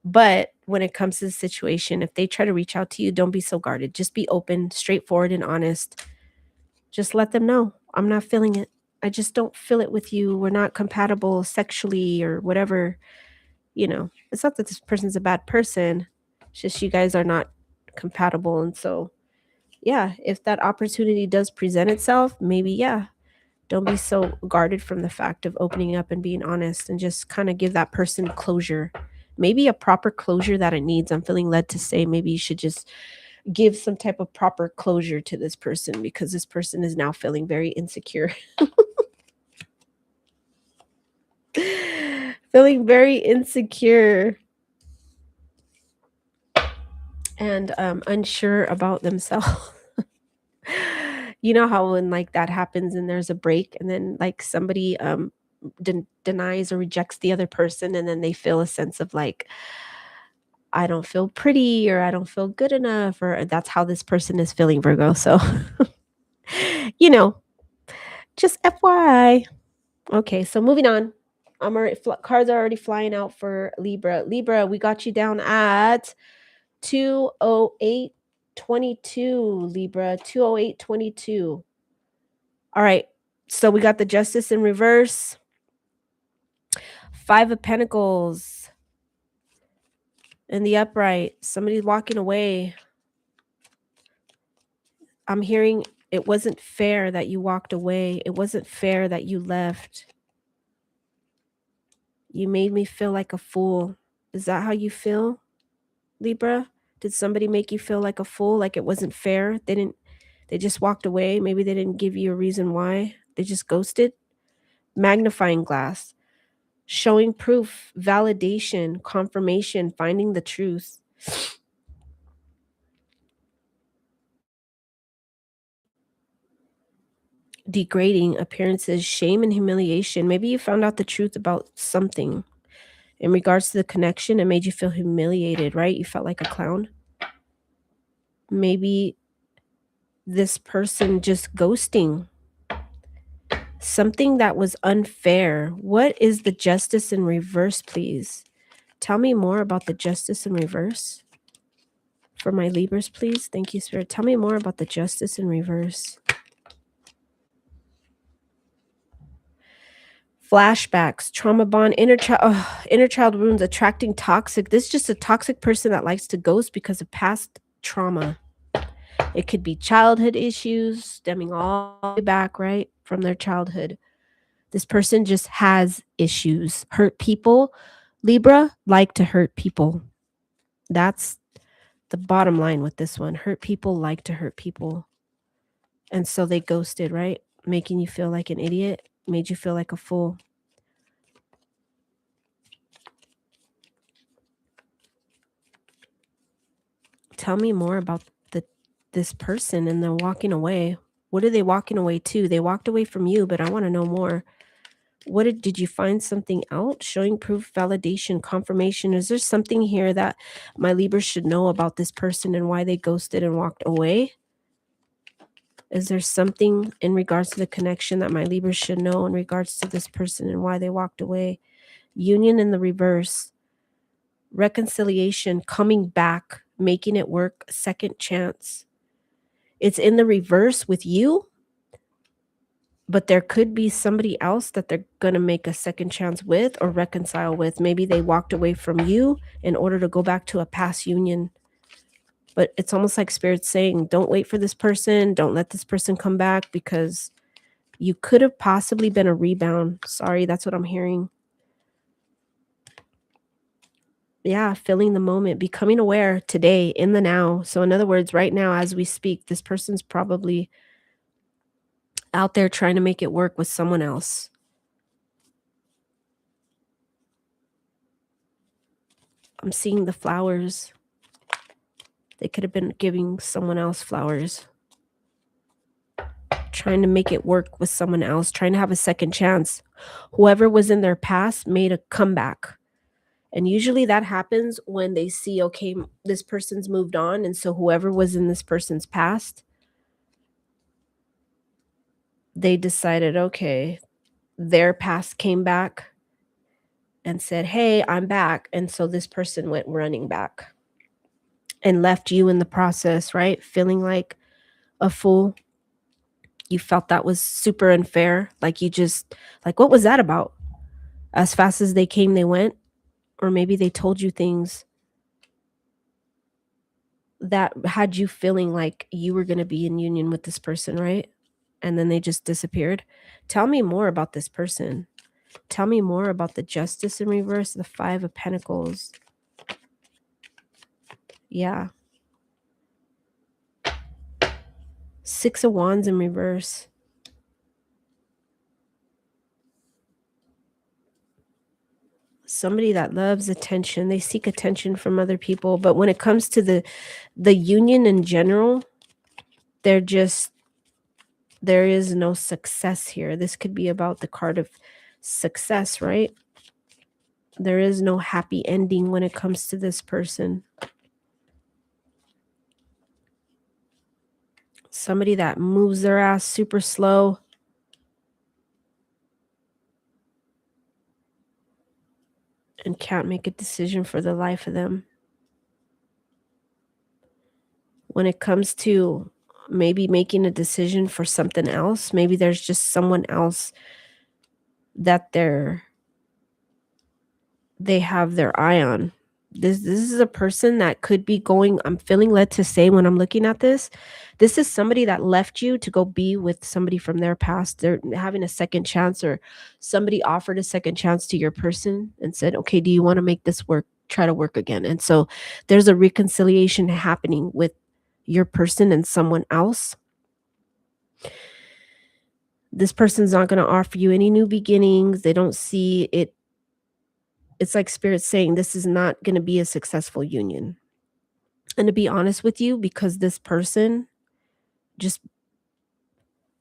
But when it comes to the situation, if they try to reach out to you, don't be so guarded. Just be open, straightforward, and honest. Just let them know, I'm not feeling it. I just don't feel it with you. We're not compatible sexually or whatever. You know, it's not that this person's a bad person. It's just you guys are not compatible. And so, yeah, if that opportunity does present itself, maybe, yeah, don't be so guarded from the fact of opening up and being honest and just kind of give that person closure. Maybe a proper closure that it needs. I'm feeling led to say maybe you should just give some type of proper closure to this person because this person is now feeling very insecure. Feeling very insecure and unsure about themselves. You know how when like that happens and there's a break and then like somebody denies or rejects the other person and then they feel a sense of like, I don't feel pretty or I don't feel good enough, or that's how this person is feeling, Virgo. So you know, just FYI. Okay, so moving on. I'm already cards are already flying out for Libra. Libra, we got you down at 20822. Libra, 20822. All right. So we got the Justice in reverse. 5 of Pentacles in the upright. Somebody's walking away. I'm hearing it wasn't fair that you walked away. It wasn't fair that you left. You made me feel like a fool. Is that how you feel, Libra? Did somebody make you feel like a fool, like it wasn't fair? They just walked away. Maybe they didn't give you a reason why. They just ghosted. Magnifying glass. Showing proof, validation, confirmation, finding the truth. Degrading appearances, shame and humiliation. Maybe you found out the truth about something in regards to the connection and made you feel humiliated, right? You felt like a clown. Maybe this person just ghosting. Something that was unfair. What is the justice in reverse, please? Tell me more about the justice in reverse. For my Libras, please. Thank you, Spirit. Tell me more about the justice in reverse. Flashbacks, trauma bond, inner child wounds, attracting toxic. This is just a toxic person that likes to ghost because of past trauma. It could be childhood issues stemming all the way back, right, from their childhood. This person just has issues. Hurt people. Libra like to hurt people. That's the bottom line with this one. Hurt people like to hurt people. And so they ghosted, right? Making you feel like an idiot, made you feel like a fool. Tell me more about this person and they're walking away. What are they walking away to? They walked away from you, but I want to know more. What did you find something out? Showing proof, validation, confirmation. Is there something here that my Libra should know about this person and why they ghosted and walked away? Is there something in regards to the connection that my Libra should know in regards to this person and why they walked away? Union in the reverse. Reconciliation, coming back, making it work, second chance. It's in the reverse with you, but there could be somebody else that they're going to make a second chance with or reconcile with. Maybe they walked away from you in order to go back to a past union. But it's almost like Spirit's saying, don't wait for this person. Don't let this person come back because you could have possibly been a rebound. Sorry, that's what I'm hearing. Yeah, feeling the moment, becoming aware today in the now. So in other words, right now as we speak, this person's probably out there trying to make it work with someone else. I'm seeing the flowers. They could have been giving someone else flowers. Trying to make it work with someone else, trying to have a second chance. Whoever was in their past made a comeback. And usually that happens when they see, okay, this person's moved on. And so whoever was in this person's past, they decided, okay, their past came back and said, hey, I'm back. And so this person went running back and left you in the process, right? Feeling like a fool. You felt that was super unfair. Like you just, like, what was that about? As fast as they came, they went. Or maybe they told you things that had you feeling like you were going to be in union with this person, right? And then they just disappeared. Tell me more about this person. Tell me more about the justice in reverse, the 5 of Pentacles. Yeah. 6 of Wands in reverse. Somebody that loves attention. They seek attention from other people. But when it comes to the union in general, there is no success here. This could be about the card of success, right? There is no happy ending when it comes to this person. Somebody that moves their ass super slow. And can't make a decision for the life of them. When it comes to maybe making a decision for something else, maybe there's just someone else that they have their eye on. This is a person that could be going, I'm feeling led to say when I'm looking at this is somebody that left you to go be with somebody from their past. They're having a second chance, or somebody offered a second chance to your person and said, okay, do you want to make this work? Try to work again. And so there's a reconciliation happening with your person and someone else. This person's not going to offer you any new beginnings. They don't see it. It's like Spirit saying this is not going to be a successful union. And to be honest with you, because this person just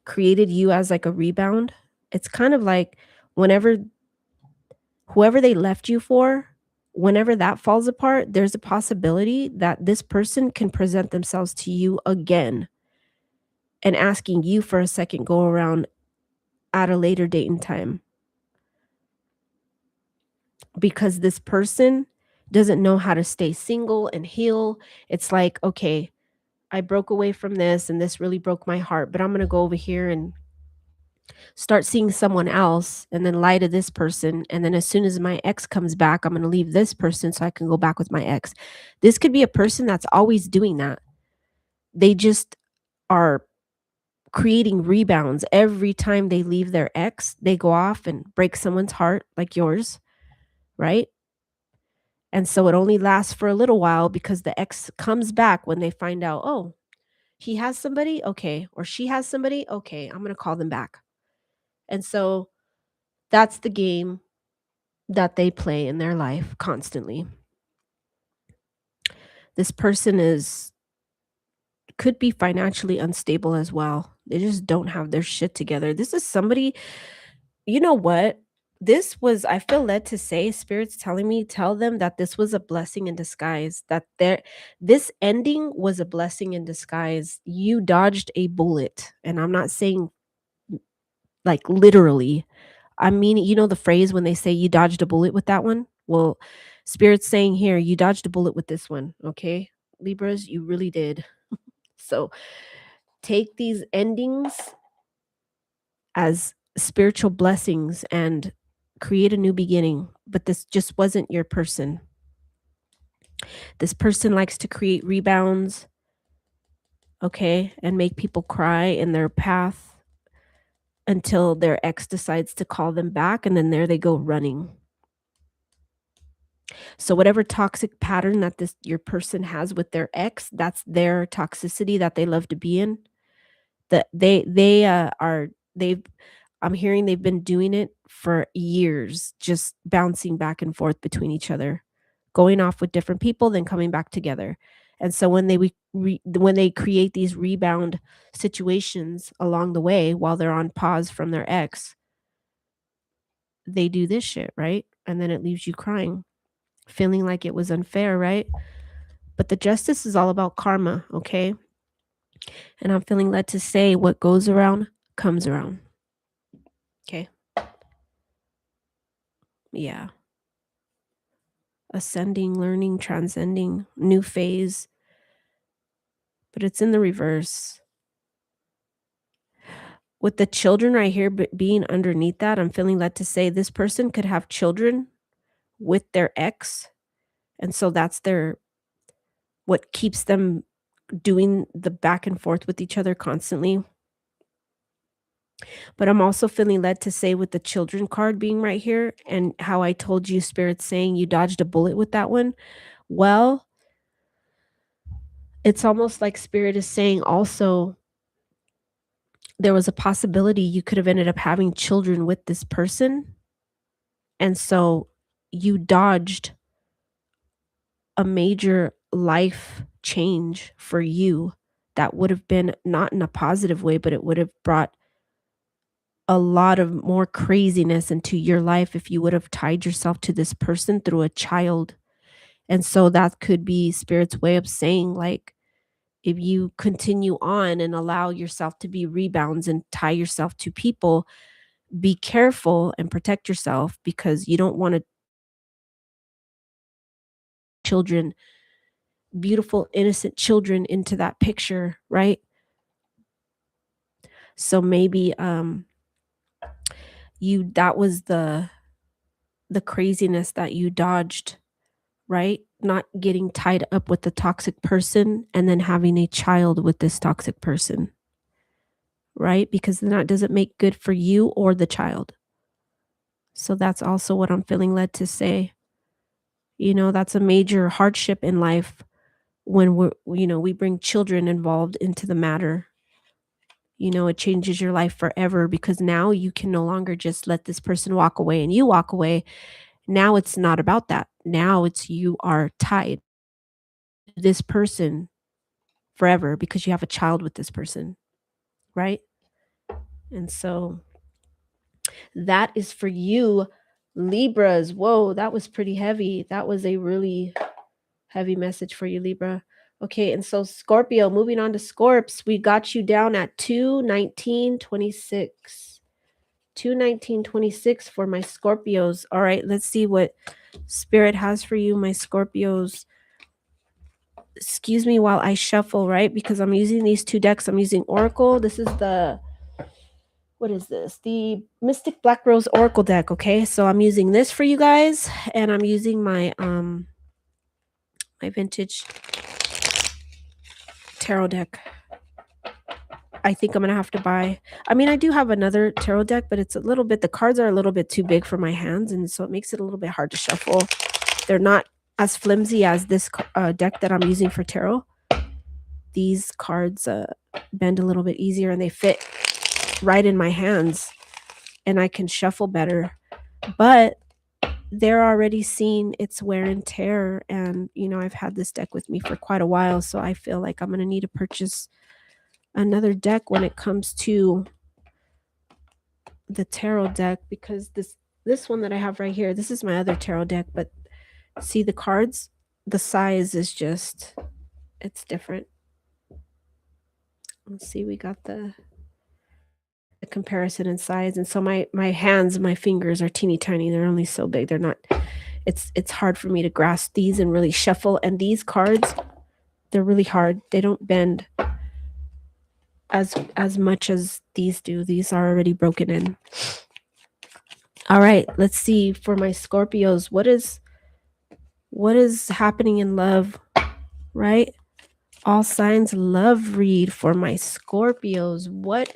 created you as like a rebound, it's kind of like whoever they left you for, whenever that falls apart, there's a possibility that this person can present themselves to you again and asking you for a second go around at a later date and time, because this person doesn't know how to stay single and heal. It's like, okay, I broke away from this and this really broke my heart, but I'm going to go over here and start seeing someone else and then lie to this person. And then as soon as my ex comes back, I'm going to leave this person so I can go back with my ex. This could be a person that's always doing that. They just are creating rebounds. Every time they leave their ex, they go off and break someone's heart, like yours, right? And so it only lasts for a little while because the ex comes back when they find out, oh, he has somebody, okay, or she has somebody, okay, I'm going to call them back. And so that's the game that they play in their life constantly. This person could be financially unstable as well. They just don't have their shit together. This is somebody, you know what? This was, I feel led to say, spirits telling me, tell them that this was a blessing in disguise, that this ending was a blessing in disguise. You dodged a bullet. And I'm not saying like literally. I mean, you know the phrase when they say you dodged a bullet with that one? Well, spirit's saying here, you dodged a bullet with this one, okay? Libras, you really did. So take these endings as spiritual blessings and create a new beginning. But this just wasn't your person. This person likes to create rebounds, okay, and make people cry in their path until their ex decides to call them back, and then there they go running. So whatever toxic pattern that your person has with their ex, that's their toxicity that they love to be in. That they've I'm hearing they've been doing it for years, just bouncing back and forth between each other, going off with different people, then coming back together. And so when when they create these rebound situations along the way while they're on pause from their ex, they do this shit, right? And then it leaves you crying, feeling like it was unfair, right? But the justice is all about karma, okay? And I'm feeling led to say what goes around comes around. Okay. Yeah. Ascending, learning, transcending, new phase. But it's in the reverse. With the children right here being underneath that, I'm feeling led to say this person could have children with their ex. And so that's what keeps them doing the back and forth with each other constantly. But I'm also feeling led to say with the children card being right here and how I told you spirit's saying you dodged a bullet with that one. Well, it's almost like spirit is saying also there was a possibility you could have ended up having children with this person. And so you dodged a major life change for you that would have been not in a positive way, but it would have brought a lot of more craziness into your life if you would have tied yourself to this person through a child. And so that could be spirit's way of saying, like, if you continue on and allow yourself to be rebounds and tie yourself to people, be careful and protect yourself because you don't want to children, beautiful, innocent children into that picture, right? So maybe that was the craziness that you dodged, right? Not getting tied up with the toxic person and then having a child with this toxic person, right? Because then that doesn't make good for you or the child. So that's also what I'm feeling led to say. You know, that's a major hardship in life when we bring children involved into the matter. You know, it changes your life forever because now you can no longer just let this person walk away and you walk away. Now it's not about that. Now it's you are tied to this person forever because you have a child with this person, right? And so that is for you, Libras. Whoa, that was pretty heavy. That was a really heavy message for you, Libra. Okay, and so Scorpio, moving on to Scorps, we got you down at 219.26. 219.26 for my Scorpios. All right, let's see what Spirit has for you, my Scorpios. Excuse me while I shuffle, right? Because I'm using these two decks. I'm using Oracle. This is the, what is this? The Mystic Black Rose Oracle deck, okay? So I'm using this for you guys, and I'm using my my vintage tarot deck. I think I'm gonna have to buy. I mean, I do have another tarot deck, but it's a little bit, the cards are a little bit too big for my hands, and so it makes it a little bit hard to shuffle. They're not as flimsy as this deck that I'm using for tarot. These cards bend a little bit easier, and they fit right in my hands, and I can shuffle better. But they're already seeing its wear and tear, and you know, I've had this deck with me for quite a while, so I feel like I'm gonna need to purchase another deck when it comes to the tarot deck, because this one that I have right here, this is my other tarot deck, but see the cards, the size is just, it's different. Let's see, we got the comparison in size, and so my hands, my fingers are teeny tiny. They're only so big. They're not, it's hard for me to grasp these and really shuffle, and these cards, they're really hard. They don't bend as much as these do. These are already broken in. All right, let's see for my Scorpios, what is happening in love, right? All signs love read for my Scorpios. What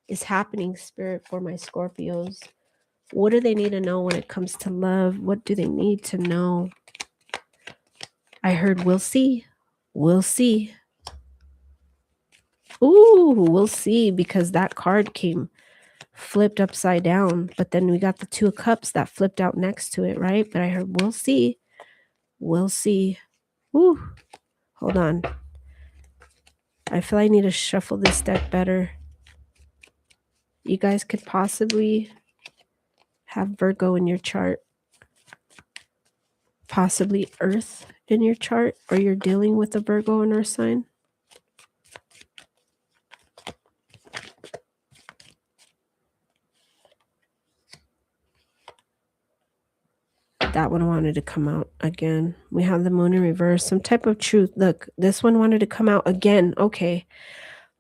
is happening, Spirit, for my Scorpios? What do they need to know when it comes to love? What do they need to know? I heard we'll see. We'll see. Ooh, we'll see, because that card came flipped upside down, but then we got the Two of Cups that flipped out next to it, right? But I heard we'll see. We'll see. Ooh, hold on. I feel I need to shuffle this deck better. You guys could possibly have Virgo in your chart, possibly Earth in your chart, or you're dealing with a Virgo and Earth sign. That one wanted to come out again. We have the Moon in reverse, some type of truth. Look, this one wanted to come out again. Okay,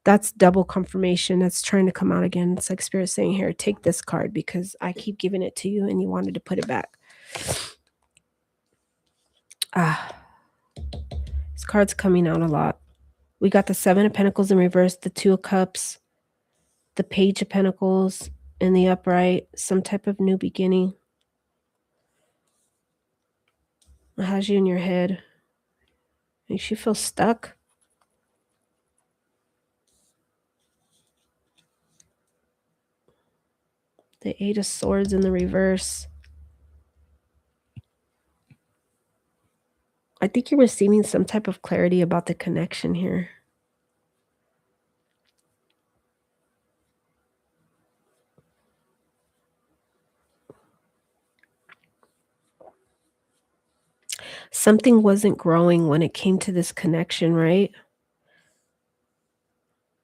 that's double confirmation. That's trying to come out again. It's like Spirit saying, here, take this card, because I keep giving it to you and you wanted to put it back. This card's coming out a lot. We got the Seven of Pentacles in reverse, the Two of Cups, the Page of Pentacles in the upright, some type of new beginning. It has you in your head. Makes you feel stuck. The Eight of Swords in the reverse. I think you're receiving some type of clarity about the connection here. Something wasn't growing when it came to this connection, right?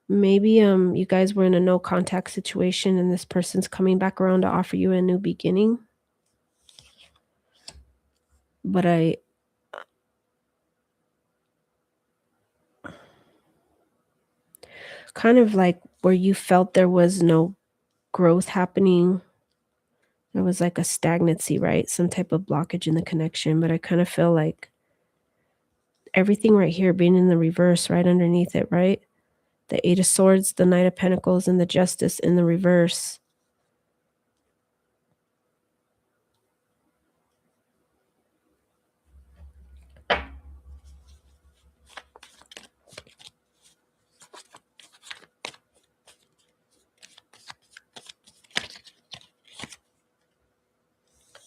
Maybe you guys were in a no contact situation and this person's coming back around to offer you a new beginning. But kind of like where you felt there was no growth happening. There was like a stagnancy, right? Some type of blockage in the connection. But I kind of feel like everything right here being in the reverse, right underneath it, right? The Eight of Swords, the Knight of Pentacles, and the Justice in the reverse.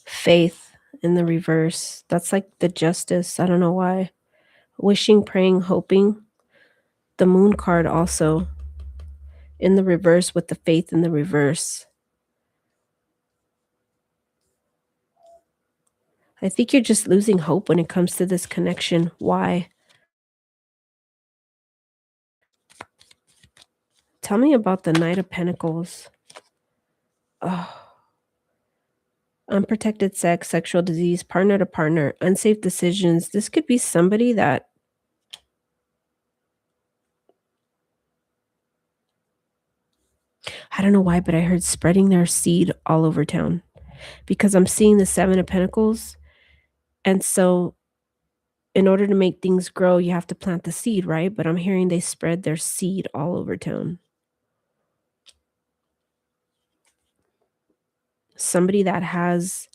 Faith in the reverse. That's like the Justice. I don't know why. Wishing, praying, hoping. The Moon card also in the reverse with the Faith in the reverse. I think you're just losing hope when it comes to this connection. Why? Tell me about the Knight of Pentacles. Oh, unprotected sex, sexual disease, partner to partner, unsafe decisions. This could be somebody that I don't know why, but I heard spreading their seed all over town because I'm seeing the 7 of Pentacles. And so in order to make things grow, you have to plant the seed, right? But I'm hearing they spread their seed all over town. Somebody that has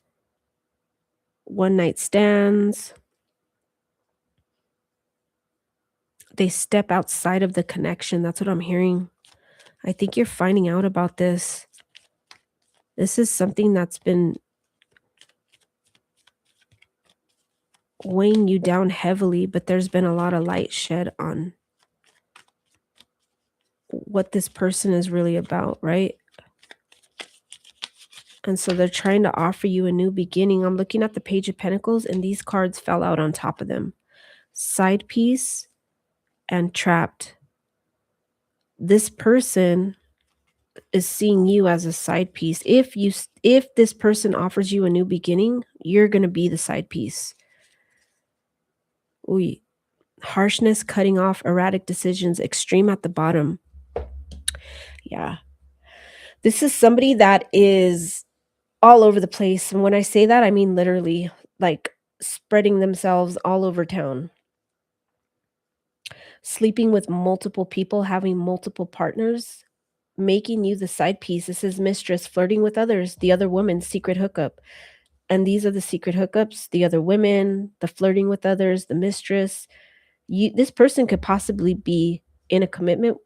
one night stands. They step outside of the connection. That's what I'm hearing. I think you're finding out about this. This is something that's been weighing you down heavily, but there's been a lot of light shed on what this person is really about, right? And so they're trying to offer you a new beginning. I'm looking at the Page of Pentacles, and these cards fell out on top of them. Side piece and trapped. This person is seeing you as a side piece. If this person offers you a new beginning, you're going to be the side piece. Ooh, harshness, cutting off, erratic decisions, extreme at the bottom. Yeah. This is somebody that is all over the place. And when I say that, I mean literally like spreading themselves all over town. Sleeping with multiple people, having multiple partners, making you the side piece. This is mistress, flirting with others, the other woman's secret hookup. And these are the secret hookups, the other women, the flirting with others, the mistress. This person could possibly be in a commitment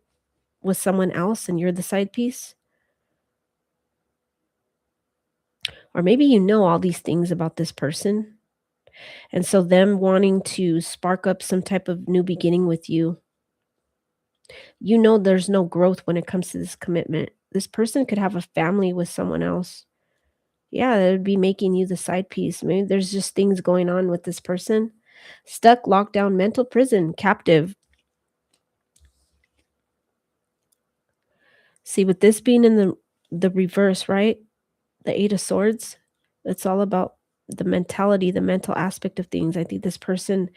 with someone else and you're the side piece. Or maybe you know all these things about this person. And so them wanting to spark up some type of new beginning with you, you know there's no growth when it comes to this commitment. This person could have a family with someone else. Yeah, that would be making you the side piece. Maybe there's just things going on with this person. Stuck, locked down, mental prison, captive. See, with this being in the reverse, right? The 8 of Swords, it's all about the mentality, the mental aspect of things. I think this person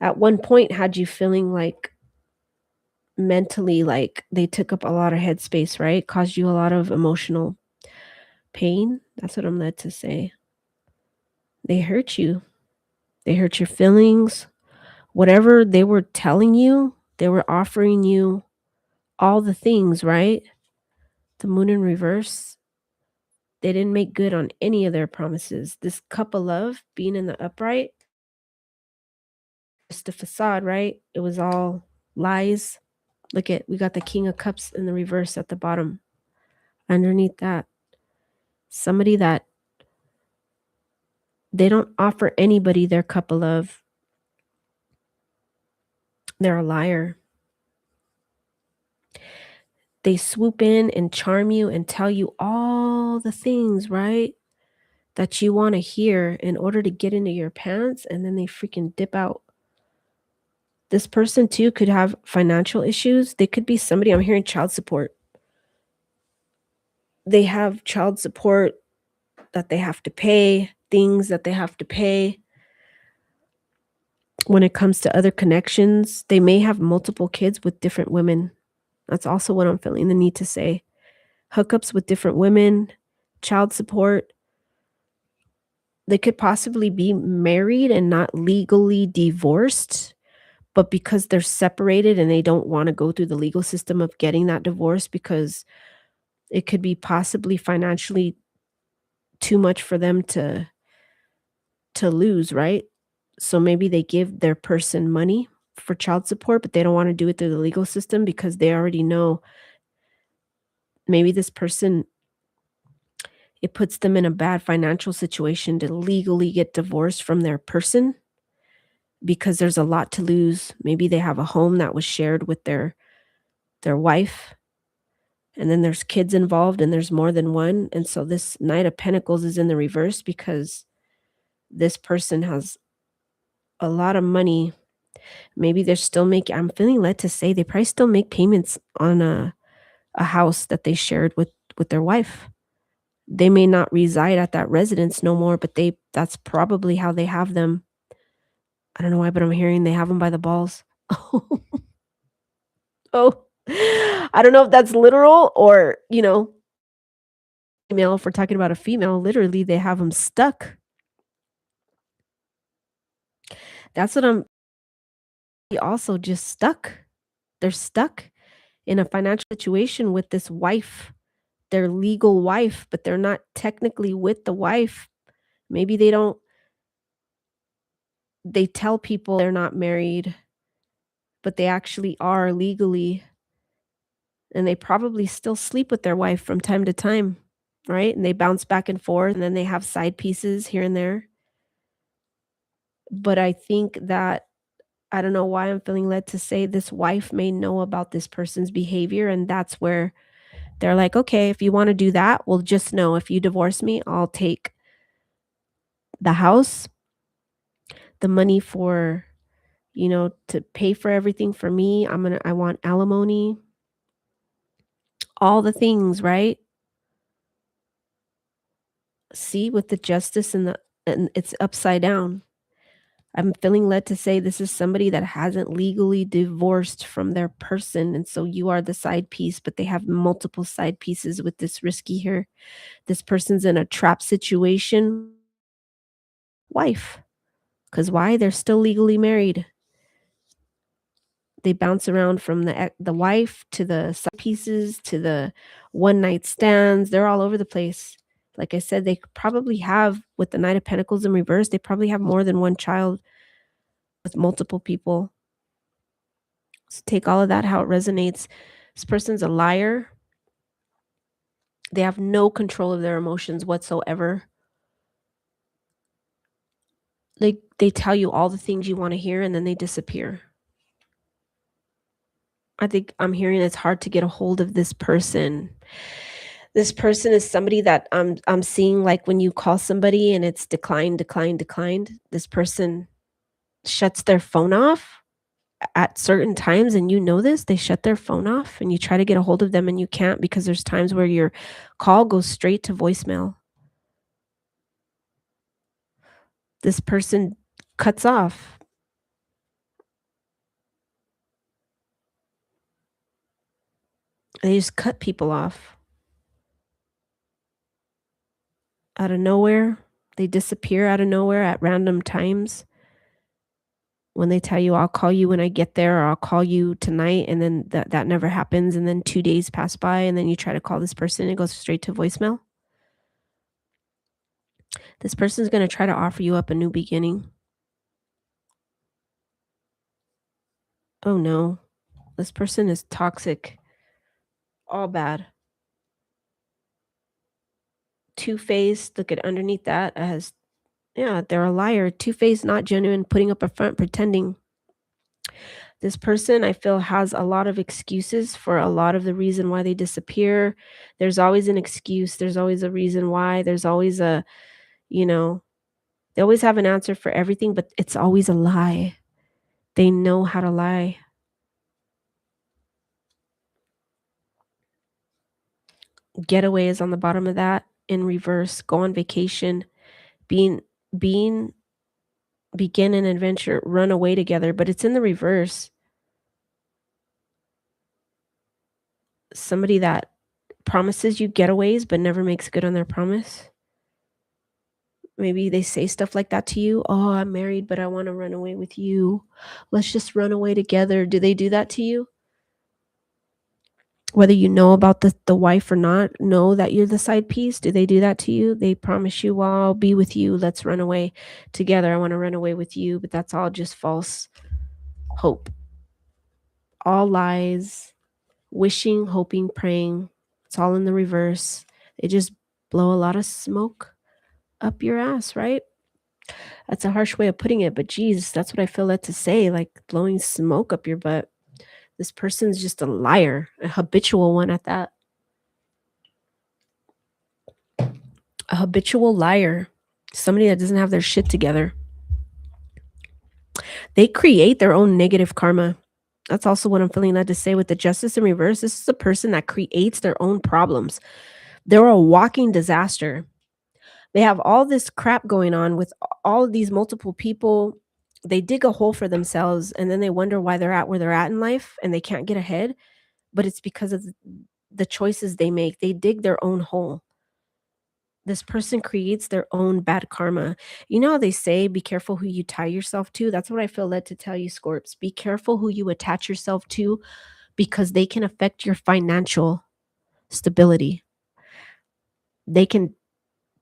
at one point had you feeling like mentally like they took up a lot of headspace, right? Caused you a lot of emotional pain. That's what I'm led to say. They hurt you. They hurt your feelings. Whatever they were telling you, they were offering you all the things, right? The moon in reverse, they didn't make good on any of their promises. This cup of love being in the upright, just a facade, right? It was all lies. Look at, we got the King of Cups in the reverse at the bottom. Underneath that, somebody that they don't offer anybody their cup of love. They're a liar. They swoop in and charm you and tell you all the things, right? That you want to hear in order to get into your pants, and then they freaking dip out. This person too could have financial issues. They could be somebody, I'm hearing child support. They have child support that they have to pay, things that they have to pay. When it comes to other connections, they may have multiple kids with different women. That's also what I'm feeling the need to say. Hookups with different women, child support. They could possibly be married and not legally divorced, but because they're separated and they don't want to go through the legal system of getting that divorce because it could be possibly financially too much for them to lose, right? So maybe they give their person money for child support, but they don't want to do it through the legal system because they already know maybe this person, it puts them in a bad financial situation to legally get divorced from their person because there's a lot to lose. Maybe they have a home that was shared with their wife, and then there's kids involved and there's more than one. And so this Knight of Pentacles is in the reverse because this person has a lot of money. Maybe they're still making, I'm feeling led to say they probably still make payments on a house that they shared with their wife. They may not reside at that residence no more, but that's probably how they have them. I don't know why, but I'm hearing they have them by the balls. Oh, I don't know if that's literal or, female, if we're talking about a female, literally, they have them stuck. That's what I'm also just stuck. They're stuck in a financial situation with this wife, their legal wife, but they're not technically with the wife. Maybe they tell people they're not married, but they actually are legally, and they probably still sleep with their wife from time to time, right? And they bounce back and forth, and then they have side pieces here and there. But I think that I don't know why I'm feeling led to say this wife may know about this person's behavior, and that's where they're like, "Okay, if you wanna do that, well, just know if you divorce me, I'll take the house, the money for, to pay for everything for me. I want alimony, all the things," right? See, with the justice and it's upside down. I'm feeling led to say this is somebody that hasn't legally divorced from their person, and so you are the side piece, but they have multiple side pieces with this risky here. This person's in a trap situation. Wife, because why? They're still legally married. They bounce around from the wife to the side pieces to the one night stands. They're all over the place. Like I said, they probably have with the Knight of Pentacles in reverse, they probably have more than one child with multiple people. So take all of that how it resonates. This person's a liar. They have no control of their emotions whatsoever. They tell you all the things you want to hear and then they disappear. I think I'm hearing it's hard to get a hold of this person. This person is somebody that I'm seeing like when you call somebody and it's declined, declined, declined. This person shuts their phone off at certain times, and you know this, they shut their phone off and you try to get a hold of them and you can't because there's times where your call goes straight to voicemail. This person cuts off. They just cut people off out of nowhere. They disappear out of nowhere at random times. When they tell you, "I'll call you when I get there," or "I'll call you tonight," and then that never happens, and then 2 days pass by, and then you try to call this person, and it goes straight to voicemail. This person's gonna try to offer you up a new beginning. Oh, no. This person is toxic. All bad. Two-faced, look at underneath that, it has yeah, they're a liar, two-faced, not genuine, putting up a front, pretending. This person, I feel, has a lot of excuses for a lot of the reason why they disappear. There's always an excuse, there's always a reason why, there's always a you know, they always have an answer for everything, but it's always a lie. They know how to lie. Getaway is on the bottom of that in reverse, go on vacation, being being begin an adventure, run away together, but it's in the reverse. Somebody that promises you getaways but never makes good on their promise. Maybe they say stuff like that to you. "Oh, I'm married, but I wanna run away with you. Let's just run away together." Do they do that to you? Whether you know about the wife or not, know that you're the side piece. Do they do that to you? They promise you, "Well, I'll be with you. Let's run away together. I wanna run away with you," but that's all just false hope. All lies, wishing, hoping, praying. It's all in the reverse. They just blow a lot of smoke up your ass, right? That's a harsh way of putting it, but geez, that's what I feel led to say, like blowing smoke up your butt. This person's just a liar, a habitual one at that. A habitual liar. Somebody that doesn't have their shit together. They create their own negative karma. That's also what I'm feeling led to say with the justice in reverse. This is a person that creates their own problems. They're a walking disaster. They have all this crap going on with all of these multiple people. They dig a hole for themselves and then they wonder why they're at where they're at in life and they can't get ahead. But it's because of the choices they make. They dig their own hole. This person creates their own bad karma. You know how they say, be careful who you tie yourself to? That's what I feel led to tell you, Scorps. Be careful who you attach yourself to because they can affect your financial stability. They can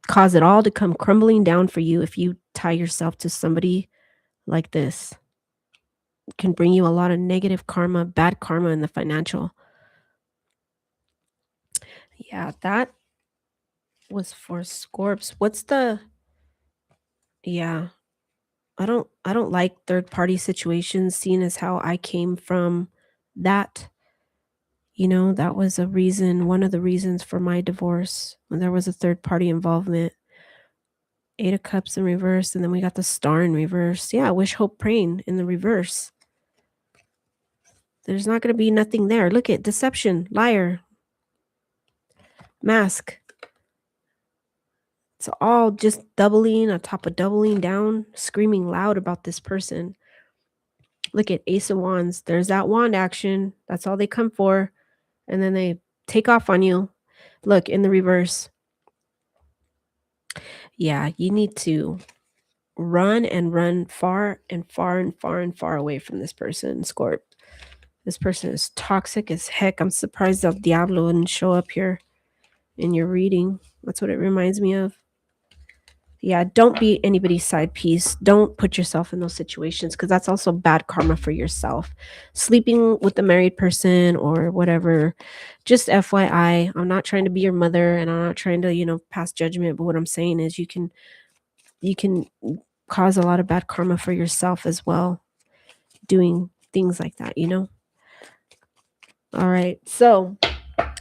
cause it all to come crumbling down for you if you tie yourself to somebody like this. It can bring you a lot of negative karma, bad karma in the financial. Yeah, that was for Scorps. What's the yeah. I don't like third party situations, seeing as how I came from that. That was a reason, one of the reasons for my divorce, when there was a third party involvement. 8 of Cups in reverse, and then we got the Star in reverse. Yeah, wish, hope, praying in the reverse. There's not going to be nothing there. Look at deception, liar, mask. It's all just doubling on top of doubling down, screaming loud about this person. Look at Ace of Wands. There's that wand action. That's all they come for. And then they take off on you. Look, in the reverse. Yeah, you need to run and run far and far and far and far away from this person, Scorp. This person is toxic as heck. I'm surprised El Diablo didn't show up here in your reading. That's what it reminds me of. Yeah, don't be anybody's side piece. Don't put yourself in those situations because that's also bad karma for yourself. Sleeping with a married person or whatever, just FYI, I'm not trying to be your mother and I'm not trying to, pass judgment, but what I'm saying is you can cause a lot of bad karma for yourself as well doing things like that. All right. So,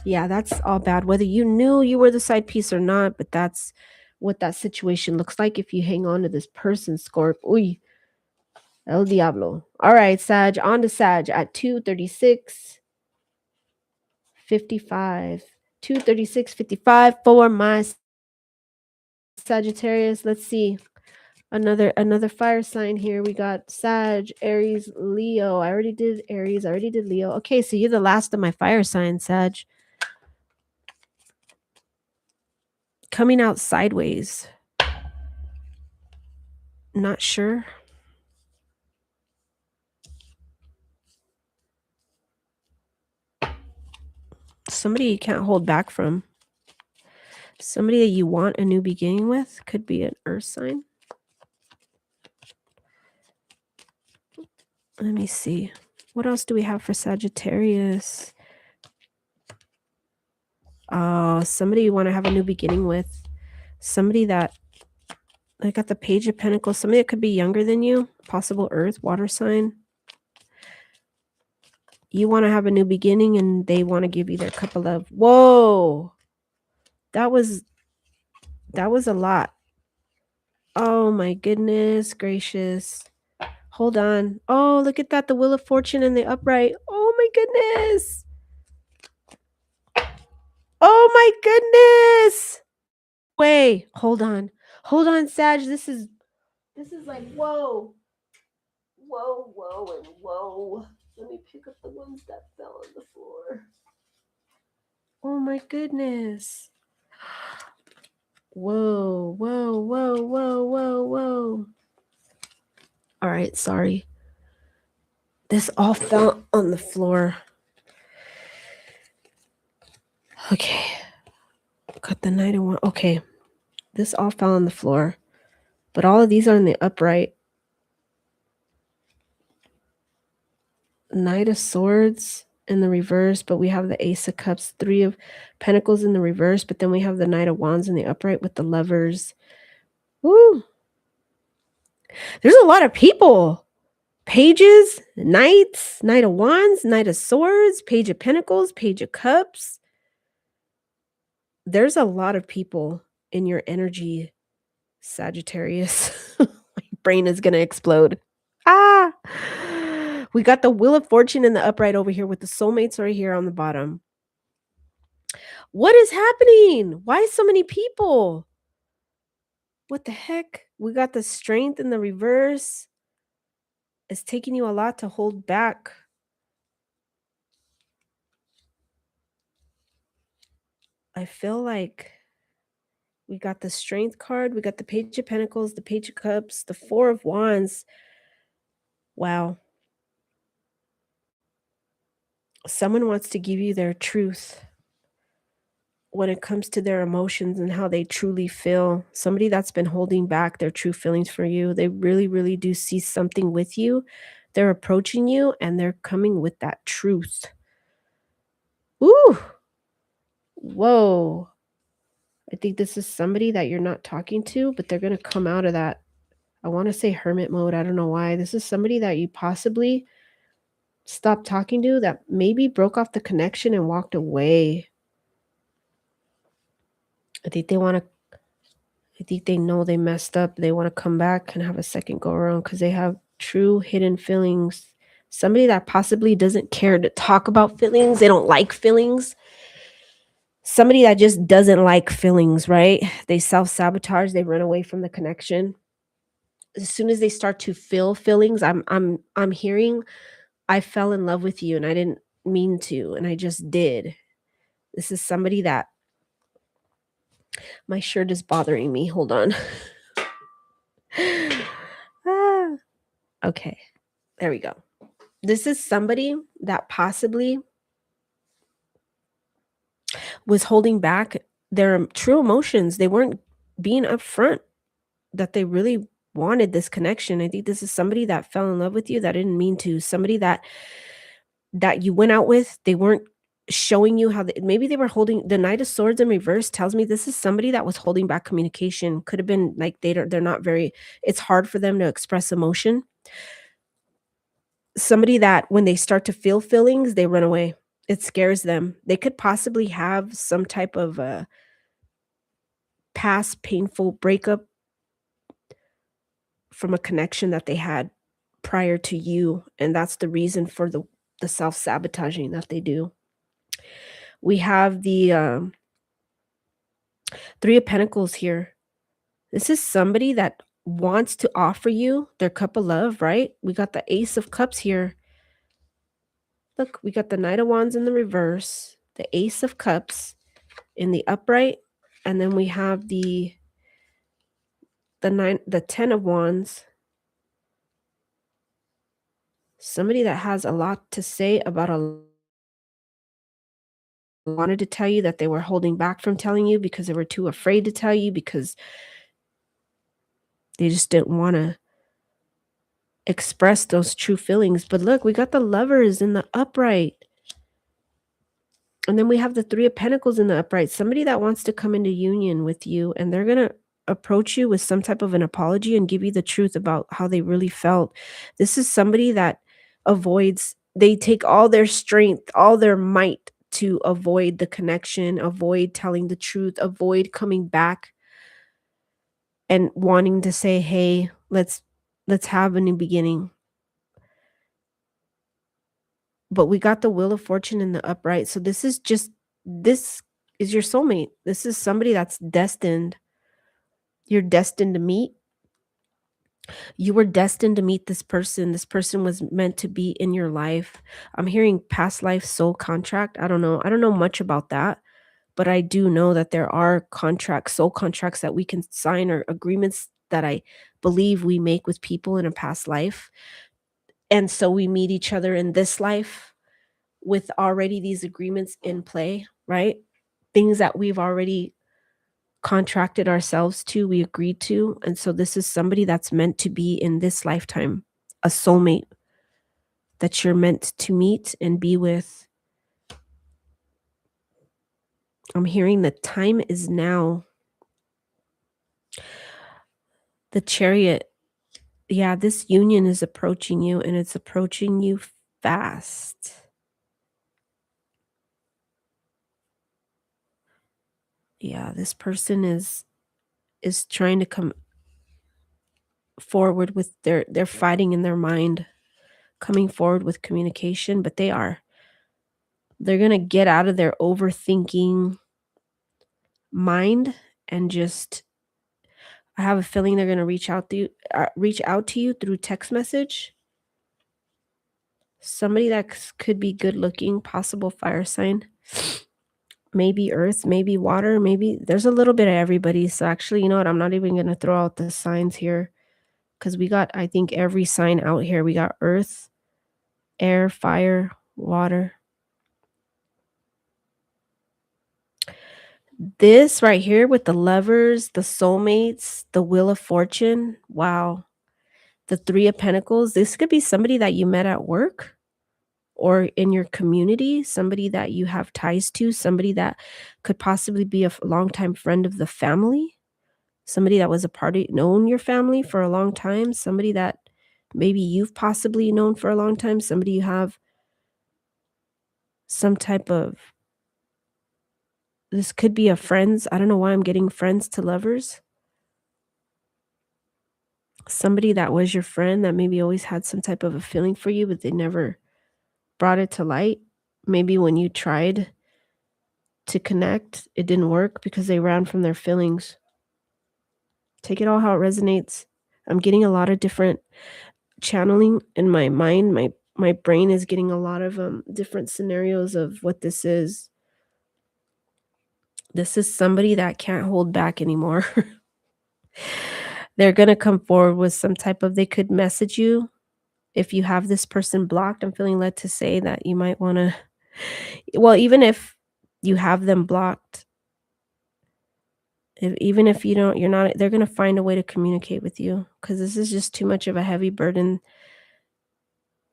yeah, that's all bad, whether you knew you were the side piece or not, but that's what that situation looks like if you hang on to this person, Scorp. Uy, El Diablo. All right, Sag, on to Sag at 2:36:55. 2:36:55 for my Sagittarius. Let's see. Another fire sign here. We got Sag, Aries, Leo. I already did Aries. I already did Leo. Okay, so you're the last of my fire signs, Sag. Coming out sideways. Not sure. Somebody you can't hold back from. Somebody that you want a new beginning with. Could be an earth sign. Let me see. What else do we have for Sagittarius? Oh, somebody you want to have a new beginning with. Somebody that, I got the Page of Pentacles. Somebody that could be younger than you. Possible earth, water sign. You want to have a new beginning and they want to give you their cup of love. Whoa. That was a lot. Oh my goodness gracious. Hold on. Oh, look at that. The Wheel of Fortune and the upright. Oh my goodness. Oh my goodness. Wait, hold on. Hold on, Sag. This is like whoa. Whoa, and whoa. Let me pick up the ones that fell on the floor. Oh my goodness. Whoa. All right, sorry. This all fell on the floor. Okay. Cut the Knight of Wands. Okay. This all fell on the floor. But all of these are in the upright. Knight of Swords in the reverse, but we have the Ace of Cups, 3 of Pentacles in the reverse, but then we have the Knight of Wands in the upright with the Lovers. Woo! There's a lot of people. Pages, Knights, Knight of Wands, Knight of Swords, Page of Pentacles, Page of Cups. There's a lot of people in your energy, Sagittarius. My brain is going to explode. Ah! We got the Wheel of Fortune in the upright over here with the soulmates right here on the bottom. What is happening? Why so many people? What the heck? We got the Strength in the reverse. It's taking you a lot to hold back. I feel like we got the Strength card, we got the Page of Pentacles, the Page of Cups, the Four of Wands. Wow. Someone wants to give you their truth when it comes to their emotions and how they truly feel. Somebody that's been holding back their true feelings for you. They really, really do see something with you. They're approaching you and they're coming with that truth. Ooh. Whoa. I think this is somebody that you're not talking to, but they're going to come out of that. I want to say hermit mode. I don't know why. This is somebody that you possibly stopped talking to, that maybe broke off the connection and walked away. I think they want to, I think they know they messed up. They want to come back and have a second go around because they have true hidden feelings. Somebody that possibly doesn't care to talk about feelings. They don't like feelings. Somebody that just doesn't like feelings, right? They self-sabotage, they run away from the connection. As soon as they start to feel feelings, I'm hearing, I fell in love with you and I didn't mean to, and I just did. This is somebody that, my shirt is bothering me. Hold on. Ah, okay. There we go. This is somebody that possibly was holding back their true emotions. They weren't being upfront that they really wanted this connection. I think this is somebody that fell in love with you that didn't mean to. Somebody that you went out with, they weren't showing you how maybe they were holding the Knight of Swords in reverse tells me this is somebody that was holding back communication. Could have been like they're not very, it's hard for them to express emotion. Somebody that when they start to feel feelings, they run away. It scares them. They could possibly have some type of a past painful breakup from a connection that they had prior to you, and that's the reason for the self-sabotaging that they do. We have the Three of Pentacles here. This is somebody that wants to offer you their cup of love, right? We got the Ace of Cups here. Look, we got the Knight of Wands in the reverse, the Ace of Cups in the upright, and then we have the Ten of Wands. Somebody that has a lot to say about a wanted to tell you that they were holding back from telling you because they were too afraid to tell you because they just didn't want to express those true feelings. But look, we got the Lovers in the upright. And then we have the Three of Pentacles in the upright. Somebody that wants to come into union with you, and they're going to approach you with some type of an apology and give you the truth about how they really felt. This is somebody that avoids, they take all their strength, all their might to avoid the connection, avoid telling the truth, avoid coming back and wanting to say, hey, let's have a new beginning. But we got the Wheel of Fortune in the upright. So this is your soulmate. This is somebody that's destined. You're destined to meet. You were destined to meet this person. This person was meant to be in your life. I'm hearing past life soul contract. I don't know. I don't know much about that, but I do know that there are contracts, soul contracts that we can sign, or agreements that I believe we make with people in a past life. And so we meet each other in this life with already these agreements in play, right? Things that we've already contracted ourselves to, we agreed to. And so this is somebody that's meant to be in this lifetime, a soulmate that you're meant to meet and be with. I'm hearing the time is now. The Chariot. Yeah, this union is approaching you, and it's approaching you fast. Yeah, this person is trying to come forward with they're fighting in their mind. coming forward with communication, but they're going to get out of their overthinking mind and just I have a feeling they're going to reach out to you through text message. Somebody that could be good looking, possible fire sign. Maybe earth, maybe water, maybe there's a little bit of everybody. So actually, you know what? I'm not even going to throw out the signs here because we got, I think, every sign out here. We got earth, air, fire, water. This right here with the lovers, the soulmates, the wheel of fortune. Wow. The 3 of pentacles. This could be somebody that you met at work or in your community, somebody that you have ties to, somebody that could possibly be a longtime friend of the family, somebody that was a party known your family for a long time, somebody that maybe you've possibly known for a long time, somebody you have some type of this could be a friends. I don't know why I'm getting friends to lovers. Somebody that was your friend that maybe always had some type of a feeling for you, but they never brought it to light. Maybe when you tried to connect, it didn't work because they ran from their feelings. Take it all how it resonates. I'm getting a lot of different channeling in my mind. My brain is getting a lot of different scenarios of what this is. This is somebody that can't hold back anymore. They're gonna come forward with some type of they could message you. If you have this person blocked, I'm feeling led to say that you might wanna well, even if you have them blocked, even if you don't you're not they're gonna find a way to communicate with you because this is just too much of a heavy burden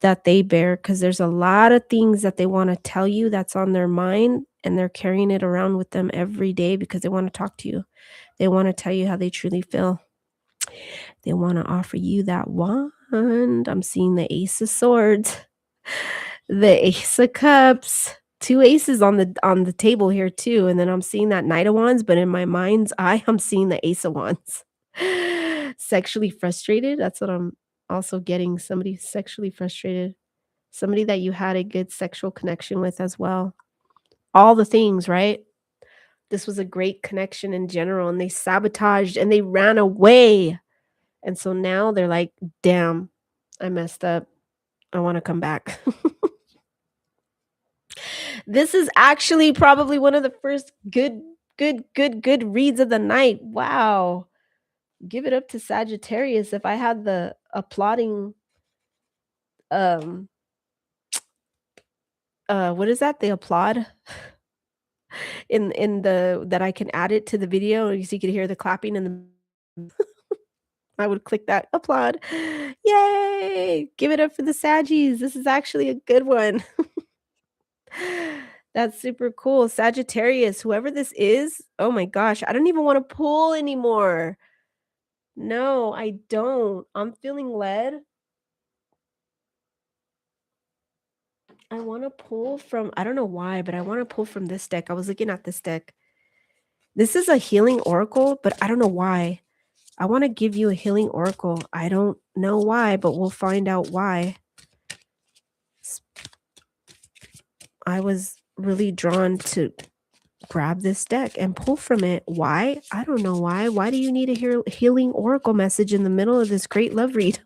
that they bear. Because there's a lot of things that they wanna tell you that's on their mind, and they're carrying it around with them every day because they wanna talk to you. They wanna tell you how they truly feel. They wanna offer you that wand. I'm seeing the Ace of Swords, the Ace of Cups, 2 aces on the table here too, and then I'm seeing that Knight of Wands, but in my mind's eye, I'm seeing the Ace of Wands. Sexually frustrated, that's what I'm also getting, somebody sexually frustrated, somebody that you had a good sexual connection with as well. All the things, right? This was a great connection in general, and they sabotaged and they ran away. And so now they're like, "Damn, I messed up. I wanna come back." This is actually probably one of the first good reads of the night. Wow. Give it up to Sagittarius. If I had the applauding, um, what is that? The applaud in the that I can add it to the video, so you could hear the clapping and the I would click that applaud. Yay! Give it up for the Saggies. This is actually a good one. That's super cool. Sagittarius, whoever this is, oh my gosh, I don't even wanna pull anymore. No, I don't. I'm feeling led. I wanna pull from I don't know why, but I wanna pull from this deck. I was looking at this deck. This is a healing oracle, but I don't know why. I wanna give you a healing oracle. I don't know why, but we'll find out why. I was really drawn to grab this deck and pull from it. Why? I don't know why. Why do you need a healing oracle message in the middle of this great love read?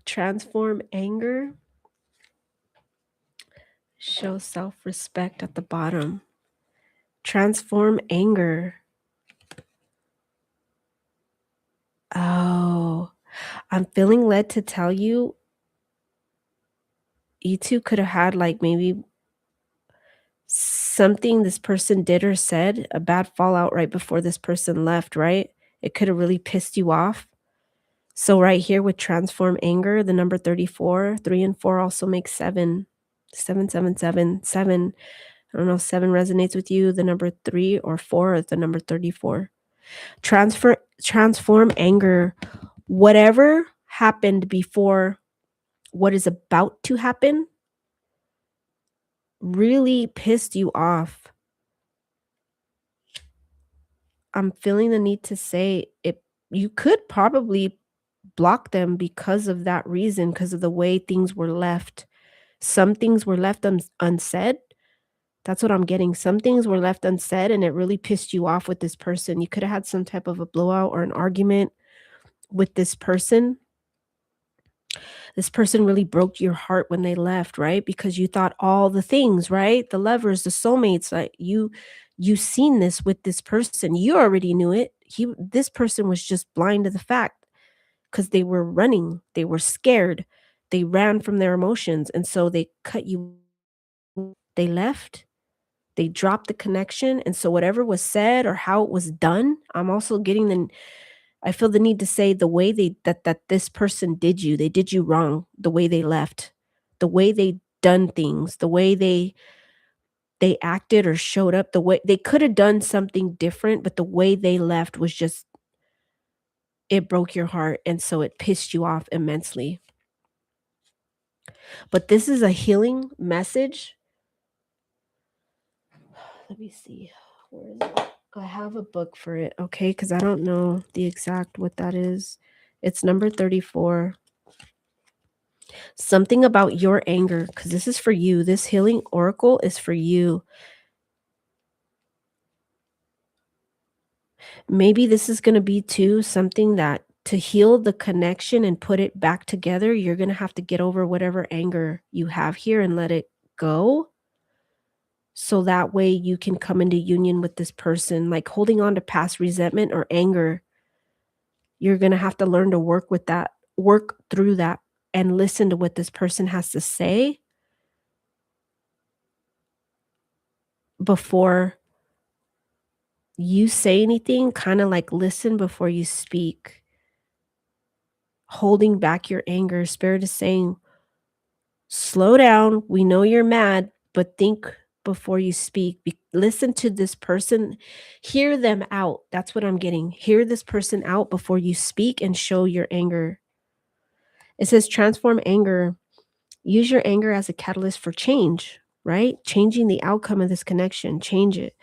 Transform anger. Show self-respect at the bottom. Transform anger. Oh, I'm feeling led to tell you, you two could have had like maybe something this person did or said, a bad fallout right before this person left, right? It could have really pissed you off. So right here with transform anger, the number 34, 3 and 4 also make 7. 7, 7, 7, 7. I don't know if 7 resonates with you, the number 3 or 4 or the number 34. Transform anger. Whatever happened before what is about to happen really pissed you off. I'm feeling the need to say it. You could probably blocked them because of that reason, because of the way things were left. Some things were left unsaid. That's what I'm getting. Some things were left unsaid, and it really pissed you off with this person. You could have had some type of a blowout or an argument with this person. This person really broke your heart when they left, right? Because you thought all the things, right? The lovers, the soulmates, like you seen this with this person. You already knew it. This person was just blind to the fact because they were running. They were scared. They ran from their emotions, and so they cut you. They left. They dropped the connection, and so whatever was said or how it was done, I'm also getting the I feel the need to say the way that this person did you, they did you wrong, the way they left, the way they done things, the way they acted or showed up, the way they could have done something different, but the way they left was just it broke your heart, and so it pissed you off immensely. But this is a healing message. Let me see. Where is it? I have a book for it, okay? Because I don't know the exact what that is. It's number 34. Something about your anger, because this is for you. This healing oracle is for you. Maybe this is going to be too something that to heal the connection and put it back together, you're going to have to get over whatever anger you have here and let it go. So that way you can come into union with this person, like holding on to past resentment or anger. You're going to have to learn to work with that, work through that, and listen to what this person has to say before you say anything, kinda like listen before you speak. Holding back your anger, Spirit is saying, "Slow down, we know you're mad, but think before you speak. Listen to this person, hear them out." That's what I'm getting. Hear this person out before you speak and show your anger. It says, "Transform anger. Use your anger as a catalyst for change," right? Changing the outcome of this connection, change it.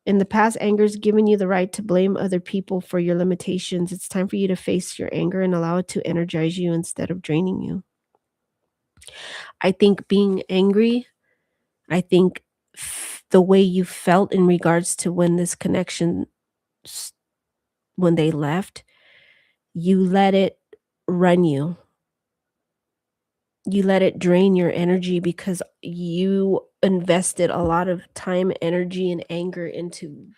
In the past, anger's given you the right to blame other people for your limitations. It's time for you to face your anger and allow it to energize you instead of draining you. I think being angry, I think the way you felt in regards to when this connection, s- when they left, you let it run you. You let it drain your energy because you invested a lot of time, energy, and anger into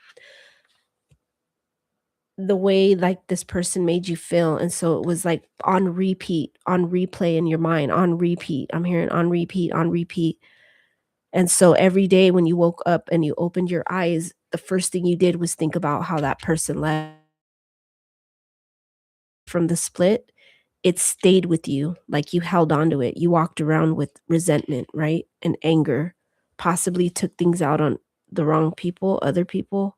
the way, like, this person made you feel, and so it was, like, on repeat, on replay in your mind, on repeat. I'm hearing on repeat, on repeat, and so every day when you woke up and you opened your eyes, the first thing you did was think about how that person left from the split. It stayed with you, like, you held on to it. You walked around with resentment, right, and anger, possibly took things out on the wrong people, other people.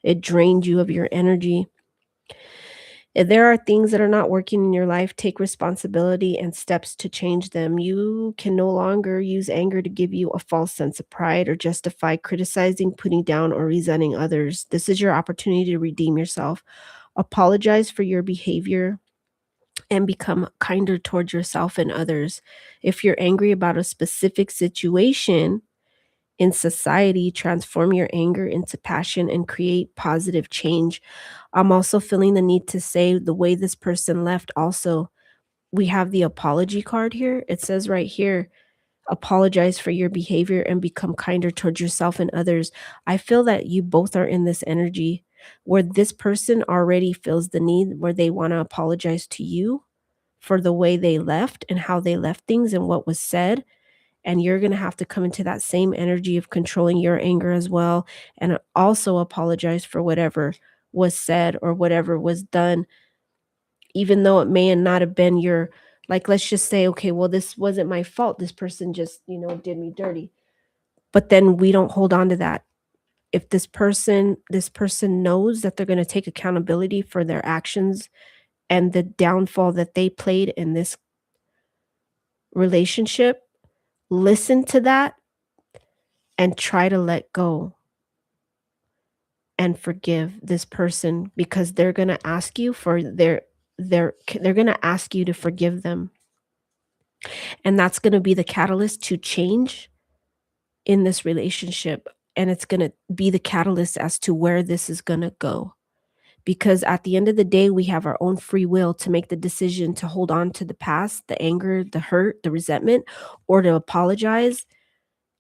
It drained you of your energy. If there are things that are not working in your life, take responsibility and steps to change them. You can no longer use anger to give you a false sense of pride or justify criticizing, putting down, or resenting others. This is your opportunity to redeem yourself. Apologize for your behavior and become kinder towards yourself and others. If you're angry about a specific situation in society, transform your anger into passion and create positive change. I'm also feeling the need to say the way this person left also. We have the apology card here. It says right here, apologize for your behavior and become kinder towards yourself and others. I feel that you both are in this energy where this person already feels the need where they want to apologize to you for the way they left and how they left things and what was said, and you're going to have to come into that same energy of controlling your anger as well, and also apologize for whatever was said or whatever was done, even though it may not have been your, like, let's just say, okay, well, this wasn't my fault, this person just, did me dirty. But then we don't hold on to that. If this person knows that they're going to take accountability for their actions and the downfall that they played in this relationship, listen to that and try to let go and forgive this person because they're going to ask you for they're going to ask you to forgive them. And that's going to be the catalyst to change in this relationship. And it's going to be the catalyst as to where this is going to go. Because at the end of the day, we have our own free will to make the decision to hold on to the past, the anger, the hurt, the resentment, or to apologize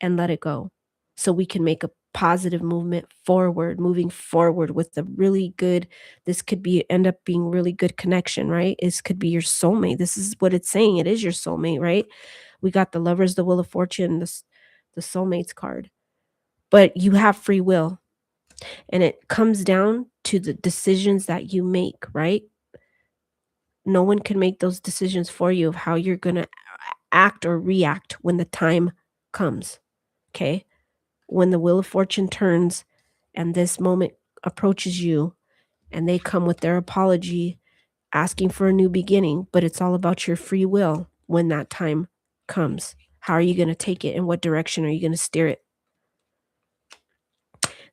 and let it go. So we can make a positive movement forward, moving forward with a really good, this could be end up being really good connection, right? This could be your soulmate. This is what it's saying. It is your soulmate, right? We got the Lovers, the Wheel of Fortune, the soulmates card. But you have free will. And it comes down to the decisions that you make, right? No one can make those decisions for you of how you're going to act or react when the time comes. Okay? When the Wheel of Fortune turns and this moment approaches you and they come with their apology, asking for a new beginning, but it's all about your free will when that time comes. How are you going to take it? In what direction are you going to steer it?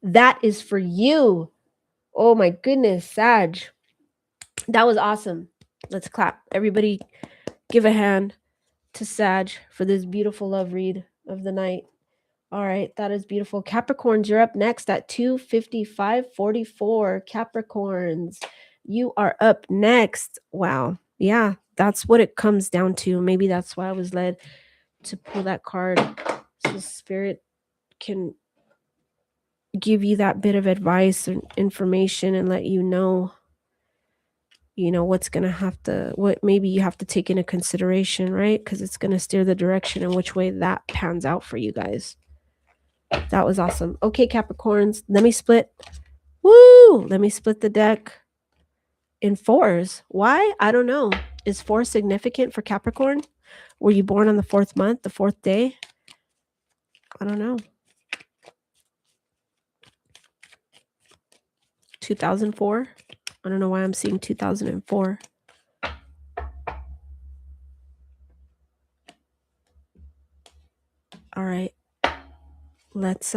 That is for you. Oh my goodness, Sag. That was awesome. Let's clap. Everybody give a hand to Sag for this beautiful love read of the night. All right, that is beautiful. Capricorns, you're up next at 2:55:44. Capricorns, you are up next. Wow. Yeah, that's what it comes down to. Maybe that's why I was led to pull that card, so Spirit can give you that bit of advice and information and let you know what's going to what maybe you have to take into consideration, right? Because it's going to steer the direction in which way that pans out for you guys. That was awesome. Okay, Capricorns, let me split the deck in fours. Why? I don't know. Is 4 significant for Capricorn? Were you born on the 4th month, the 4th day? I don't know. 2004? I don't know why I'm seeing 2004. All right. Let's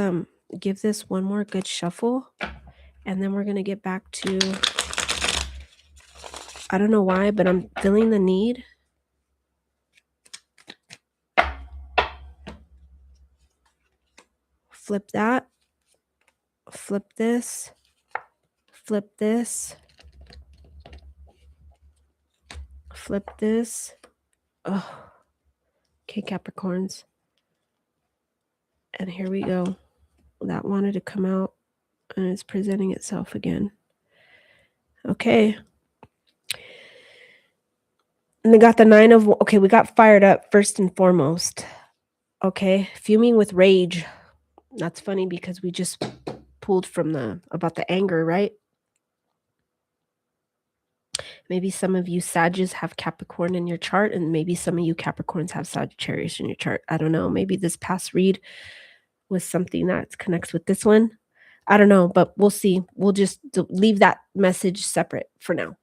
give this one more good shuffle, and then we're going to get back to, I don't know why, but I'm feeling the need. Flip that. Flip this. Flip this. Flip this. Oh. Okay, Capricorns. And here we go. That wanted to come out, and it's presenting itself again. Okay. And they got the 9 of, okay, we got fired up first and foremost. Okay, fuming with rage. That's funny because we just pulled from about the anger, right? Maybe some of you Sages have Capricorn in your chart, and maybe some of you Capricorns have Sagittarius in your chart. I don't know. Maybe this past read was something that connects with this one. I don't know, but we'll see. We'll just leave that message separate for now.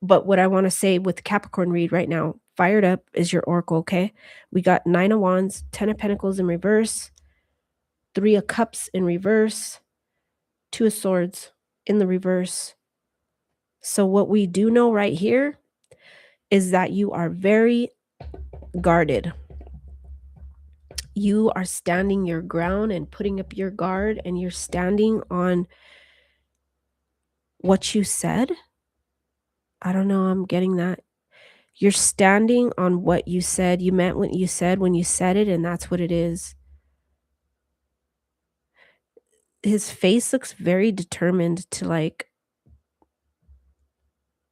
But what I want to say with the Capricorn read right now, fired up is your oracle, okay? We got 9 of Wands, 10 of Pentacles in reverse, 3 of Cups in reverse, 2 of Swords in the reverse. So what we do know right here is that you are very guarded. You are standing your ground and putting up your guard, and you're standing on what you said. I don't know. I'm getting that. You're standing on what you said. You meant what you said when you said it, and that's what it is. His face looks very determined to, like,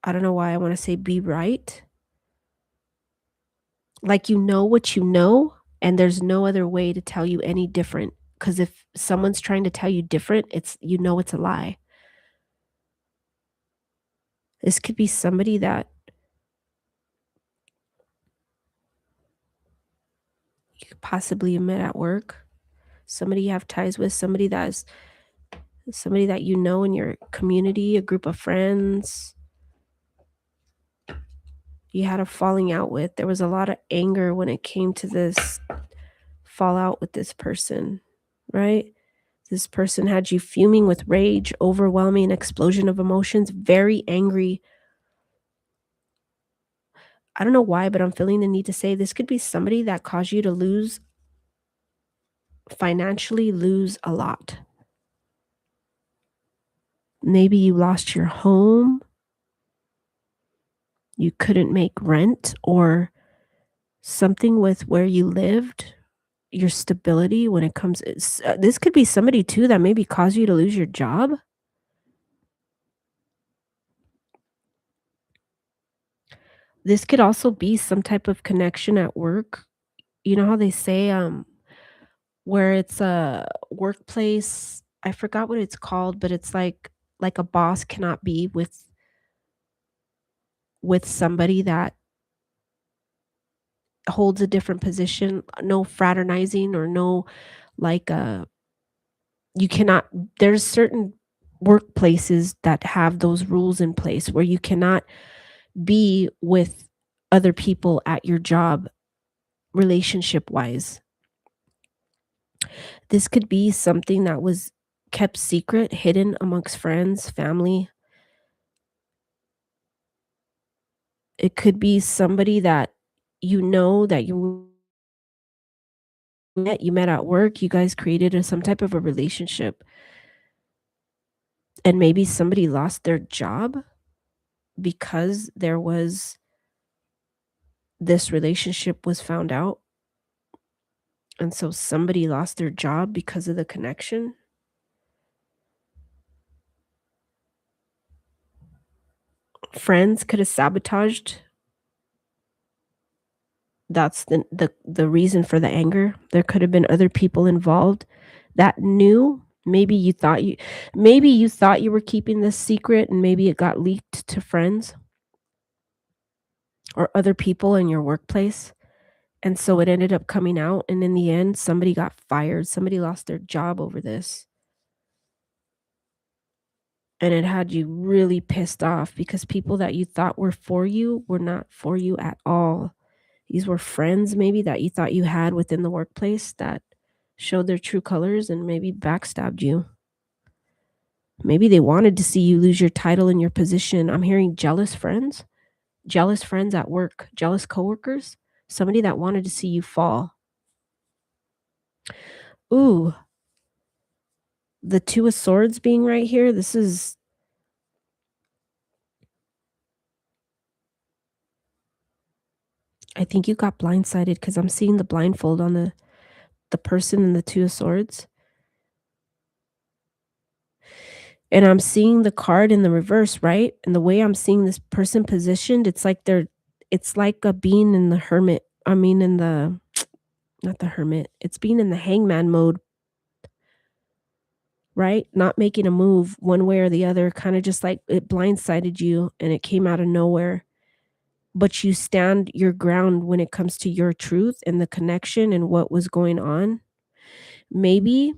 I don't know why I want to say be right. Like, you know what you know, and there's no other way to tell you any different. Because if someone's trying to tell you different, it's a lie. This could be somebody that you could possibly met at work, somebody you have ties with, somebody that you know in your community, a group of friends you had a falling out with. There was a lot of anger when it came to this fallout with this person, right? This person had you fuming with rage, overwhelming explosion of emotions, very angry. I don't know why, but I'm feeling the need to say this could be somebody that caused you to financially lose a lot. Maybe you lost your home, you couldn't make rent, or something with where you lived, your stability when it comes this could be somebody too that maybe caused you to lose your job. This could also be some type of connection at work. You know how they say, where it's a workplace, I forgot what it's called, but it's like a boss cannot be with somebody that holds a different position, no fraternizing or no like you cannot there's certain workplaces that have those rules in place where you cannot be with other people at your job relationship wise. This could be something that was kept secret, hidden amongst friends, family. It could be somebody that that you met at work, you guys created some type of a relationship, and maybe somebody lost their job because there was this relationship was found out, and so somebody lost their job because of the connection. Friends could have sabotaged. That's the reason for the anger. There could have been other people involved that knew. Maybe you thought you were keeping this secret, and maybe it got leaked to friends or other people in your workplace, and so it ended up coming out, and in the end, somebody got fired, somebody lost their job over this, and it had you really pissed off because people that you thought were for you were not for you at all. These were friends maybe that you thought you had within the workplace that showed their true colors and maybe backstabbed you. Maybe they wanted to see you lose your title and your position. I'm hearing jealous friends at work, jealous coworkers, somebody that wanted to see you fall. Ooh, the 2 of swords being right here, this is I think you got blindsided because 'cause I'm seeing the blindfold on the person in the 2 of swords, and I'm seeing the card in the reverse, right? And the way I'm seeing this person positioned, it's like a being in the hermit I mean, in the not the hermit, it's being in the hangman mode, right? Not making a move one way or the other, kinda just like it blindsided you and it came out of nowhere, but you stand your ground when it comes to your truth and the connection and what was going on. Maybe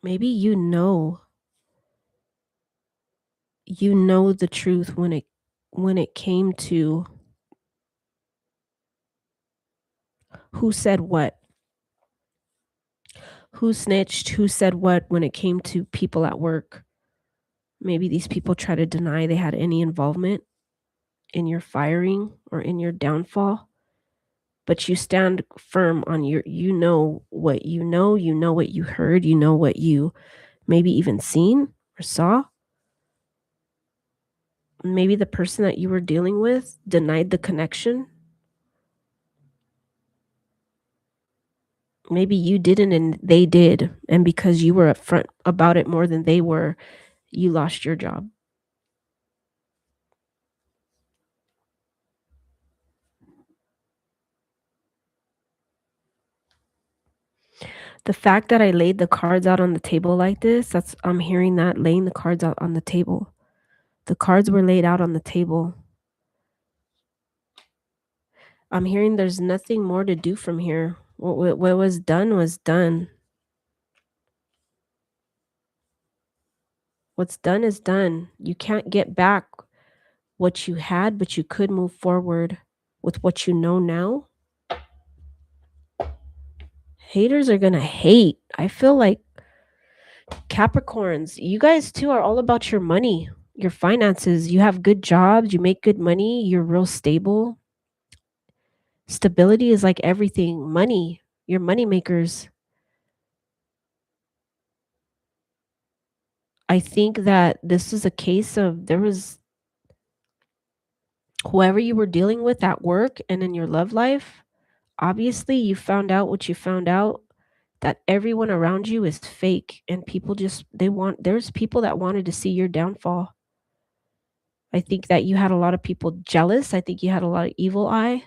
maybe you know the truth when it came to who said what, who snitched, who said what when it came to people at work. Maybe these people try to deny they had any involvement in your firing or in your downfall, but you stand firm on you know what you heard, you know what you maybe even seen or saw. Maybe the person that you were dealing with denied the connection. Maybe you didn't and they did, and because you were upfront about it more than they were, you lost your job. The fact that I laid the cards out on the table like this, that's I'm hearing that, laying the cards out on the table. The cards were laid out on the table. I'm hearing there's nothing more to do from here. What was done was done. What's done is done. You can't get back what you had, but you could move forward with what you know now. Haters are gonna hate. I feel like Capricorns, you guys too are all about your money, your finances. You have good jobs, you make good money, you're real stable. Stability is like everything. Money, you're money makers. I think that this is a case of there was whoever you were dealing with at work and in your love life. Obviously, you found out what you found out, that everyone around you is fake and people just there's people that wanted to see your downfall. I think that you had a lot of people jealous. I think you had a lot of evil eye.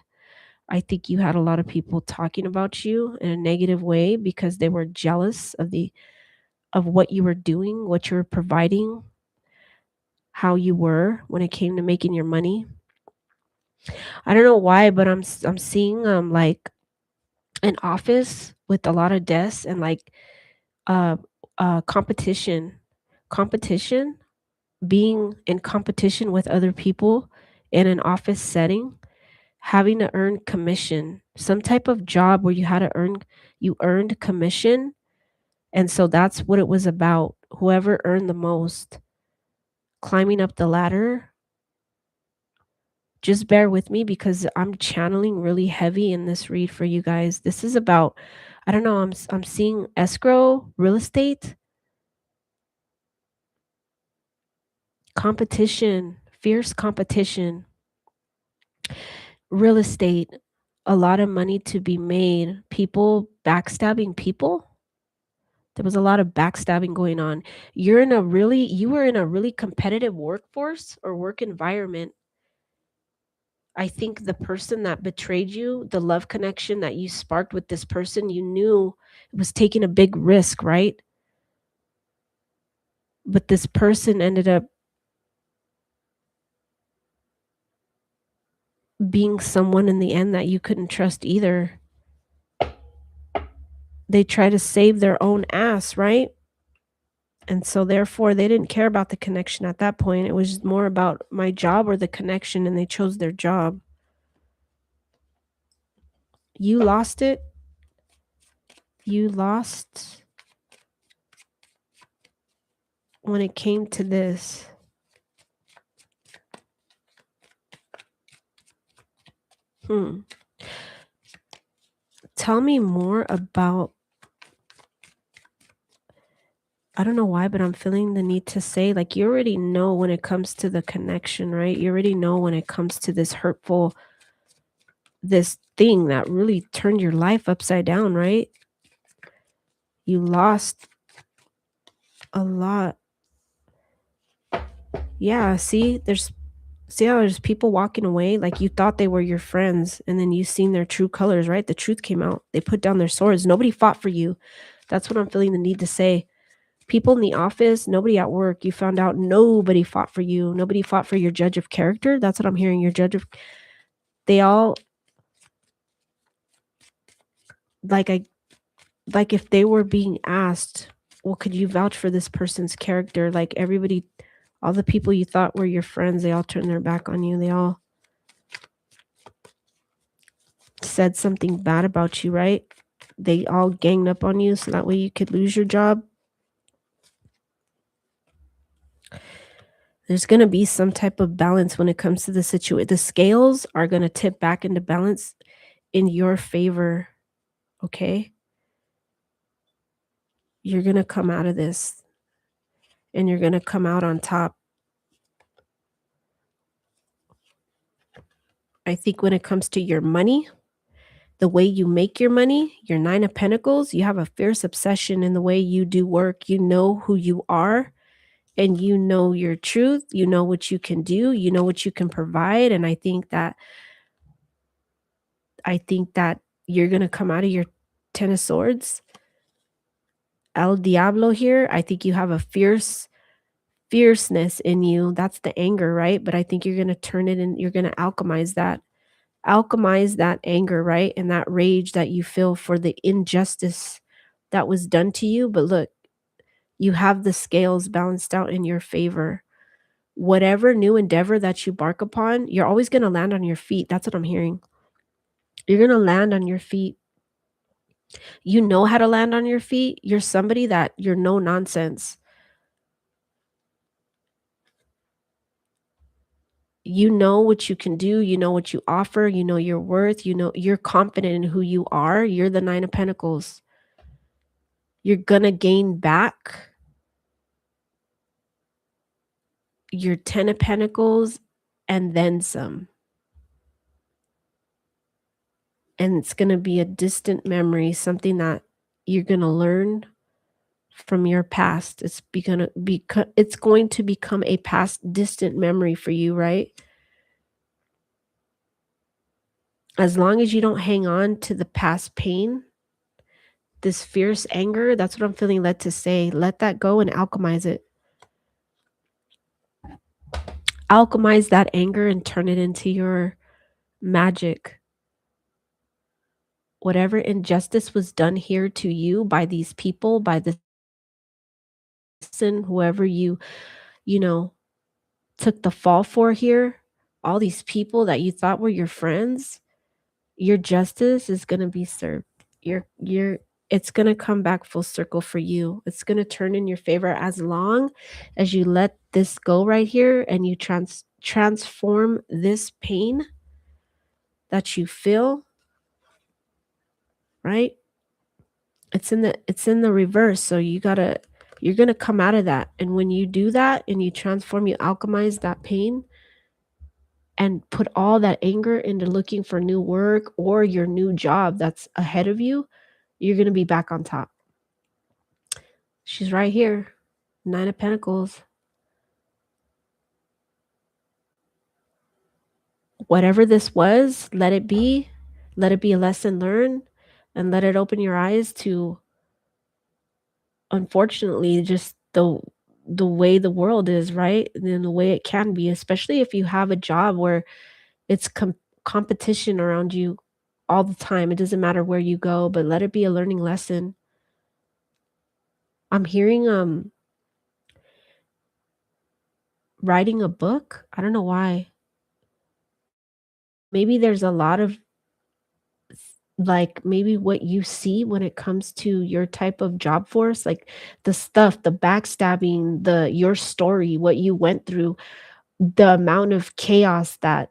I think you had a lot of people talking about you in a negative way because they were jealous of what you were doing, what you were providing, how you were when it came to making your money. I don't know why, but I'm seeing like an office with a lot of desks and like uh competition, being in competition with other people in an office setting, having to earn commission, some type of job where you earned commission. And so that's what it was about. Whoever earned the most, climbing up the ladder. Just bear with me because I'm channeling really heavy in this read for you guys. This is about, I don't know, I'm seeing escrow, real estate, competition, fierce competition, real estate, a lot of money to be made, people backstabbing people. There was a lot of backstabbing going on. You were in a really competitive workforce or work environment. I think the person that betrayed you, the love connection that you sparked with this person, you knew it was taking a big risk, right? But this person ended up being someone in the end that you couldn't trust either. They try to save their own ass, right? And so therefore they didn't care about the connection at that point. It was more about my job or the connection, and they chose their job. You lost it. You lost when it came to this. Tell me more about, I don't know why, but I'm feeling the need to say, like, you already know when it comes to the connection, right? You already know when it comes to this hurtful, this thing that really turned your life upside down, right? You lost a lot. Yeah, see how there's people walking away, like you thought they were your friends, and then you seen their true colors, right? The truth came out. They put down their swords. Nobody fought for you. That's what I'm feeling the need to say. People in the office, nobody at work, you found out nobody fought for you. Nobody fought for your judge of character. That's what I'm hearing. Your judge of, they all, like I like if they were being asked, well, could you vouch for this person's character? Like everybody, all the people you thought were your friends, they all turned their back on you. They all said something bad about you, right? They all ganged up on you so that way you could lose your job. There's going to be some type of balance when it comes to the situation. The scales are going to tip back into balance in your favor, okay? You're going to come out of this and you're going to come out on top. I think when it comes to your money, the way you make your money, your 9 of Pentacles, you have a fierce obsession in the way you do work. You know who you are and you know your truth. You know what you can do. You know what you can provide. And I think that you're going to come out of your 10 of Swords. El Diablo here. I think you have a fierceness in you. That's the anger, right? But I think you're going to turn it and you're going to alchemize that anger, right? And that rage that you feel for the injustice that was done to you. But look, you have the scales balanced out in your favor. Whatever new endeavor that you embark upon, you're always going to land on your feet. That's what I'm hearing. You're going to land on your feet. You know how to land on your feet. You're somebody that you're no nonsense. You know what you can do, you know what you offer, you know your worth, you know you're confident in who you are. You're the 9 of Pentacles. You're gonna gain back your 10 of Pentacles and then some. And it's gonna be a distant memory, something that you're gonna learn from your past. It's going to become a past distant memory for you, right? As long as you don't hang on to the past pain, this fierce anger, that's what I'm feeling led to say. Let that go and alchemize it. Alchemize that anger and turn it into your magic. Whatever injustice was done here to you by these people, by this person, whoever you know, took the fall for here, all these people that you thought were your friends, your justice is gonna be served. You're it's gonna come back full circle for you. It's gonna turn in your favor as long as you let this go right here and you transform this pain that you feel, right? It's in the reverse. So you're gonna come out of that. And when you do that and you transform, you alchemize that pain and put all that anger into looking for new work or your new job that's ahead of you, you're gonna be back on top. She's right here. 9 of Pentacles. Whatever this was, let it be. Let it be a lesson learned and let it open your eyes to, unfortunately, just the way the world is, right? And the way it can be, especially if you have a job where it's competition around you all the time. It doesn't matter where you go, but let it be a learning lesson. I'm hearing writing a book. I don't know why. Maybe there's a lot of like maybe what you see when it comes to your type of job force, like the stuff, the backstabbing, your story, what you went through, the amount of chaos that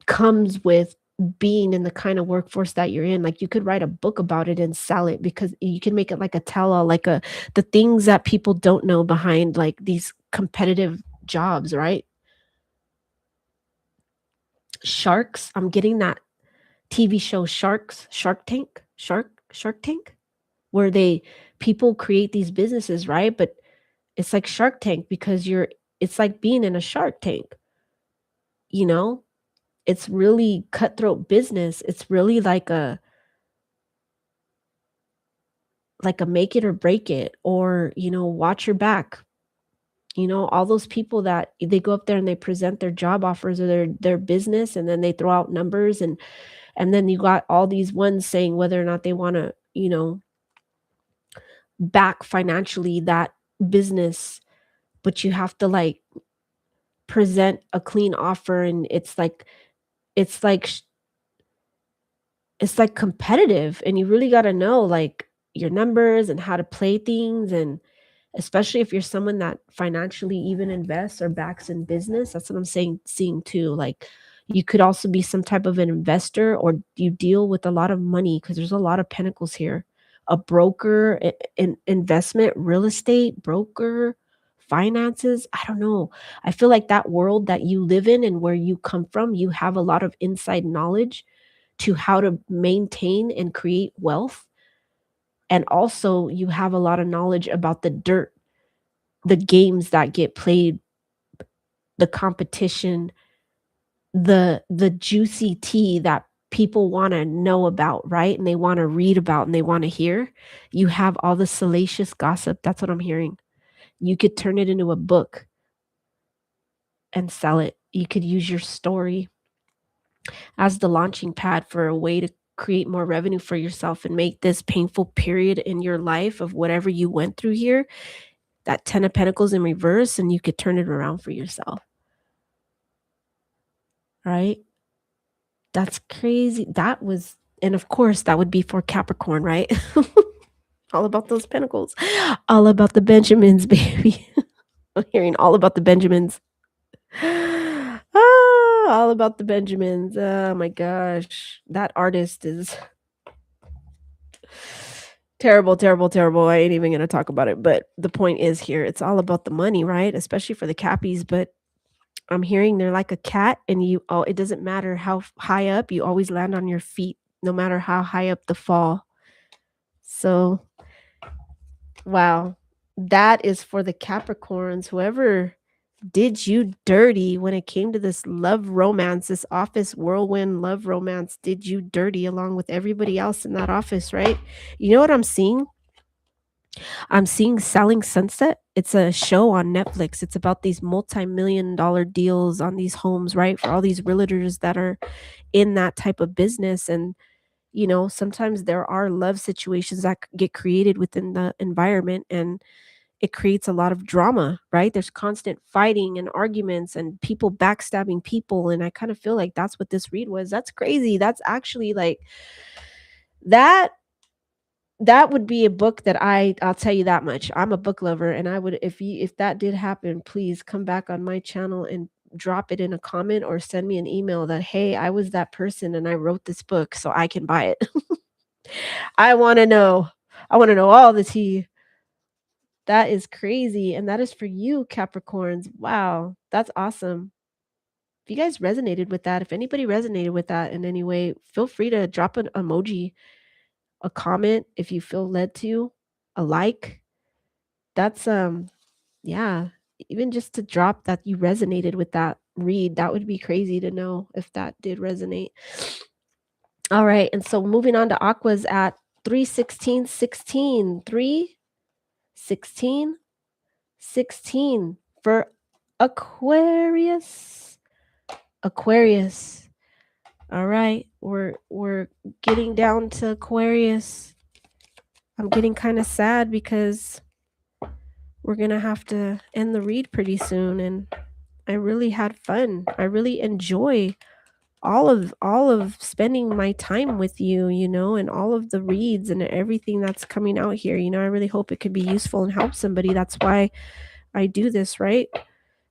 comes with being in the kind of workforce that you're in. Like you could write a book about it and sell it because you can make it like a tell-all, like the things that people don't know behind like these competitive jobs, right? Sharks, I'm getting that TV show Shark Tank, where people create these businesses, right? But it's like Shark Tank because it's like being in a Shark Tank, you know? It's really cutthroat business. It's really like a make it or break it or, watch your back. All those people that they go up there and they present their job offers or their business and then they throw out numbers and then you got all these ones saying whether or not they want to, back financially that business, but you have to like present a clean offer and it's like it's like competitive and you really got to know like your numbers and how to play things and especially if you're someone that financially even invests or backs in business. That's what I'm saying seeing too. Like you could also be some type of an investor or you deal with a lot of money because there's a lot of pentacles here. A broker, investment, real estate, broker, finances. I don't know. I feel like that world that you live in and where you come from, you have a lot of inside knowledge to how to maintain and create wealth. And also, you have a lot of knowledge about the dirt, the games that get played, the competition, the juicy tea that people want to know about, right? And they want to read about and they want to hear. You have all the salacious gossip. That's what I'm hearing. You could turn it into a book and sell it. You could use your story as the launching pad for a way to create more revenue for yourself and make this painful period in your life of whatever you went through here, that 10 of Pentacles in reverse, and you could turn it around for yourself. Right? That's crazy. And of course, that would be for Capricorn, right? All about those pentacles. All about the Benjamins, baby. I'm hearing all about the Benjamins. all about the Benjamins. Oh my gosh. That artist is terrible, terrible, terrible. I ain't even gonna talk about it. But the point is here, it's all about the money, right? Especially for the cappies. But I'm hearing they're like a cat, and it doesn't matter how high up, you always land on your feet, no matter how high up the fall. So, wow. That is for the Capricorns. Whoever did you dirty when it came to this love romance, this office whirlwind love romance, did you dirty along with everybody else in that office, right? You know what I'm seeing? I'm seeing Selling Sunset. It's a show on Netflix. It's about these multi-million-dollar deals on these homes, right? For all these realtors that are in that type of business. And, sometimes there are love situations that get created within the environment, and it creates a lot of drama, right? There's constant fighting and arguments and people backstabbing people. And I kind of feel like that's what this read was. That's crazy. That's actually like that that would be a book that I'll tell you that much. I'm a book lover, and I would, if that did happen, please come back on my channel and drop it in a comment or send me an email that, hey, I was that person and I wrote this book so I can buy it. I want to know. I want to know all the tea. That is crazy, and that is for you, Capricorns. Wow, that's awesome. If you guys resonated with that, if anybody resonated with that in any way, feel free to drop an emoji, a comment if you feel led to, a like. That's yeah, even just to drop that you resonated with that read, that would be crazy to know if that did resonate. All right, and so moving on to Aqua's at 31616, 316 16 for Aquarius. Aquarius. All right, we're getting down to Aquarius. I'm getting kind of sad because we're going to have to end the read pretty soon, and I really had fun. I really enjoy all of spending my time with you, and all of the reads and everything that's coming out here. I really hope it could be useful and help somebody. That's why I do this, right?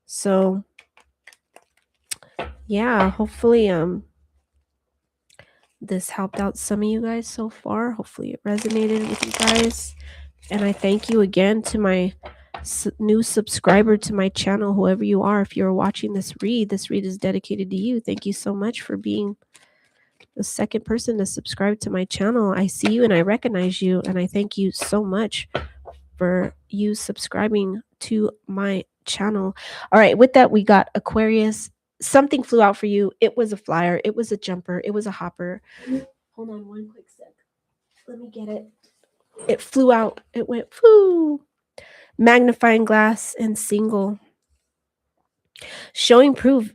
So, yeah, hopefully this helped out some of you guys so far. Hopefully it resonated with you guys. And I thank you again to my new subscriber to my channel, whoever you are. If you're watching this read is dedicated to you. Thank you so much for being the second person to subscribe to my channel. I see you and I recognize you, and I thank you so much for you subscribing to my channel. All right, with that, we got Aquarius. Something flew out for you. It was a flyer. It was a jumper. It was a hopper. Hold on one quick sec. Let me get it. It flew out. It went, whoo. Magnifying glass and single. Showing proof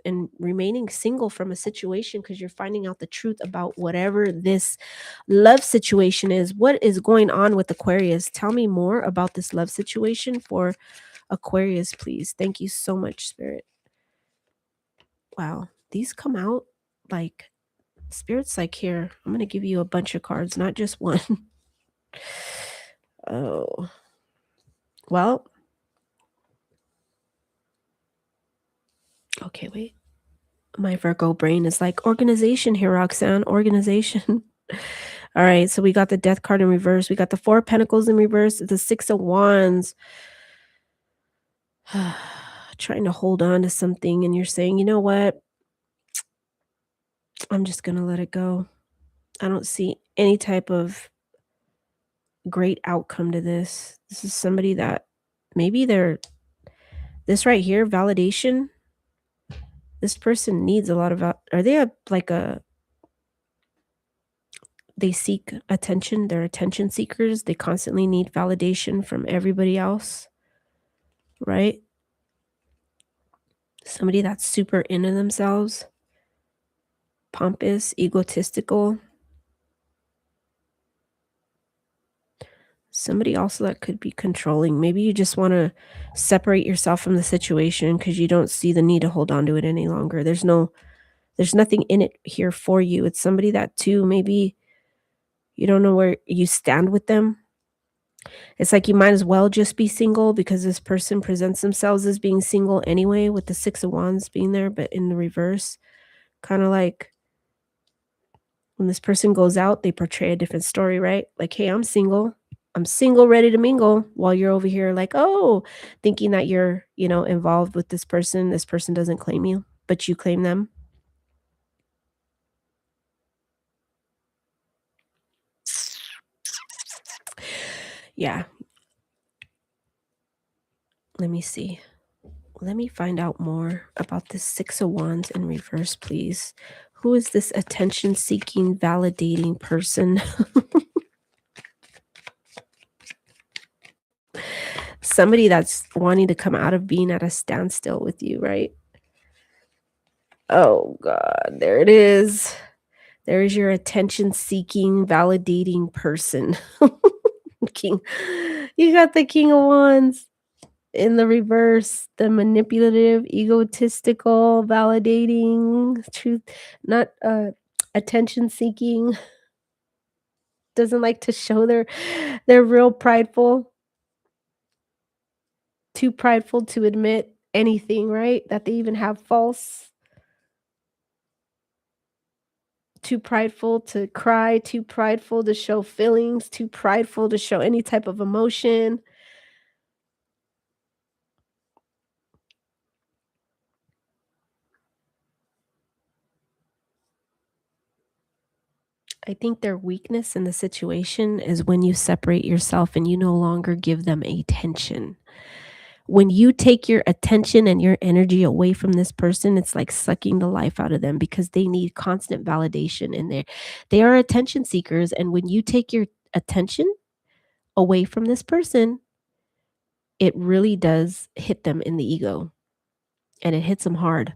and remaining single from a situation because you're finding out the truth about whatever this love situation is. What is going on with Aquarius? Tell me more about this love situation for Aquarius, please. Thank you so much, Spirit. Wow, these come out like Spirit's like, here, I'm going to give you a bunch of cards, not just one. Oh, well. Okay, wait. My Virgo brain is like, organization here, Roxanne, organization. All right, so we got the Death card in reverse. We got the Four of Pentacles in reverse. The Six of Wands. Trying to hold on to something, and you're saying, you know what? I'm just going to let it go. I don't see any type of great outcome to this. This is somebody that maybe this right here, validation. This person needs a lot of, are they they seek attention. They're attention seekers. They constantly need validation from everybody else, right? Somebody that's super into themselves, pompous, egotistical. Somebody also that could be controlling. Maybe you just want to separate yourself from the situation because you don't see the need to hold on to it any longer. There's nothing in it here for you. It's somebody that too, maybe you don't know where you stand with them. It's like you might as well just be single because this person presents themselves as being single anyway, with the 6 of wands being there, but in the reverse. Kinda like when this person goes out, they portray a different story, right? Like, "Hey, I'm single. I'm single, ready to mingle," while you're over here like, "Oh," thinking that you're, involved with this person. This person doesn't claim you, but you claim them. Yeah, let me see. Let me find out more about this 6 of wands in reverse, please. Who is this attention-seeking, validating person? Somebody that's wanting to come out of being at a standstill with you, right? Oh god, there it is. There's your attention-seeking, validating person. King You got the King of Wands in the reverse, the manipulative, egotistical, validating, truth not, attention-seeking, doesn't like to show they're real prideful, too prideful to admit anything, right? That they even have false, too prideful to cry, too prideful to show feelings, too prideful to show any type of emotion. I think their weakness in the situation is when you separate yourself and you no longer give them attention. When you take your attention and your energy away from this person, it's like sucking the life out of them because they need constant validation in there. They are attention seekers. And when you take your attention away from this person, it really does hit them in the ego and it hits them hard.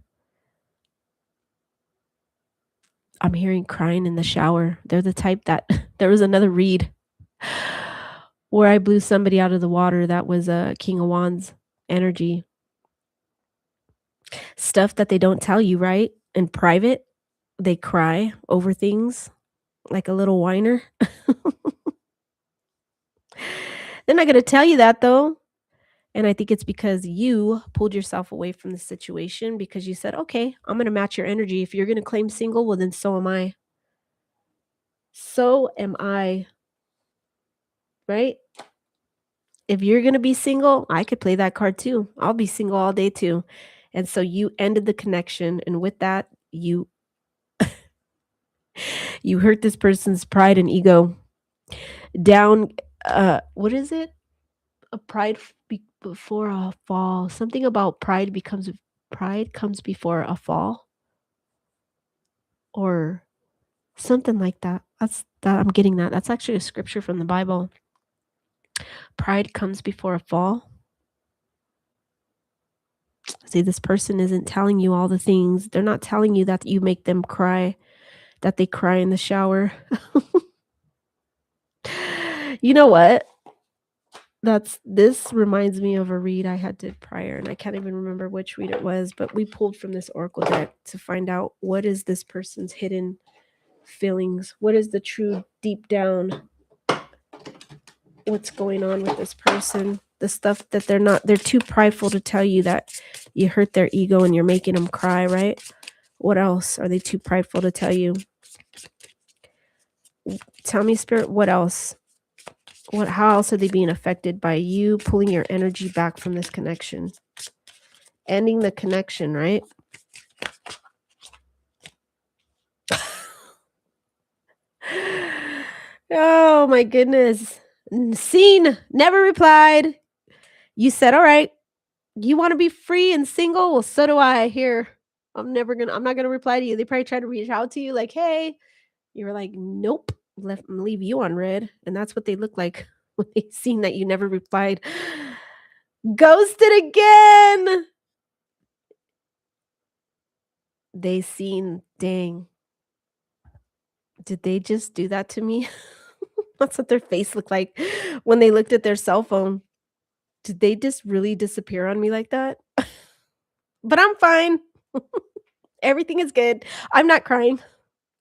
I'm hearing crying in the shower. They're the type that there was another read where I blew somebody out of the water that was a King of Wands energy. Stuff that they don't tell you, right? In private, they cry over things like a little whiner. They're not gonna tell you that though. And I think it's because you pulled yourself away from the situation because you said, "Okay, I'm gonna match your energy. If you're gonna claim single, well, then so am I. So am I, right? If you're gonna be single, I could play that card too. I'll be single all day too." And so you ended the connection, and with that, you hurt this person's pride and ego down. What is it? A before a fall. Something about pride comes before a fall, or something like that. I'm getting that. That's actually a scripture from the Bible. Pride comes before a fall. See, this person isn't telling you all the things. They're not telling you that you make them cry, that they cry in the shower. You know what? This reminds me of a read I had did prior, and I can't even remember which read it was, but we pulled from this oracle deck to find out what is this person's hidden feelings. What is the true deep down what's going on with this person? The stuff that they're too prideful to tell you that you hurt their ego and you're making them cry, right? What else are they too prideful to tell you? Tell me, spirit, what else? How else are they being affected by you pulling your energy back from this connection? Ending the connection, right? Oh my goodness. Seen, never replied. You said, all right, you want to be free and single? Well, so do I. Here, I'm not gonna reply to you. They probably tried to reach out to you, like, hey. You were like, nope, leave you on red. And that's what they look like when they seen that you never replied. Ghosted again. They seen, dang, did they just do that to me? That's what their face looked like when they looked at their cell phone. Did they just really disappear on me like that? But I'm fine. Everything is good. I'm not crying.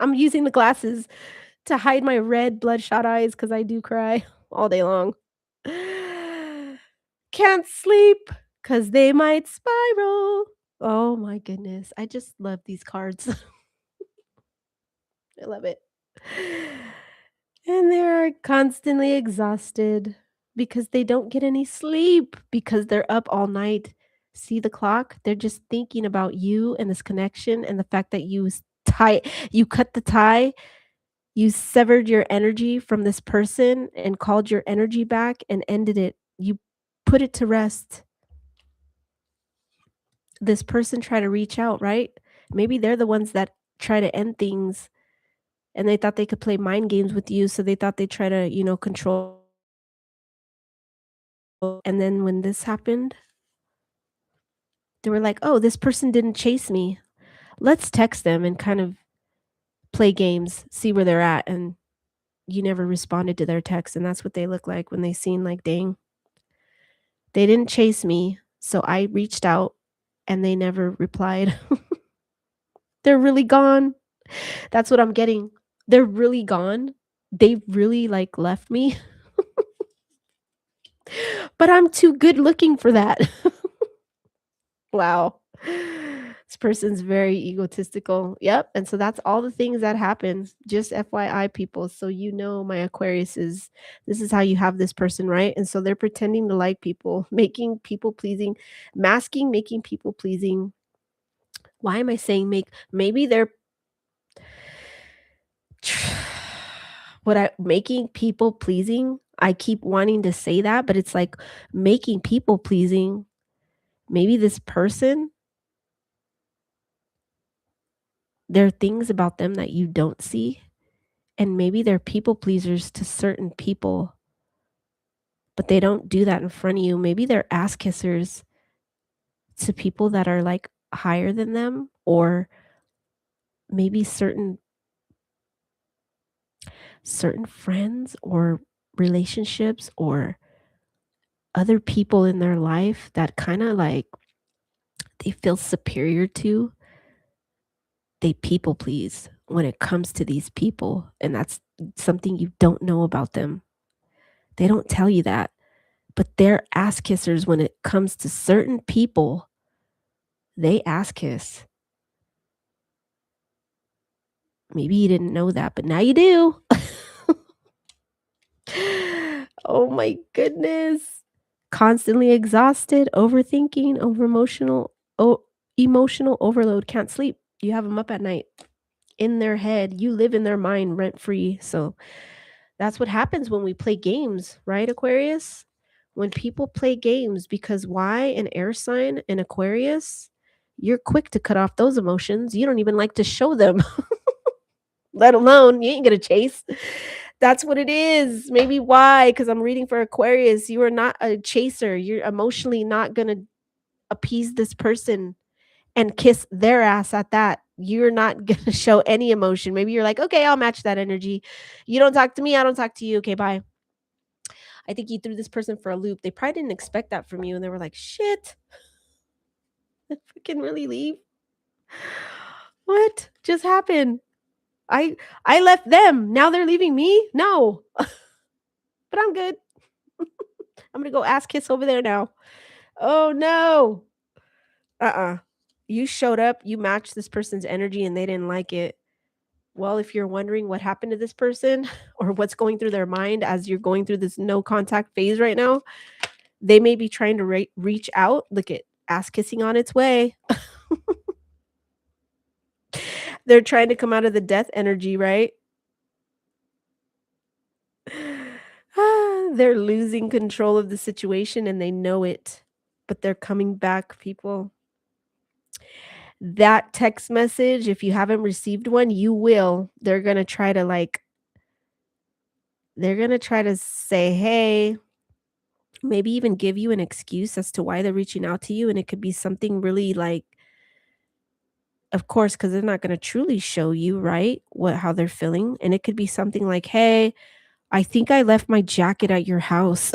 I'm using the glasses to hide my red bloodshot eyes because I do cry all day long. can't sleep because they might spiral. Oh my goodness. I just love these cards. I love it. And they're constantly exhausted because they don't get any sleep because they're up all night. See the clock? They're just thinking about you and this connection and the fact that you cut the tie, you severed your energy from this person and called your energy back and ended it. You put it to rest. This person tried to reach out, right? Maybe they're the ones that try to end things and they thought they could play mind games with you, so they thought they'd try to, control. And then when this happened, they were like, "Oh, this person didn't chase me. Let's text them and kind of play games, see where they're at." And you never responded to their text, and that's what they look like when they seen like, "Dang, they didn't chase me, so I reached out and they never replied." They're really gone. That's what I'm getting. They're really gone. They really like left me, but I'm too good looking for that. Wow. This person's very egotistical. Yep. And so that's all the things that happen. Just FYI, people. So you know my Aquarius is this is how you have this person, right? And so they're pretending to like people, making people pleasing, masking, making people pleasing. Why am I saying make? Maybe they're what I making people pleasing. I keep wanting to say that, but it's like making people pleasing. Maybe this person, there are things about them that you don't see. And maybe they're people pleasers to certain people, but they don't do that in front of you. Maybe they're ass kissers to people that are like higher than them, or maybe certain friends or relationships or other people in their life that kind of like they feel superior to, they people please when it comes to these people. And that's something you don't know about them. They don't tell you that, but they're ass kissers when it comes to certain people. They ass kiss. Maybe you didn't know that, but now you do. Oh my goodness. Constantly exhausted, overthinking, emotional overload, can't sleep. You have them up at night in their head. You live in their mind rent free. So that's what happens when we play games, right, Aquarius? When people play games, because why? An air sign, an Aquarius, you're quick to cut off those emotions. You don't even like to show them. Let alone you ain't gonna chase. That's what it is. Maybe why? Because I'm reading for Aquarius. You are not a chaser. You're emotionally not gonna appease this person and kiss their ass at that. You're not gonna show any emotion. Maybe you're like, okay, I'll match that energy. You don't talk to me, I don't talk to you. Okay, bye. I think you threw this person for a loop. They probably didn't expect that from you, and they were like, shit, freaking really leave. What just happened? I I left them. Now they're leaving me? No. But I'm good. I'm gonna go ass kiss over there now. Oh no. Uh-uh. You showed up, you matched this person's energy and they didn't like it. Well, if you're wondering what happened to this person or what's going through their mind as you're going through this no contact phase right now, they may be trying to reach out. Look at ass kissing on its way. They're trying to come out of the death energy, right? They're losing control of the situation and they know it, but they're coming back, people. That text message, if you haven't received one, you will. They're gonna try to say, "Hey," maybe even give you an excuse as to why they're reaching out to you, and it could be something really like of course, because 'cause they're not gonna truly show you, right, how they're feeling, and it could be something like, "Hey, I think I left my jacket at your house.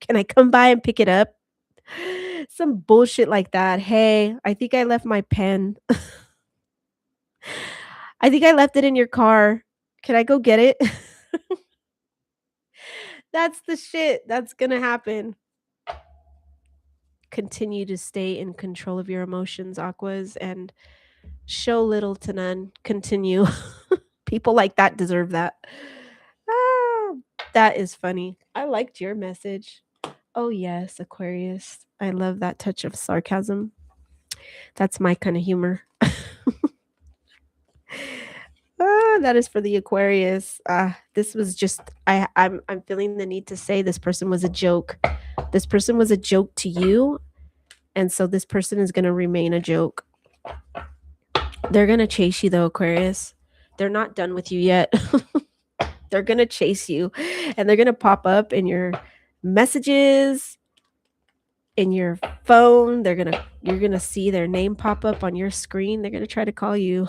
Can I come by and pick it up?" Some bullshit like that. "Hey, I think I left my pen. I think I left it in your car. Can I go get it?" That's the shit that's gonna happen. continue to stay in control of your emotions, Aquas, and show little to none. Continue. People like that deserve that. Ah, that is funny. I liked your message. Oh, yes, Aquarius. I love that touch of sarcasm. That's my kind of humor. That is for the Aquarius. This was just I'm feeling the need to say this person was a joke. This person was a joke to you, and so this person is going to remain a joke. They're going to chase you though, Aquarius. They're not done with you yet. They're going to chase you, and they're going to pop up in your messages, in your phone. You're going to see their name pop up on your screen. They're going to try to call you.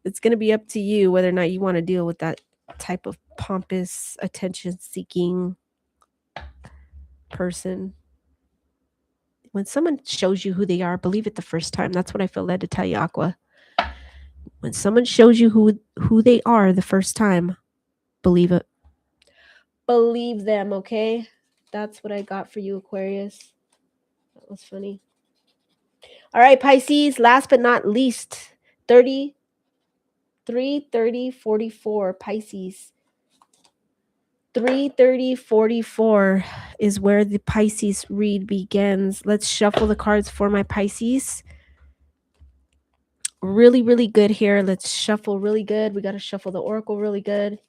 It's going to be up to you whether or not you want to deal with that type of pompous, attention-seeking person. When someone shows you who they are, believe it the first time. That's what I feel led to tell you, Aqua. When someone shows you who they are the first time, believe it. Believe them, okay? That's what I got for you, Aquarius. That was funny. All right, Pisces, last but not least, 44, Pisces. 3:30:44 is where the Pisces read begins. Let's shuffle the cards for my Pisces. Really, really good here. Let's shuffle really good. We got to shuffle the oracle really good.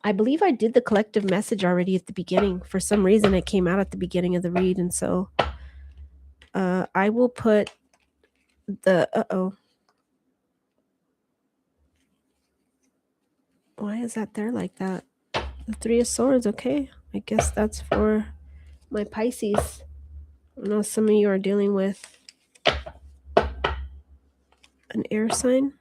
I believe I did the collective message already at the beginning. For some reason, it came out at the beginning of the read. And so I will put the, why is that there like that? The Three of Swords, okay. I guess that's for my Pisces. I know some of you are dealing with an air sign.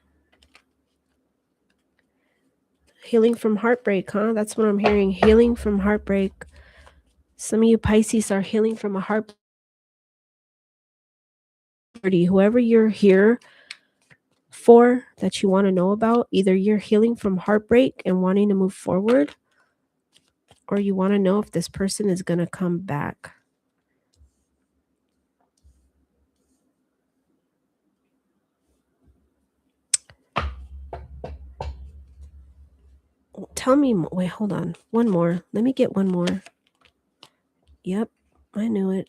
Healing from heartbreak, huh? That's what I'm hearing. Healing from heartbreak. Some of you Pisces are healing from a heartbreak. Whoever you're here for that you want to know about, either you're healing from heartbreak and wanting to move forward, or you want to know if this person is going to come back. Tell me, wait, hold on. One more. Let me get one more. Yep, I knew it.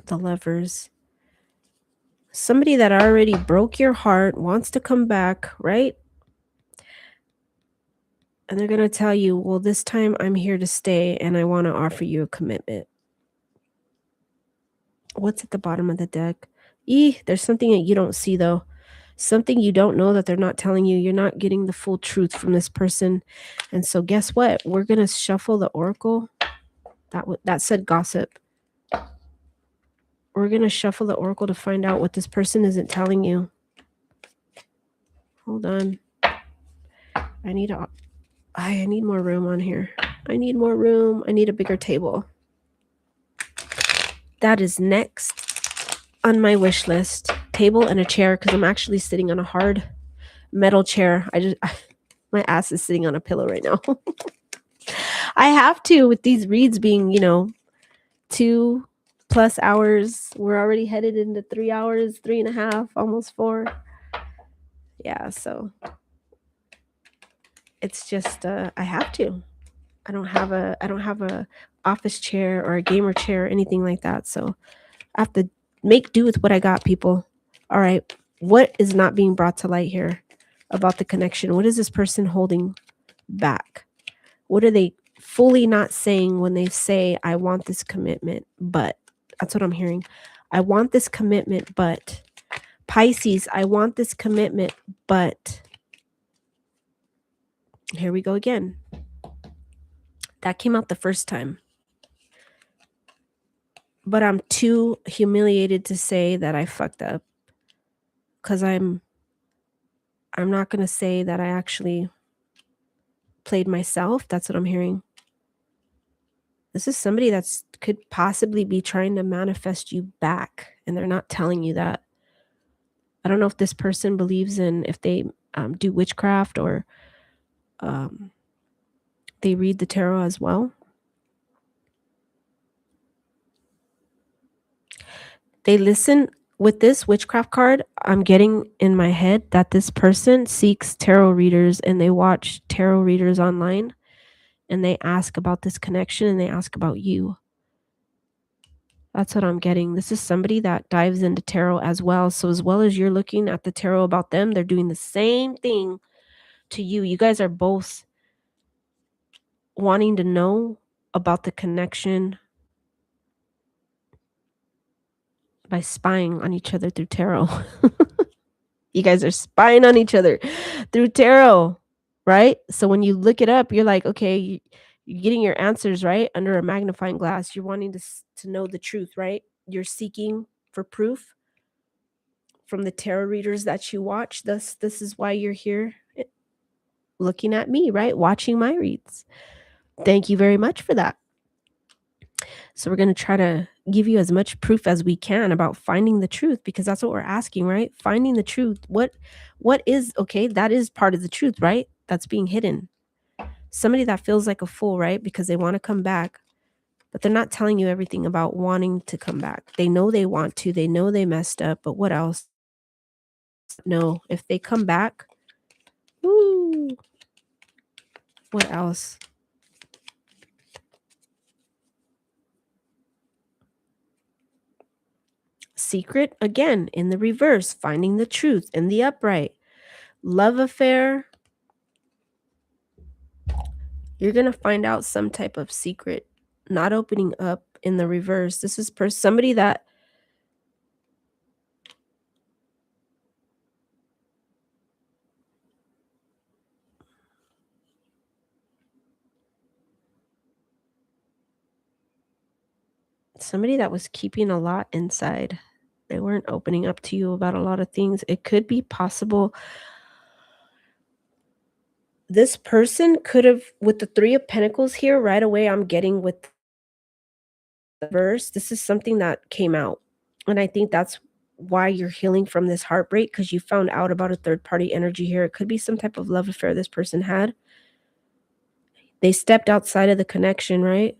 The Lovers. Somebody that already broke your heart wants to come back, right? And they're going to tell you, well, this time I'm here to stay and I want to offer you a commitment. What's at the bottom of the deck? There's something that you don't see, though. Something you don't know that they're not telling you. You're not getting the full truth from this person. And so guess what? We're going to shuffle the oracle. That said gossip. We're going to shuffle the oracle to find out what this person isn't telling you. Hold on. I need more room on here. I need more room. I need a bigger table. That is next on my wish list. Table and a chair, because I'm actually sitting on a hard metal chair. My ass is sitting on a pillow right now. I have to, with these reads being, 2+ hours. We're already headed into 3 hours, 3.5, almost 4. Yeah, so it's just I have to. I don't have a office chair or a gamer chair or anything like that. So I have to make do with what I got, people. All right. What is not being brought to light here about the connection? What is this person holding back? What are they fully not saying when they say, I want this commitment, but that's what I'm hearing. I want this commitment, but Pisces, I want this commitment, but here we go again. That came out the first time. But I'm too humiliated to say that I fucked up. Because I'm not going to say that I actually played myself. That's what I'm hearing. This is somebody that's could possibly be trying to manifest you back, and they're not telling you that. I don't know if this person believes in, if they do witchcraft or they read the tarot as well. They listen with this witchcraft card. I'm getting in my head that this person seeks tarot readers and they watch tarot readers online and they ask about this connection and they ask about you. That's what I'm getting. This is somebody that dives into tarot as well. So as well as you're looking at the tarot about them, they're doing the same thing to you. You guys are both wanting to know about the connection by spying on each other through tarot. You guys are spying on each other through tarot, right? So when you look it up, you're like, okay, you're getting your answers, right? Under a magnifying glass. You're wanting to know the truth, right? You're seeking for proof from the tarot readers that you watch. This is why you're here looking at me, right? Watching my reads. Thank you very much for that. So we're going to try to give you as much proof as we can about finding the truth, because that's what we're asking, right? Finding the truth. What is okay? That is part of the truth, right? That's being hidden. Somebody that feels like a fool, right? Because they want to come back, but they're not telling you everything about wanting to come back. They know they want to, they know they messed up, but what else? No, if they come back, woo, what else? Secret, again, in the reverse, finding the truth in the upright. Love affair. You're going to find out some type of secret, not opening up in the reverse. This is somebody that was keeping a lot inside. They weren't opening up to you about a lot of things. It could be possible this person could have, with the 3 of Pentacles here, right away I'm getting with the verse, this is something that came out. And I think that's why you're healing from this heartbreak, because you found out about a third party energy here. It could be some type of love affair this person had. They stepped outside of the connection, right?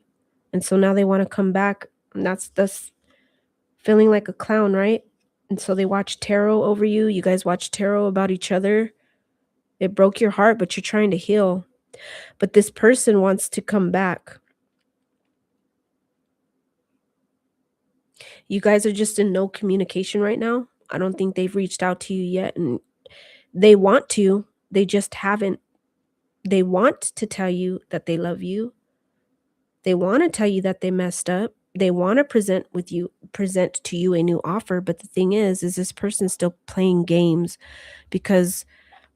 And so now they want to come back. And that's feeling like a clown, right? And so they watch tarot over you. You guys watch tarot about each other. It broke your heart, but you're trying to heal. But this person wants to come back. You guys are just in no communication right now. I don't think they've reached out to you yet. And they want to. They just haven't. They want to tell you that they love you. They want to tell you that they messed up. They want to present to you a new offer. But the thing is this person still playing games, because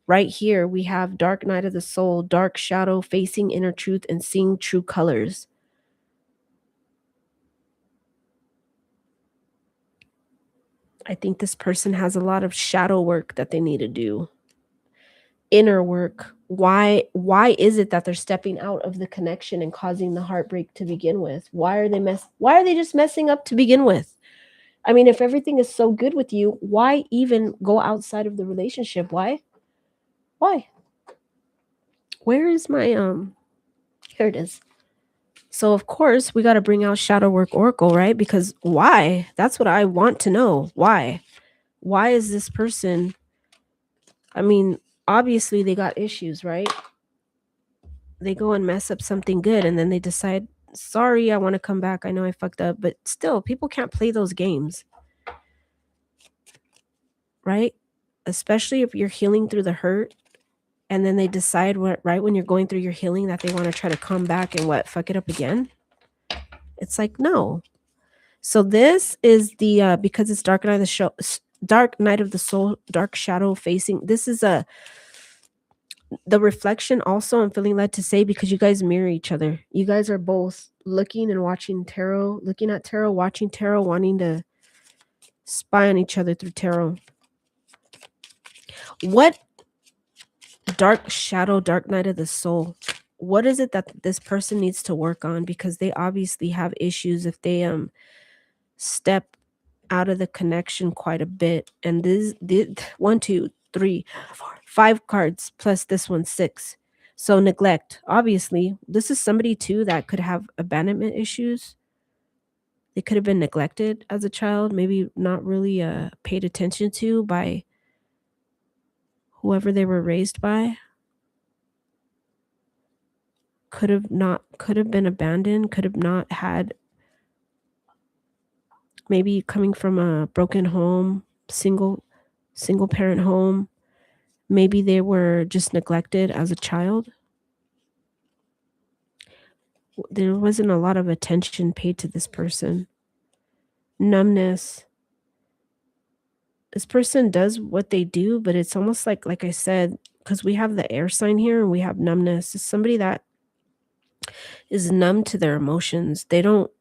right here we have dark night of the soul, dark shadow, facing inner truth and seeing true colors. I think this person has a lot of shadow work that they need to do. Inner work. Why is it that they're stepping out of the connection and causing the heartbreak to begin with? Why are they just messing up to begin with? I mean, if everything is so good with you, why even go outside of the relationship? Why? Where is my here it is. So of course we got to bring out Shadow Work Oracle, right? Because why? That's what I want to know. Why is this person, I mean, obviously they got issues, right? They go and mess up something good and then they decide, sorry, I want to come back. I know I fucked up, but still people can't play those games. Right? Especially if you're healing through the hurt and then they decide right when you're going through your healing that they want to try to come back and fuck it up again. It's like, no. So this is the because it's dark night of the soul, dark shadow facing. This is the reflection also I'm feeling led to say, because you guys mirror each other. You guys are both looking and watching tarot, looking at tarot, watching tarot, wanting to spy on each other through tarot. What dark shadow, dark night of the soul, what is it that this person needs to work on? Because they obviously have issues if they step out of the connection quite a bit. And this 1 2 3 4 5 cards plus this one 6. So neglect. Obviously this is somebody too that could have abandonment issues. They could have been neglected as a child, maybe not really paid attention to by whoever they were raised by. Could have been abandoned, could have not had, maybe coming from a broken home, single parent home. Maybe they were just neglected as a child. There wasn't a lot of attention paid to this person. Numbness. This person does what they do, but it's almost like I said, because we have the air sign here and we have numbness. It's somebody that is numb to their emotions. They don't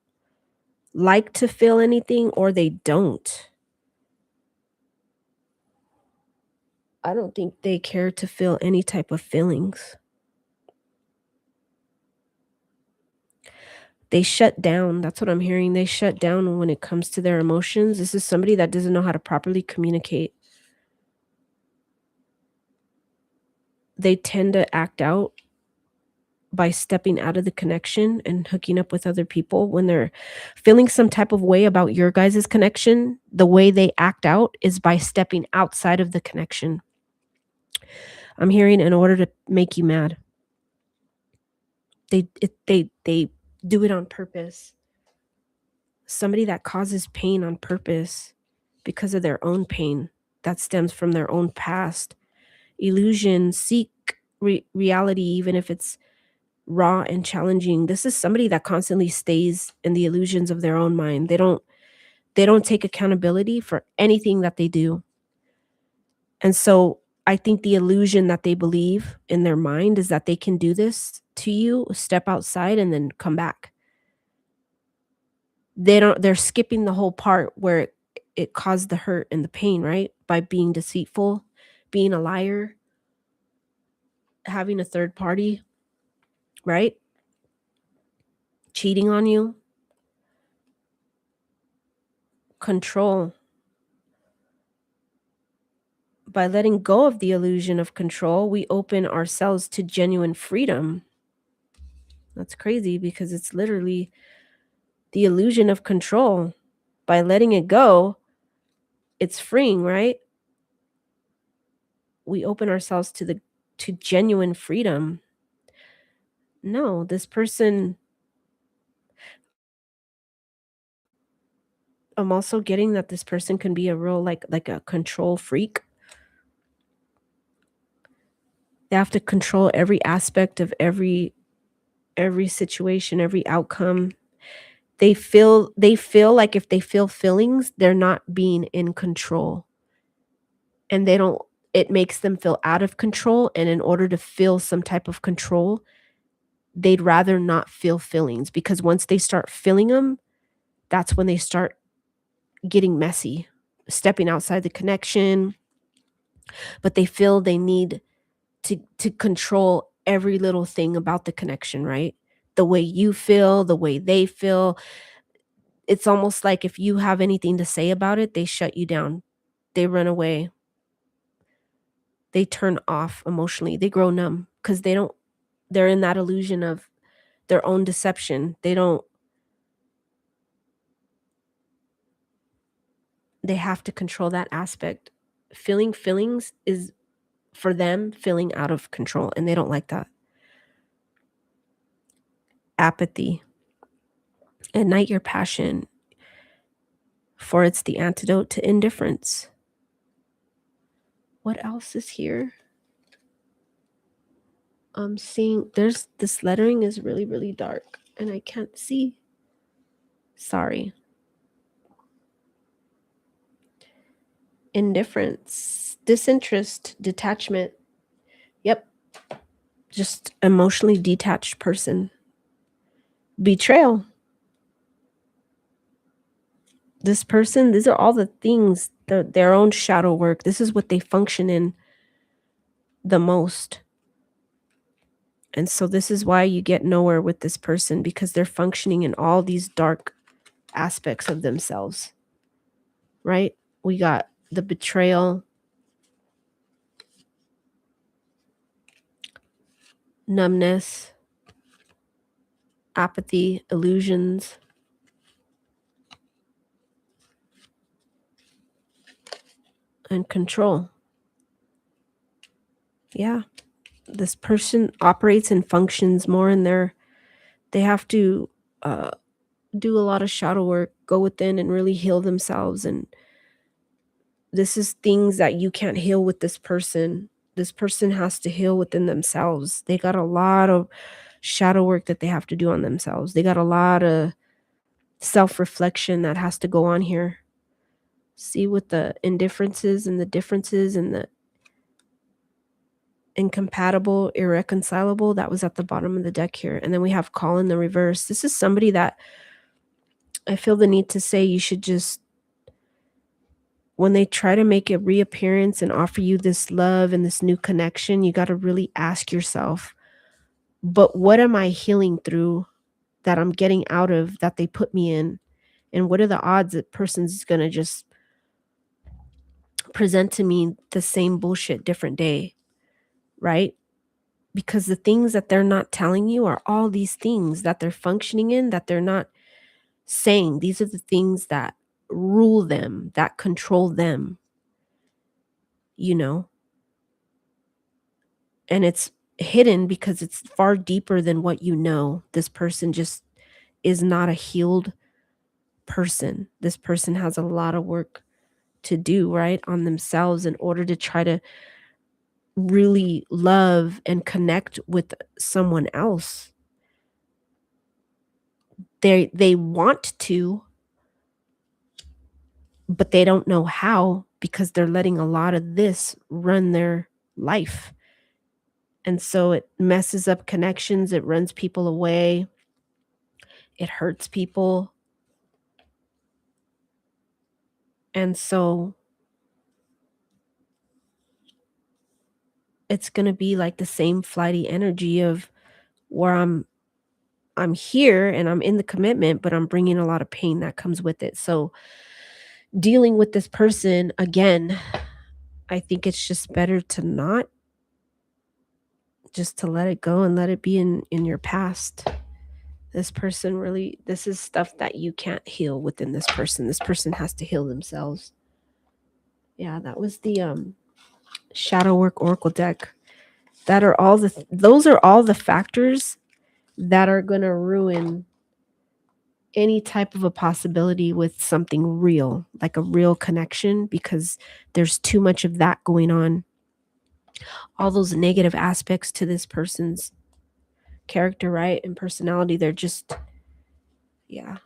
like to feel anything, or they don't. I don't think they care to feel any type of feelings. They shut down. That's what I'm hearing. They shut down when it comes to their emotions. This is somebody that doesn't know how to properly communicate. They tend to act out by stepping out of the connection and hooking up with other people. When they're feeling some type of way about your guys' connection, the way they act out is by stepping outside of the connection. I'm hearing in order to make you mad. They do it on purpose. Somebody that causes pain on purpose because of their own pain that stems from their own past. Illusion, seek reality, even if it's raw and challenging. This is somebody that constantly stays in the illusions of their own mind. They don't take accountability for anything that they do. And so I think the illusion that they believe in their mind is that they can do this to you, step outside and then come back. They're skipping the whole part where it caused the hurt and the pain, right? By being deceitful, being a liar, having a third party, right? Cheating on you. Control. By letting go of the illusion of control, we open ourselves to genuine freedom. That's crazy because it's literally the illusion of control. By letting it go, it's freeing, right? We open ourselves to genuine freedom. No, this person, I'm also getting that this person can be a real like a control freak. They have to control every aspect of every situation, every outcome. They feel like if they feel feelings, they're not being in control. And it makes them feel out of control, and in order to feel some type of control, they'd rather not feel feelings, because once they start feeling them, that's when they start getting messy, stepping outside the connection. But they feel they need to control every little thing about the connection, right? The way you feel, the way they feel. It's almost like if you have anything to say about it, they shut you down. They run away. They turn off emotionally. They grow numb because they're in that illusion of their own deception. They have to control that aspect. Feeling feelings is for them feeling out of control, and they don't like that. Apathy. Ignite your passion, for it's the antidote to indifference. What else is here? I'm seeing this lettering is really, really dark and I can't see. Sorry. Indifference, disinterest, detachment. Yep. Just emotionally detached person. Betrayal. This person, these are all the things, their own shadow work. This is what they function in the most. And so this is why you get nowhere with this person, because they're functioning in all these dark aspects of themselves, right? We got the betrayal, numbness, apathy, illusions. and control. Yeah. This person operates and functions more in they have to uh, do a lot of shadow work, go within and really heal themselves. And this is things that you can't heal with this person. This person has to heal within themselves. They got a lot of shadow work that they have to do on themselves. They got a lot of self-reflection that has to go on here. See, with the indifferences and the differences and the incompatible, irreconcilable, that was at the bottom of the deck here. And then we have call in the reverse. This is somebody that I feel the need to say you should just, when they try to make a reappearance and offer you this love and this new connection, you got to really ask yourself, but what am I healing through that I'm getting out of that they put me in? And what are the odds that person's going to just present to me the same bullshit different day, right? Because the things that they're not telling you are all these things that they're functioning in that they're not saying. These are the things that rule them, that control them, you know? And it's hidden because it's far deeper than what you know. This person just is not a healed person. This person has a lot of work to do, right, on themselves in order to try to really love and connect with someone else. They want to, but they don't know how because they're letting a lot of this run their life. And so it messes up connections, it runs people away, it hurts people. And so it's going to be like the same flighty energy of where I'm here and I'm in the commitment, but I'm bringing a lot of pain that comes with it. So dealing with this person again, I think it's just better to not, just to let it go and let it be in your past. This person really, this is stuff that you can't heal within this person. This person has to heal themselves. Yeah, that was the shadow work oracle deck. Those are all the factors that are going to ruin any type of a possibility with something real, like a real connection, because there's too much of that going on. All those negative aspects to this person's character, right, and personality, they're just, yeah.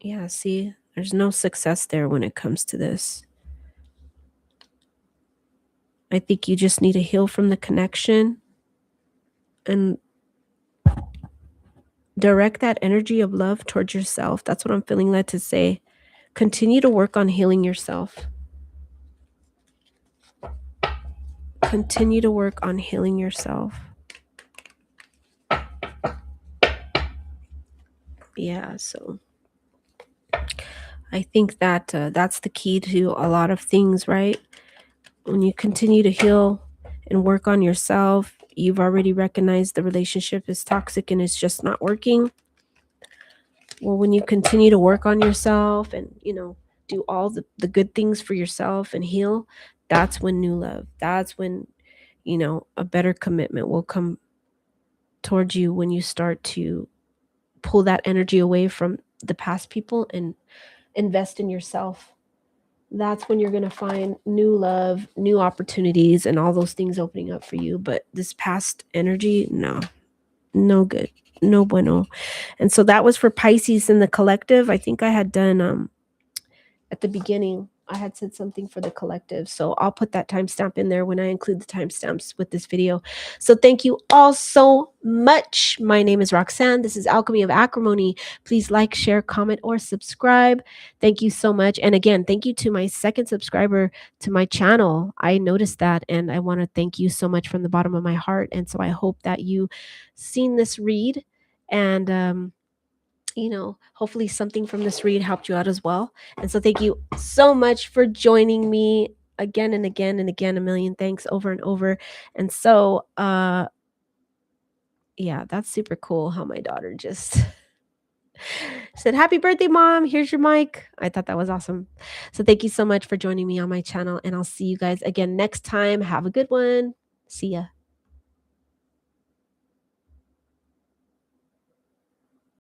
Yeah, see, there's no success there when it comes to this. I think you just need to heal from the connection and direct that energy of love towards yourself. That's what I'm feeling led to say. Continue to work on healing yourself. Continue to work on healing yourself. Yeah, so I think that that's the key to a lot of things, right? When you continue to heal and work on yourself, you've already recognized the relationship is toxic and it's just not working. Well, when you continue to work on yourself and, do all the good things for yourself and heal, that's when new love, that's when, a better commitment will come towards you when you start to pull that energy away from the past people and invest in yourself. That's when you're going to find new love, new opportunities, and all those things opening up for you. But this past energy, no good, no bueno. And so that was for Pisces in the collective. I think I had done at the beginning, I had said something for the collective. So I'll put that timestamp in there when I include the timestamps with this video. So thank you all so much. My name is Roxanne. This is Alchemy of Acrimony. Please like, share, comment, or subscribe. Thank you so much. And again, thank you to my second subscriber to my channel. I noticed that and I want to thank you so much from the bottom of my heart. And so I hope that you seen this read and hopefully something from this read helped you out as well. And so thank you so much for joining me again and again and again. A million thanks over and over. And so, yeah, that's super cool how my daughter just Said, "Happy birthday, mom. Here's your mic." I thought that was awesome. So thank you so much for joining me on my channel, and I'll see you guys again next time. Have a good one. See ya.